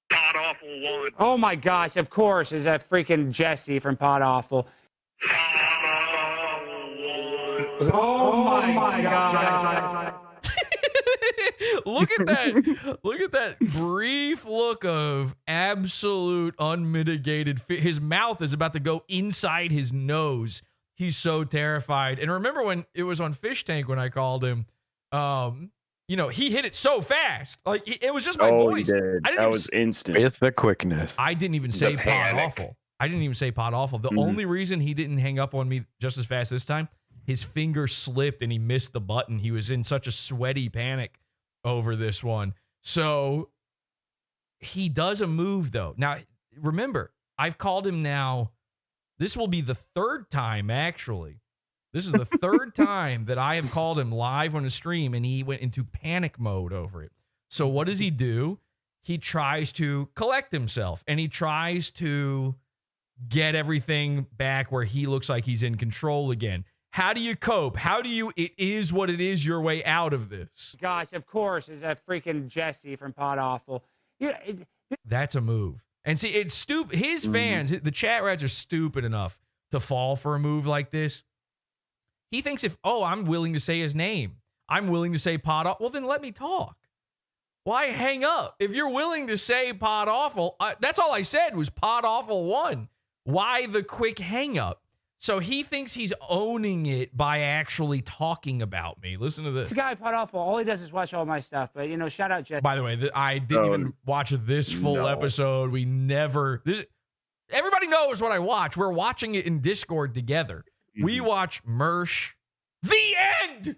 Pod Awful 1. Oh my gosh! Of course, is that freaking Jesse from Pod Awful. Oh my god! Look at that. Look at that brief look of absolute unmitigated fear. His mouth is about to go inside his nose. He's so terrified. And remember when it was on Fish Tank when I called him, he hit it so fast. Like it was just my voice. He did. That was instant. With the quickness. I didn't even say Pod Awful. I didn't even say Pod Awful. The only reason he didn't hang up on me just as fast this time, his finger slipped and he missed the button. He was in such a sweaty panic over this one. So he does a move though. Now, remember, I've called him now. This will be the third time, actually. This is the third time that I have called him live on a stream and he went into panic mode over it. So what does he do? He tries to collect himself and he tries to get everything back where he looks like he's in control again. How do you cope? How do you, it is what it is, your way out of this? Gosh, of course, is that freaking Jesse from Pod Awful. That's a move. And see, it's stupid. His fans, the chat rats are stupid enough to fall for a move like this. He thinks I'm willing to say his name. I'm willing to say Pod Awful. Well, then let me talk. Why hang up? If you're willing to say Pod Awful, that's all I said was Pod Awful 1. Why the quick hang up? So he thinks he's owning it by actually talking about me. Listen to this. This guy, Pod Awful, all he does is watch all my stuff. But, shout out Jesse. By the way, I didn't even watch this full episode. We never... Everybody knows what I watch. We're watching it in Discord together. We watch Mersh. The end!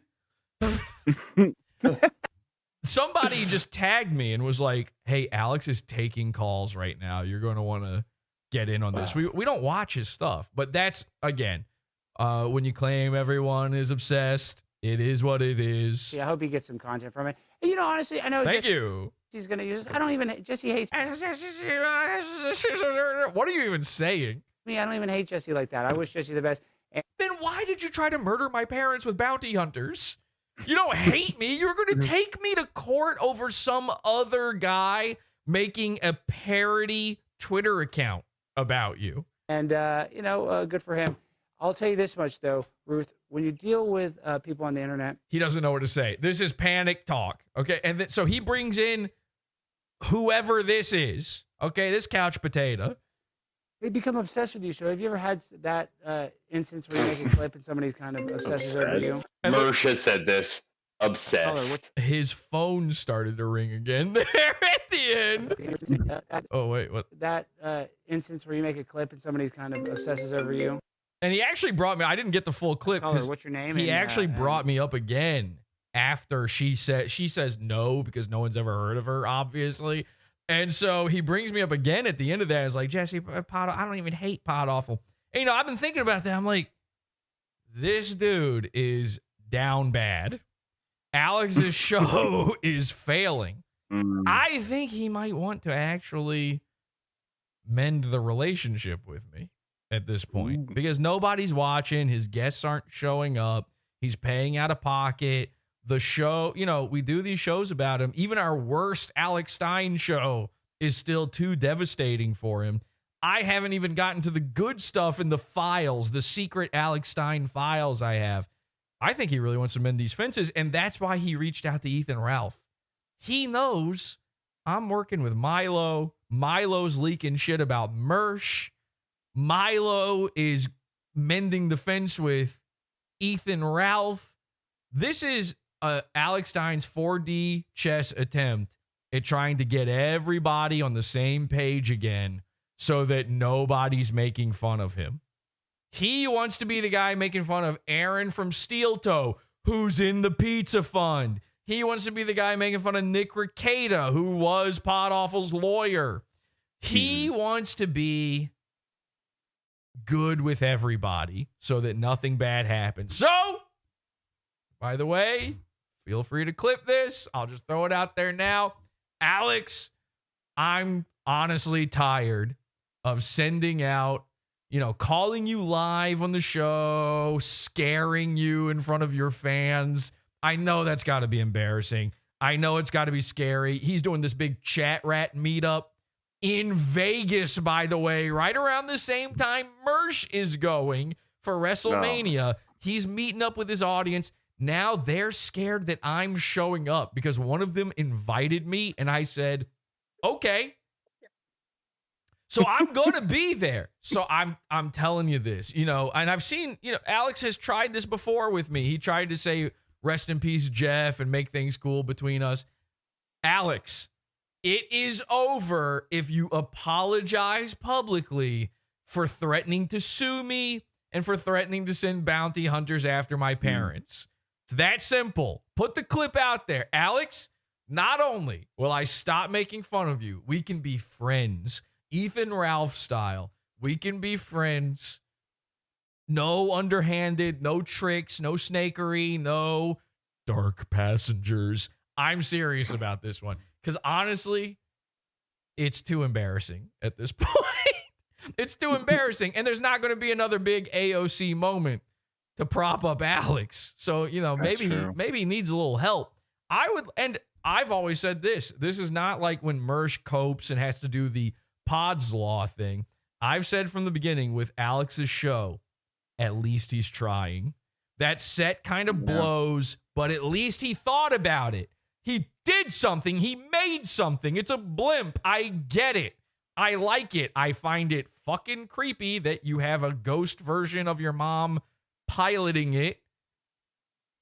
Somebody just tagged me and was like, hey, Alex is taking calls right now. You're going to want to get in on this. We don't watch his stuff, but that's, again, when you claim everyone is obsessed, it is what it is. Yeah, I hope he gets some content from it. And, honestly, I know Thank you. He's going to use this. Jesse hates. What are you even saying? I don't even hate Jesse like that. I wish Jesse the best. Then why did you try to murder my parents with bounty hunters? You don't hate me. You're going to take me to court over some other guy making a parody Twitter account about you. And, good for him. I'll tell you this much, though, Ruth. When you deal with people on the internet. He doesn't know what to say. This is panic talk. Okay. And so he brings in whoever this is. Okay. This couch potato. They become obsessed with you. So have you ever had that instance where you make a clip and somebody's kind of obsessed over you? Mersh has said this. Obsessed. His phone started to ring again there at the end. Oh, wait, what? That instance where you make a clip and somebody's kind of obsesses over you. And he actually brought me, I didn't get the full clip. What's your name? He actually brought me up again after she says no because no one's ever heard of her, obviously. And so he brings me up again at the end of that. It's like, Jesse, I don't even hate Pod Awful. And, I've been thinking about that. I'm like, this dude is down bad. Alex's show is failing. I think he might want to actually mend the relationship with me at this point because nobody's watching. His guests aren't showing up. He's paying out of pocket. The show, we do these shows about him. Even our worst Alex Stein show is still too devastating for him. I haven't even gotten to the good stuff in the files, the secret Alex Stein files I have. I think he really wants to mend these fences, and that's why he reached out to Ethan Ralph. He knows I'm working with Milo. Milo's leaking shit about Mersh. Milo is mending the fence with Ethan Ralph. This is Alex Stein's 4D chess attempt at trying to get everybody on the same page again so that nobody's making fun of him. He wants to be the guy making fun of Aaron from Steel Toe, who's in the Pizza Fund. He wants to be the guy making fun of Nick Rekieta, who was PodAwful's lawyer. He wants to be good with everybody so that nothing bad happens. So, by the way, feel free to clip this. I'll just throw it out there now. Alex, I'm honestly tired of sending out, calling you live on the show, scaring you in front of your fans. I know that's got to be embarrassing. I know it's got to be scary. He's doing this big chat rat meetup in Vegas, by the way, right around the same time Mersh is going for WrestleMania. No. He's meeting up with his audience. Now they're scared that I'm showing up because one of them invited me and I said, okay. So I'm going to be there. So I'm telling you this, and I've seen, Alex has tried this before with me. He tried to say, rest in peace, Jeff, and make things cool between us. Alex, it is over if you apologize publicly for threatening to sue me and for threatening to send bounty hunters after my parents. It's that simple. Put the clip out there. Alex, not only will I stop making fun of you, we can be friends. Ethan Ralph style. We can be friends. No underhanded, no tricks, no snakery, no dark passengers. I'm serious about this one. Because honestly, it's too embarrassing at this point. It's too embarrassing. And there's not going to be another big AOC moment to prop up Alex. So, maybe he needs a little help. I've always said this. This is not like when Mersh copes and has to do the Pod's Law thing. I've said from the beginning with Alex's show, at least he's trying. That set kind of blows, but at least he thought about it. He did something. He made something. It's a blimp. I get it. I like it. I find it fucking creepy that you have a ghost version of your mom piloting it.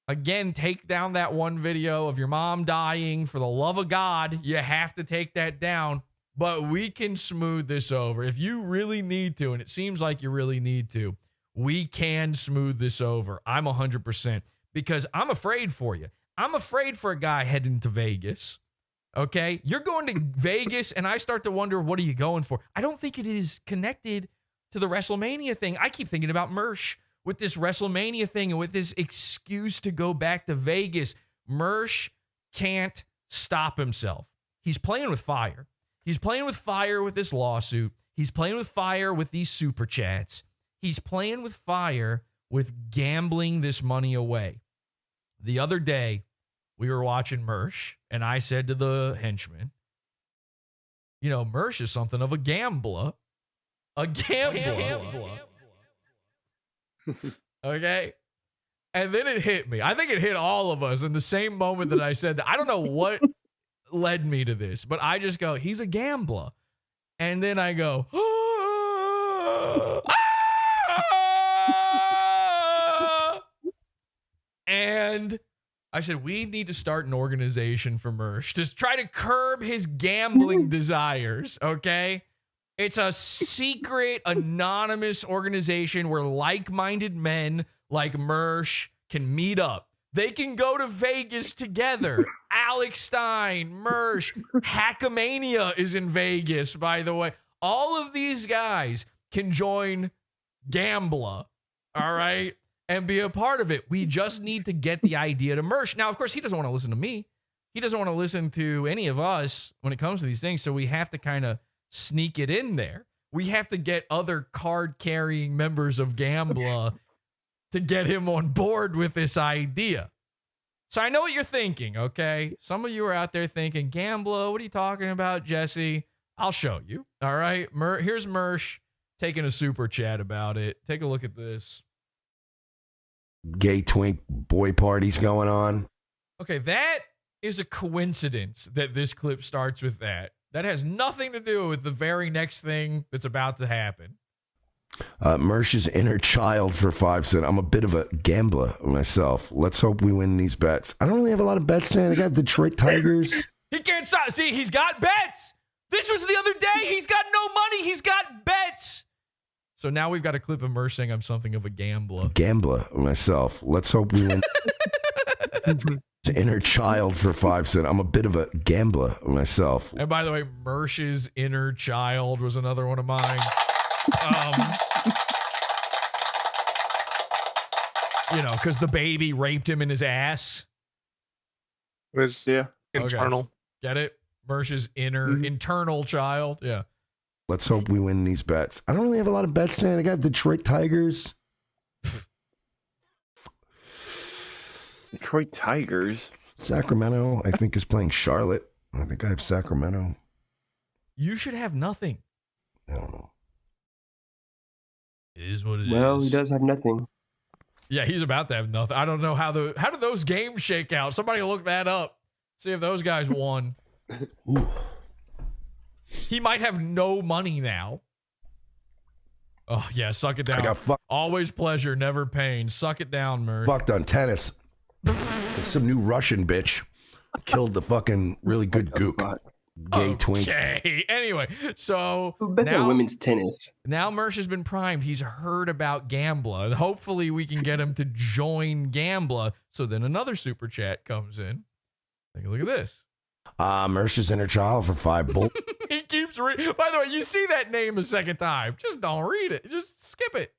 Again, take down that one video of your mom dying. For the love of God, you have to take that down. But we can smooth this over. If you really need to, and it seems like you really need to, we can smooth this over. I'm 100% because I'm afraid for you. I'm afraid for a guy heading to Vegas, okay? You're going to Vegas, and I start to wonder, what are you going for? I don't think it is connected to the WrestleMania thing. I keep thinking about Mersh with this WrestleMania thing and with this excuse to go back to Vegas. Mersh can't stop himself. He's playing with fire. He's playing with fire with this lawsuit. He's playing with fire with these super chats. He's playing with fire with gambling this money away. The other day, we were watching Mersh, and I said to the henchman, Mersh is something of a GAMbLA. A GAMbLA. Okay? And then it hit me. I think it hit all of us in the same moment that I said that. I don't know what led me to this, but I just go, he's a GAMbLA. And then I go, and I said, we need to start an organization for Mersh to try to curb his gambling desires, okay? It's a secret, anonymous organization where like-minded men like Mersh can meet up. They can go to Vegas together. Alex Stein, Mersh, Hackamania is in Vegas, by the way. All of these guys can join GAMbLA, all right, and be a part of it. We just need to get the idea to Mersh. Now, of course, he doesn't want to listen to me. He doesn't want to listen to any of us when it comes to these things, so we have to kind of sneak it in there. We have to get other card-carrying members of GAMbLA to get him on board with this idea. So I know what you're thinking, okay? Some of you are out there thinking, GAMbLA, what are you talking about, Jesse? I'll show you, all right? Here's Mersh taking a super chat about it. Take a look at this. Gay twink boy parties going on. Okay, that is a coincidence that this clip starts with that. That has nothing to do with the very next thing that's about to happen. Mersh's inner child for 5 said, I'm a bit of a gambler myself. Let's hope we win these bets. I don't really have a lot of bets today. They got Detroit Tigers. He can't stop. See, he's got bets. This was the other day. He's got no money. He's got bets. So now we've got a clip of Mersh saying I'm something of a GAMbLA. GAMbLA myself. Let's hope we win. Inner child for 5 cents. I'm a bit of a GAMbLA myself. And by the way, Mersh's inner child was another one of mine. You know, because the baby raped him in his ass. It was internal. Okay. Get it? Mersh's internal child. Yeah. Let's hope we win these bets. I don't really have a lot of bets tonight. I got Detroit Tigers. Detroit Tigers. Sacramento, I think, is playing Charlotte. I think I have Sacramento. You should have nothing. I don't know. It is what it is. Well, he does have nothing. Yeah, he's about to have nothing. I don't know how did those games shake out? Somebody look that up. See if those guys won. Ooh. He might have no money now. Oh, yeah, suck it down. I got Always pleasure, never pain. Suck it down, Mersh. Fucked on tennis. Some new Russian bitch killed the fucking really good gook. Gay twink. Okay. Anyway, so Who bets on women's tennis? Now Mersh has been primed. He's heard about GAMbLA. And hopefully we can get him to join GAMbLA. So then another super chat comes in. Take a look at this. Mersh's inner child for 5 bull. He keeps reading. By the way, you see that name a second time. Just don't read it. Just skip it.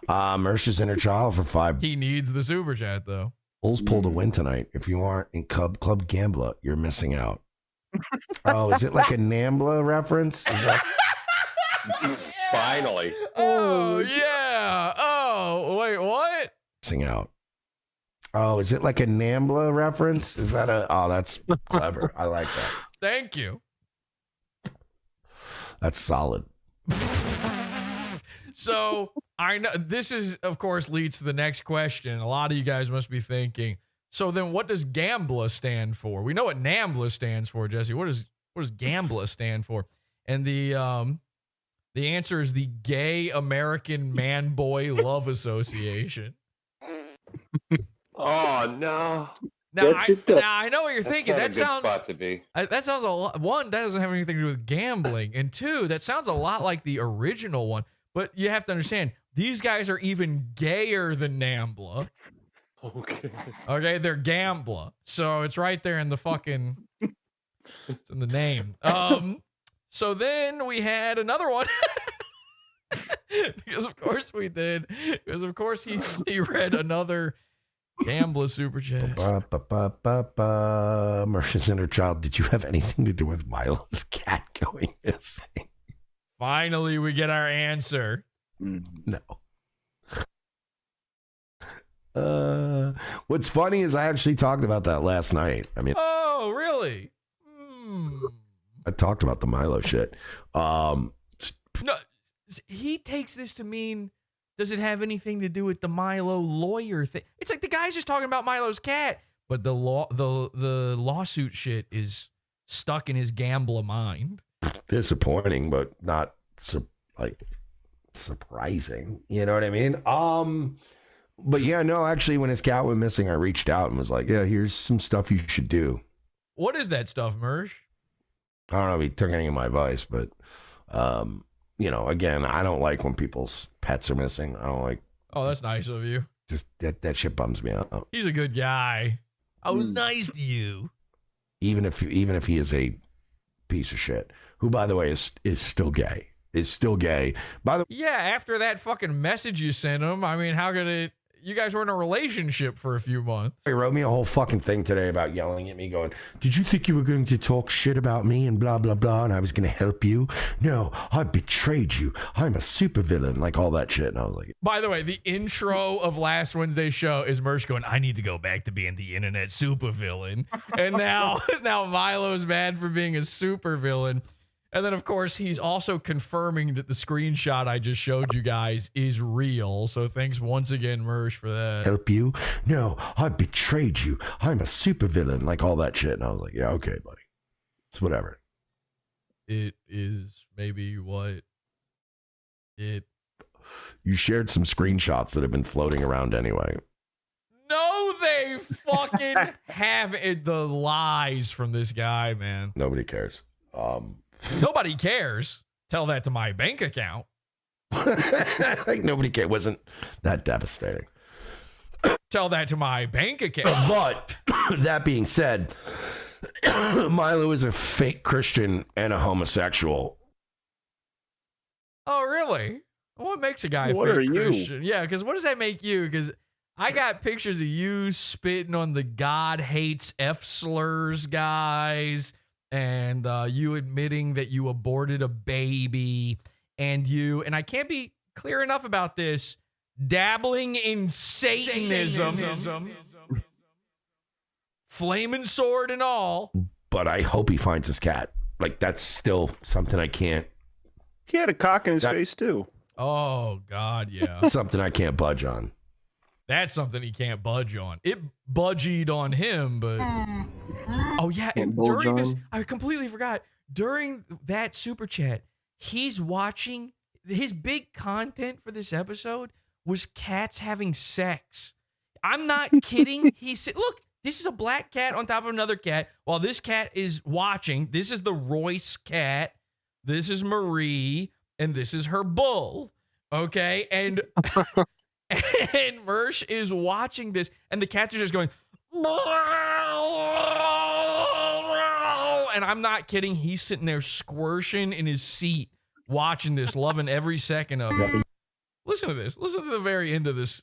Mersh's inner child for 5. He needs the super chat, though. Bulls pulled a win tonight. If you aren't in Club GAMbLA, you're missing out. Oh, is it like a NAMBLA reference? Finally. Oh, yeah. Oh, wait, what? Missing out. Oh, is it like a NAMBLA reference? Is that that's clever. I like that. Thank you. That's solid. So I know this is, of course, leads to the next question. A lot of you guys must be thinking, so then what does GAMbLA stand for? We know what NAMBLA stands for, Jesse. What does GAMbLA stand for? And the answer is the Gay American Man Boy Love Association. Oh no. Now I know what you're thinking. That's not a good spot to be. That sounds a lot. One, that doesn't have anything to do with gambling, and two, that sounds a lot like the original one. But you have to understand, these guys are even gayer than NAMBLA. Okay, they're GAMbLA. So it's right there in the fucking, it's in the name. So then we had another one. Because of course we did. Because of course he read another GAMbLA super chat. Mersh's inner child, did you have anything to do with Milo's cat going missing? Finally, we get our answer. No. What's funny is I actually talked about that last night. I mean, oh, really? I talked about the Milo shit. No, he takes this to mean, does it have anything to do with the Milo lawyer thing? It's like the guy's just talking about Milo's cat, but the lawsuit shit is stuck in his GAMbLA mind. Disappointing, but not surprising. You know what I mean? But yeah, no, actually, when his cat went missing, I reached out and was like, yeah, here's some stuff you should do. What is that stuff, Mersh? I don't know if he took any of my advice, but, you know, again, I don't like when people's pets are missing. I don't like. Oh, that's nice of you. Just that shit bums me out. He's a good guy. I was nice to you. Even if he is a piece of shit, who, by the way, is still gay. Is still gay. Yeah, after that fucking message you sent him, I mean, how could it? You guys were in a relationship for a few months. He wrote me a whole fucking thing today about yelling at me, going, did you think you were going to talk shit about me and blah, blah, blah, and I was going to help you? No, I betrayed you. I'm a supervillain, like all that shit. And I was like... By the way, the intro of last Wednesday's show is Mersh going, I need to go back to being the internet supervillain. And now Milo's mad for being a supervillain. And then, of course, he's also confirming that the screenshot I just showed you guys is real. So thanks once again, Mersh, for that. Help you? No, I betrayed you. I'm a supervillain, like all that shit. And I was like, yeah, okay, buddy. It's whatever. It is maybe what it... You shared some screenshots that have been floating around anyway. No, they fucking haven't. The lies from this guy, man. Nobody cares. Nobody cares. Tell that to my bank account. Like nobody cared. It wasn't that devastating. Tell that to my bank account. But that being said, Milo is a fake Christian and a homosexual. Oh, really? What makes a guy What fake are you? Christian? Yeah, because what does that make you? Because I got pictures of you spitting on the God hates F slurs guys, and you admitting that you aborted a baby, and I can't be clear enough about this, dabbling in Satanism. Flaming sword and all. But I hope he finds his cat. Like, that's still something I can't. He had a cock in his face, too. Oh, God, yeah. Something I can't budge on. That's something he can't budge on. It budgied on him, but... Oh, yeah, and during this, I completely forgot. During that super chat, he's watching... His big content for this episode was cats having sex. I'm not kidding. He said, look, this is a black cat on top of another cat. While this cat is watching, this is the Royce cat. This is Marie, and this is her bull. Okay, and and Mersh is watching this, and the cats are just going, and I'm not kidding. He's sitting there squirshing in his seat, watching this, loving every second of it. Listen to this. Listen to the very end of this.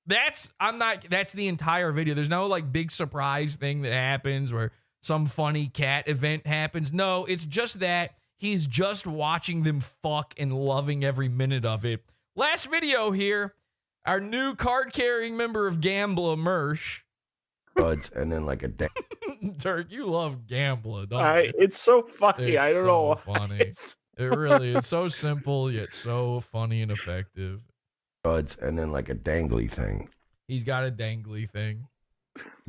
That's the entire video. There's no like big surprise thing that happens where some funny cat event happens. No, it's just that he's just watching them fuck and loving every minute of it. Last video here, our new card-carrying member of GAMbLA, Mersh. Buds, and then like a Turk, you love GAMbLA, don't you? It's so funny. It's I don't so know. Funny. It really is so simple yet so funny and effective. Buds, and then like a dangly thing. He's got a dangly thing.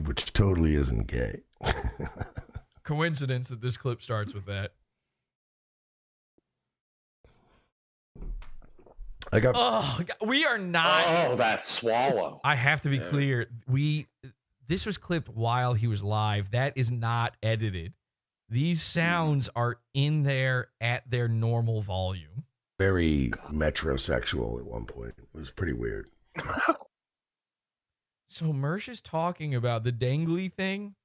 Which totally isn't gay. Coincidence that this clip starts with that. I got. Oh, we are not. Oh, that swallow. I have to be clear. This was clipped while he was live. That is not edited. These sounds are in there at their normal volume. Very metrosexual at one point. It was pretty weird. So Mersh is talking about the dangly thing.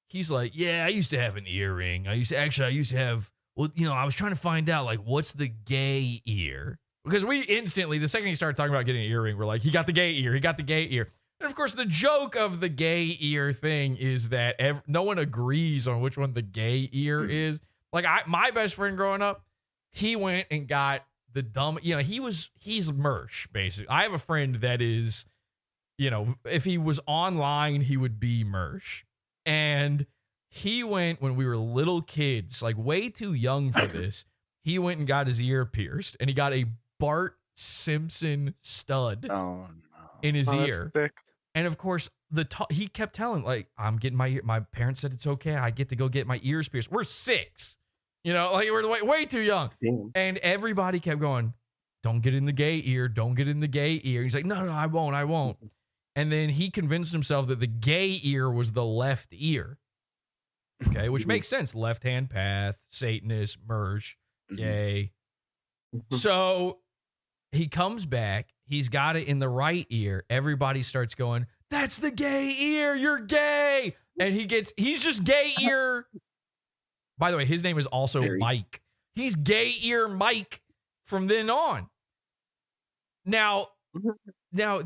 He's like, yeah, I used to have an earring. I used to have, well, I was trying to find out, like, what's the gay ear? Because we instantly, the second he started talking about getting an earring, we're like, he got the gay ear. He got the gay ear. And of course, the joke of the gay ear thing is that no one agrees on which one the gay ear is. Like, my best friend growing up, he went and got the dumb, he's Mersh, basically. I have a friend that is, if he was online, he would be Mersh. And he went when we were little kids, like way too young for this. He went and got his ear pierced, and he got a Bart Simpson stud in his ear. And of course, he kept telling, like, I'm getting my parents said it's okay. I get to go get my ears pierced. We're 6, like we're way too young. Damn. And everybody kept going, don't get in the gay ear. Don't get in the gay ear. He's like, no, I won't. And then he convinced himself that the gay ear was the left ear. Okay, which makes sense. Left-hand path, Satanist, Mersh, gay. So he comes back. He's got it in the right ear. Everybody starts going, that's the gay ear. You're gay. And he's just gay ear. By the way, his name is also Mike. He's gay ear Mike from then on. Now,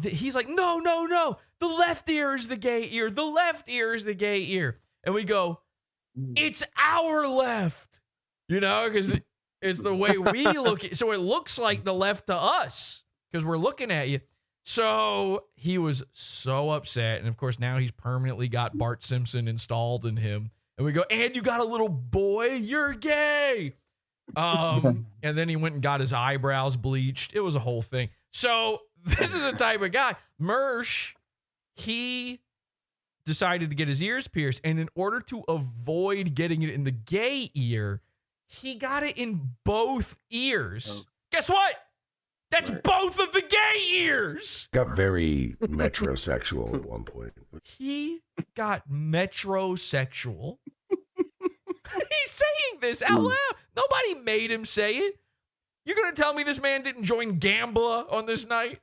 he's like, no. The left ear is the gay ear. The left ear is the gay ear. And we go, it's our left. Because it's the way we look. So it looks like the left to us because we're looking at you. So he was so upset. And of course, now he's permanently got Bart Simpson installed in him. And we go, and you got a little boy? You're gay. And then he went and got his eyebrows bleached. It was a whole thing. So this is the type of guy. Mersh, he decided to get his ears pierced. And in order to avoid getting it in the gay ear, he got it in both ears. Guess what? That's both of the gay ears. Got very metrosexual at one point. He got metrosexual. He's saying this out loud. Nobody made him say it. You're going to tell me this man didn't join GAMbLA on this night?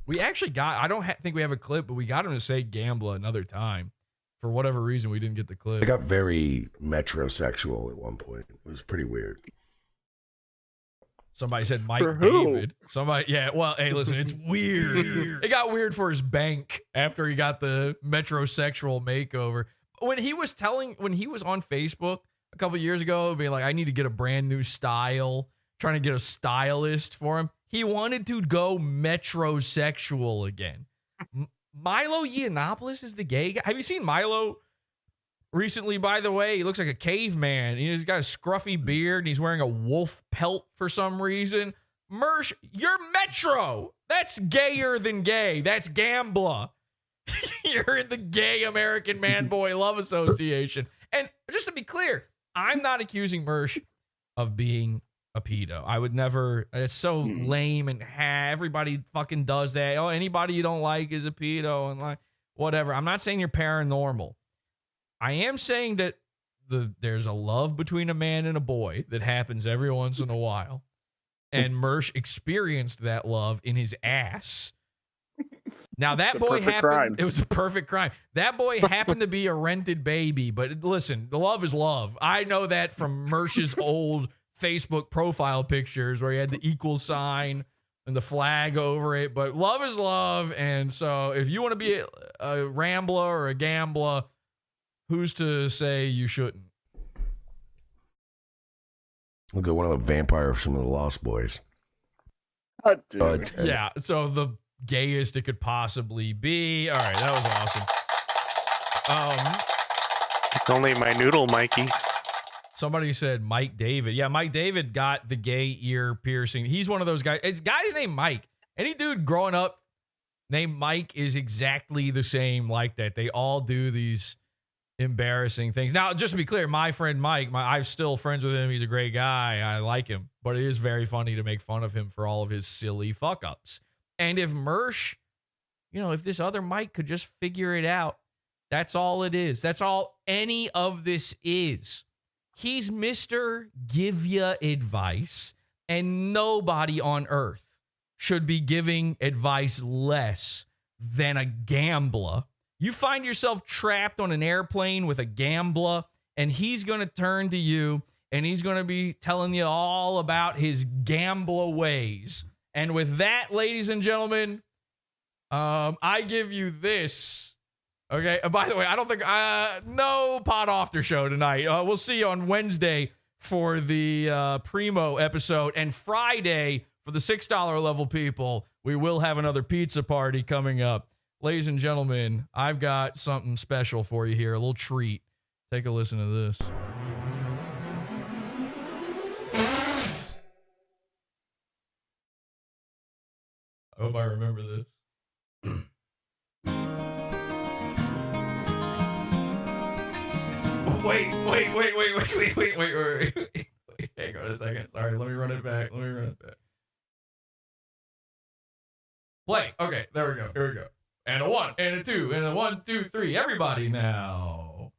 We actually got, I don't think we have a clip, but we got him to say GAMbLA another time. For whatever reason, we didn't get the clip. I got very metrosexual at one point. It was pretty weird. Somebody said Mike David. Somebody, yeah, well, hey, listen, it's weird. It got weird for his bank after he got the metrosexual makeover. When he was on Facebook a couple years ago, being like, I need to get a brand new style, trying to get a stylist for him, he wanted to go metrosexual again. Milo Yiannopoulos is the gay guy. Have you seen Milo recently, by the way? He looks like a caveman. He's got a scruffy beard, and he's wearing a wolf pelt for some reason. Mersh, you're metro. That's gayer than gay. That's GAMbLA. You're in the Gay American Man Boy Love Association. And just to be clear, I'm not accusing Mersh of being a pedo. I would never. It's so lame, and everybody fucking does that. Oh, anybody you don't like is a pedo, and like whatever. I'm not saying you're paranormal. I am saying that there's a love between a man and a boy that happens every once in a while, and Mersh experienced that love in his ass. Now that boy happened. It was a perfect crime. That boy happened to be a rented baby, but listen, the love is love. I know that from Mersh's old Facebook profile pictures where he had the equal sign and the flag over it, but love is love. And so if you want to be a Rambler or a GAMbLA, who's to say you shouldn't? Look at one of the vampires from the Lost Boys. Oh, dude. Yeah, so the gayest it could possibly be. All right, that was awesome. It's only my noodle, Mikey. Somebody said Mike David. Yeah, Mike David got the gay ear piercing. He's one of those guys. It's guys named Mike. Any dude growing up named Mike is exactly the same like that. They all do these embarrassing things. Now, just to be clear, my friend Mike, I'm still friends with him. He's a great guy. I like him. But it is very funny to make fun of him for all of his silly fuck-ups. And if Mersh, if this other Mike could just figure it out, that's all it is. That's all any of this is. He's Mr. Give Ya Advice, and nobody on earth should be giving advice less than a GAMbLA. You find yourself trapped on an airplane with a GAMbLA, and he's going to turn to you, and he's going to be telling you all about his GAMbLA ways. And with that, ladies and gentlemen, I give you this. Okay. By the way, I don't think no Pod After show tonight. We'll see you on Wednesday for the Primo episode, and Friday for the $6 level people. We will have another pizza party coming up, ladies and gentlemen. I've got something special for you here, a little treat. Take a listen to this. I hope I remember this. Wait. Hang on a second. Sorry, let me run it back. Play. Okay, there we go. Here we go. And a 1, and a 2, and a 1, 2, 3. Everybody now.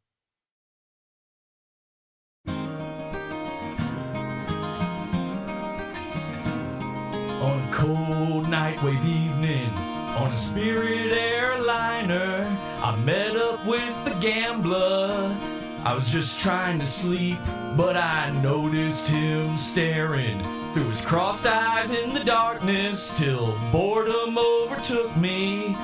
On a cold nightwave evening, on a Spirit airliner, I met up with the GAMbLA. I was just trying to sleep, but I noticed him staring through his crossed eyes in the darkness till boredom overtook me.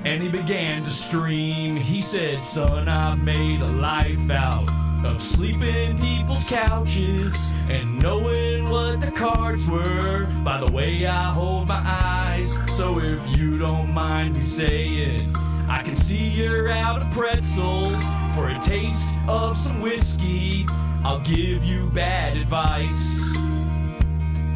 And he began to stream. He said, son, I made a life out of sleeping in people's couches and knowing what the cards were by the way I hold my eyes. So if you don't mind me saying, I can see you're out of pretzels. For a taste of some whiskey, I'll give you bad advice.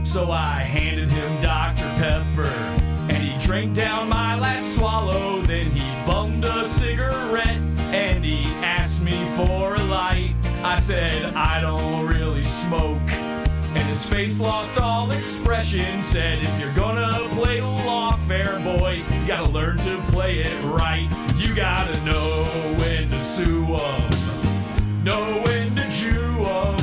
So I handed him Dr. Pepper, and he drank down my last swallow. Then he bummed a cigarette, and he asked me for a light. I said, I don't really smoke. And his face lost all expression. Said, if you're gonna play lawfare, boy, you gotta learn to play it right. You gotta know when to sue 'em, know when to Jew 'em.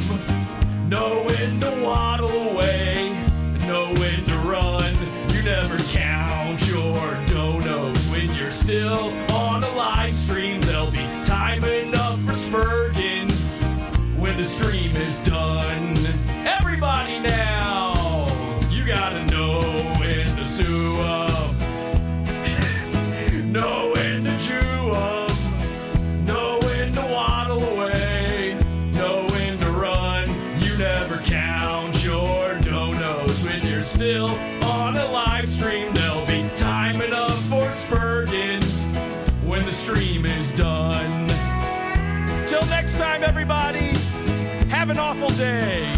still on a live stream. There'll be time enough for Spurgeon when the stream is done. Till next time, everybody, have an awful day.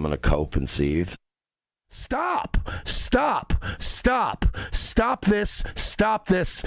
I'm going to cope and seethe. Stop! Stop! Stop! Stop this! Stop this!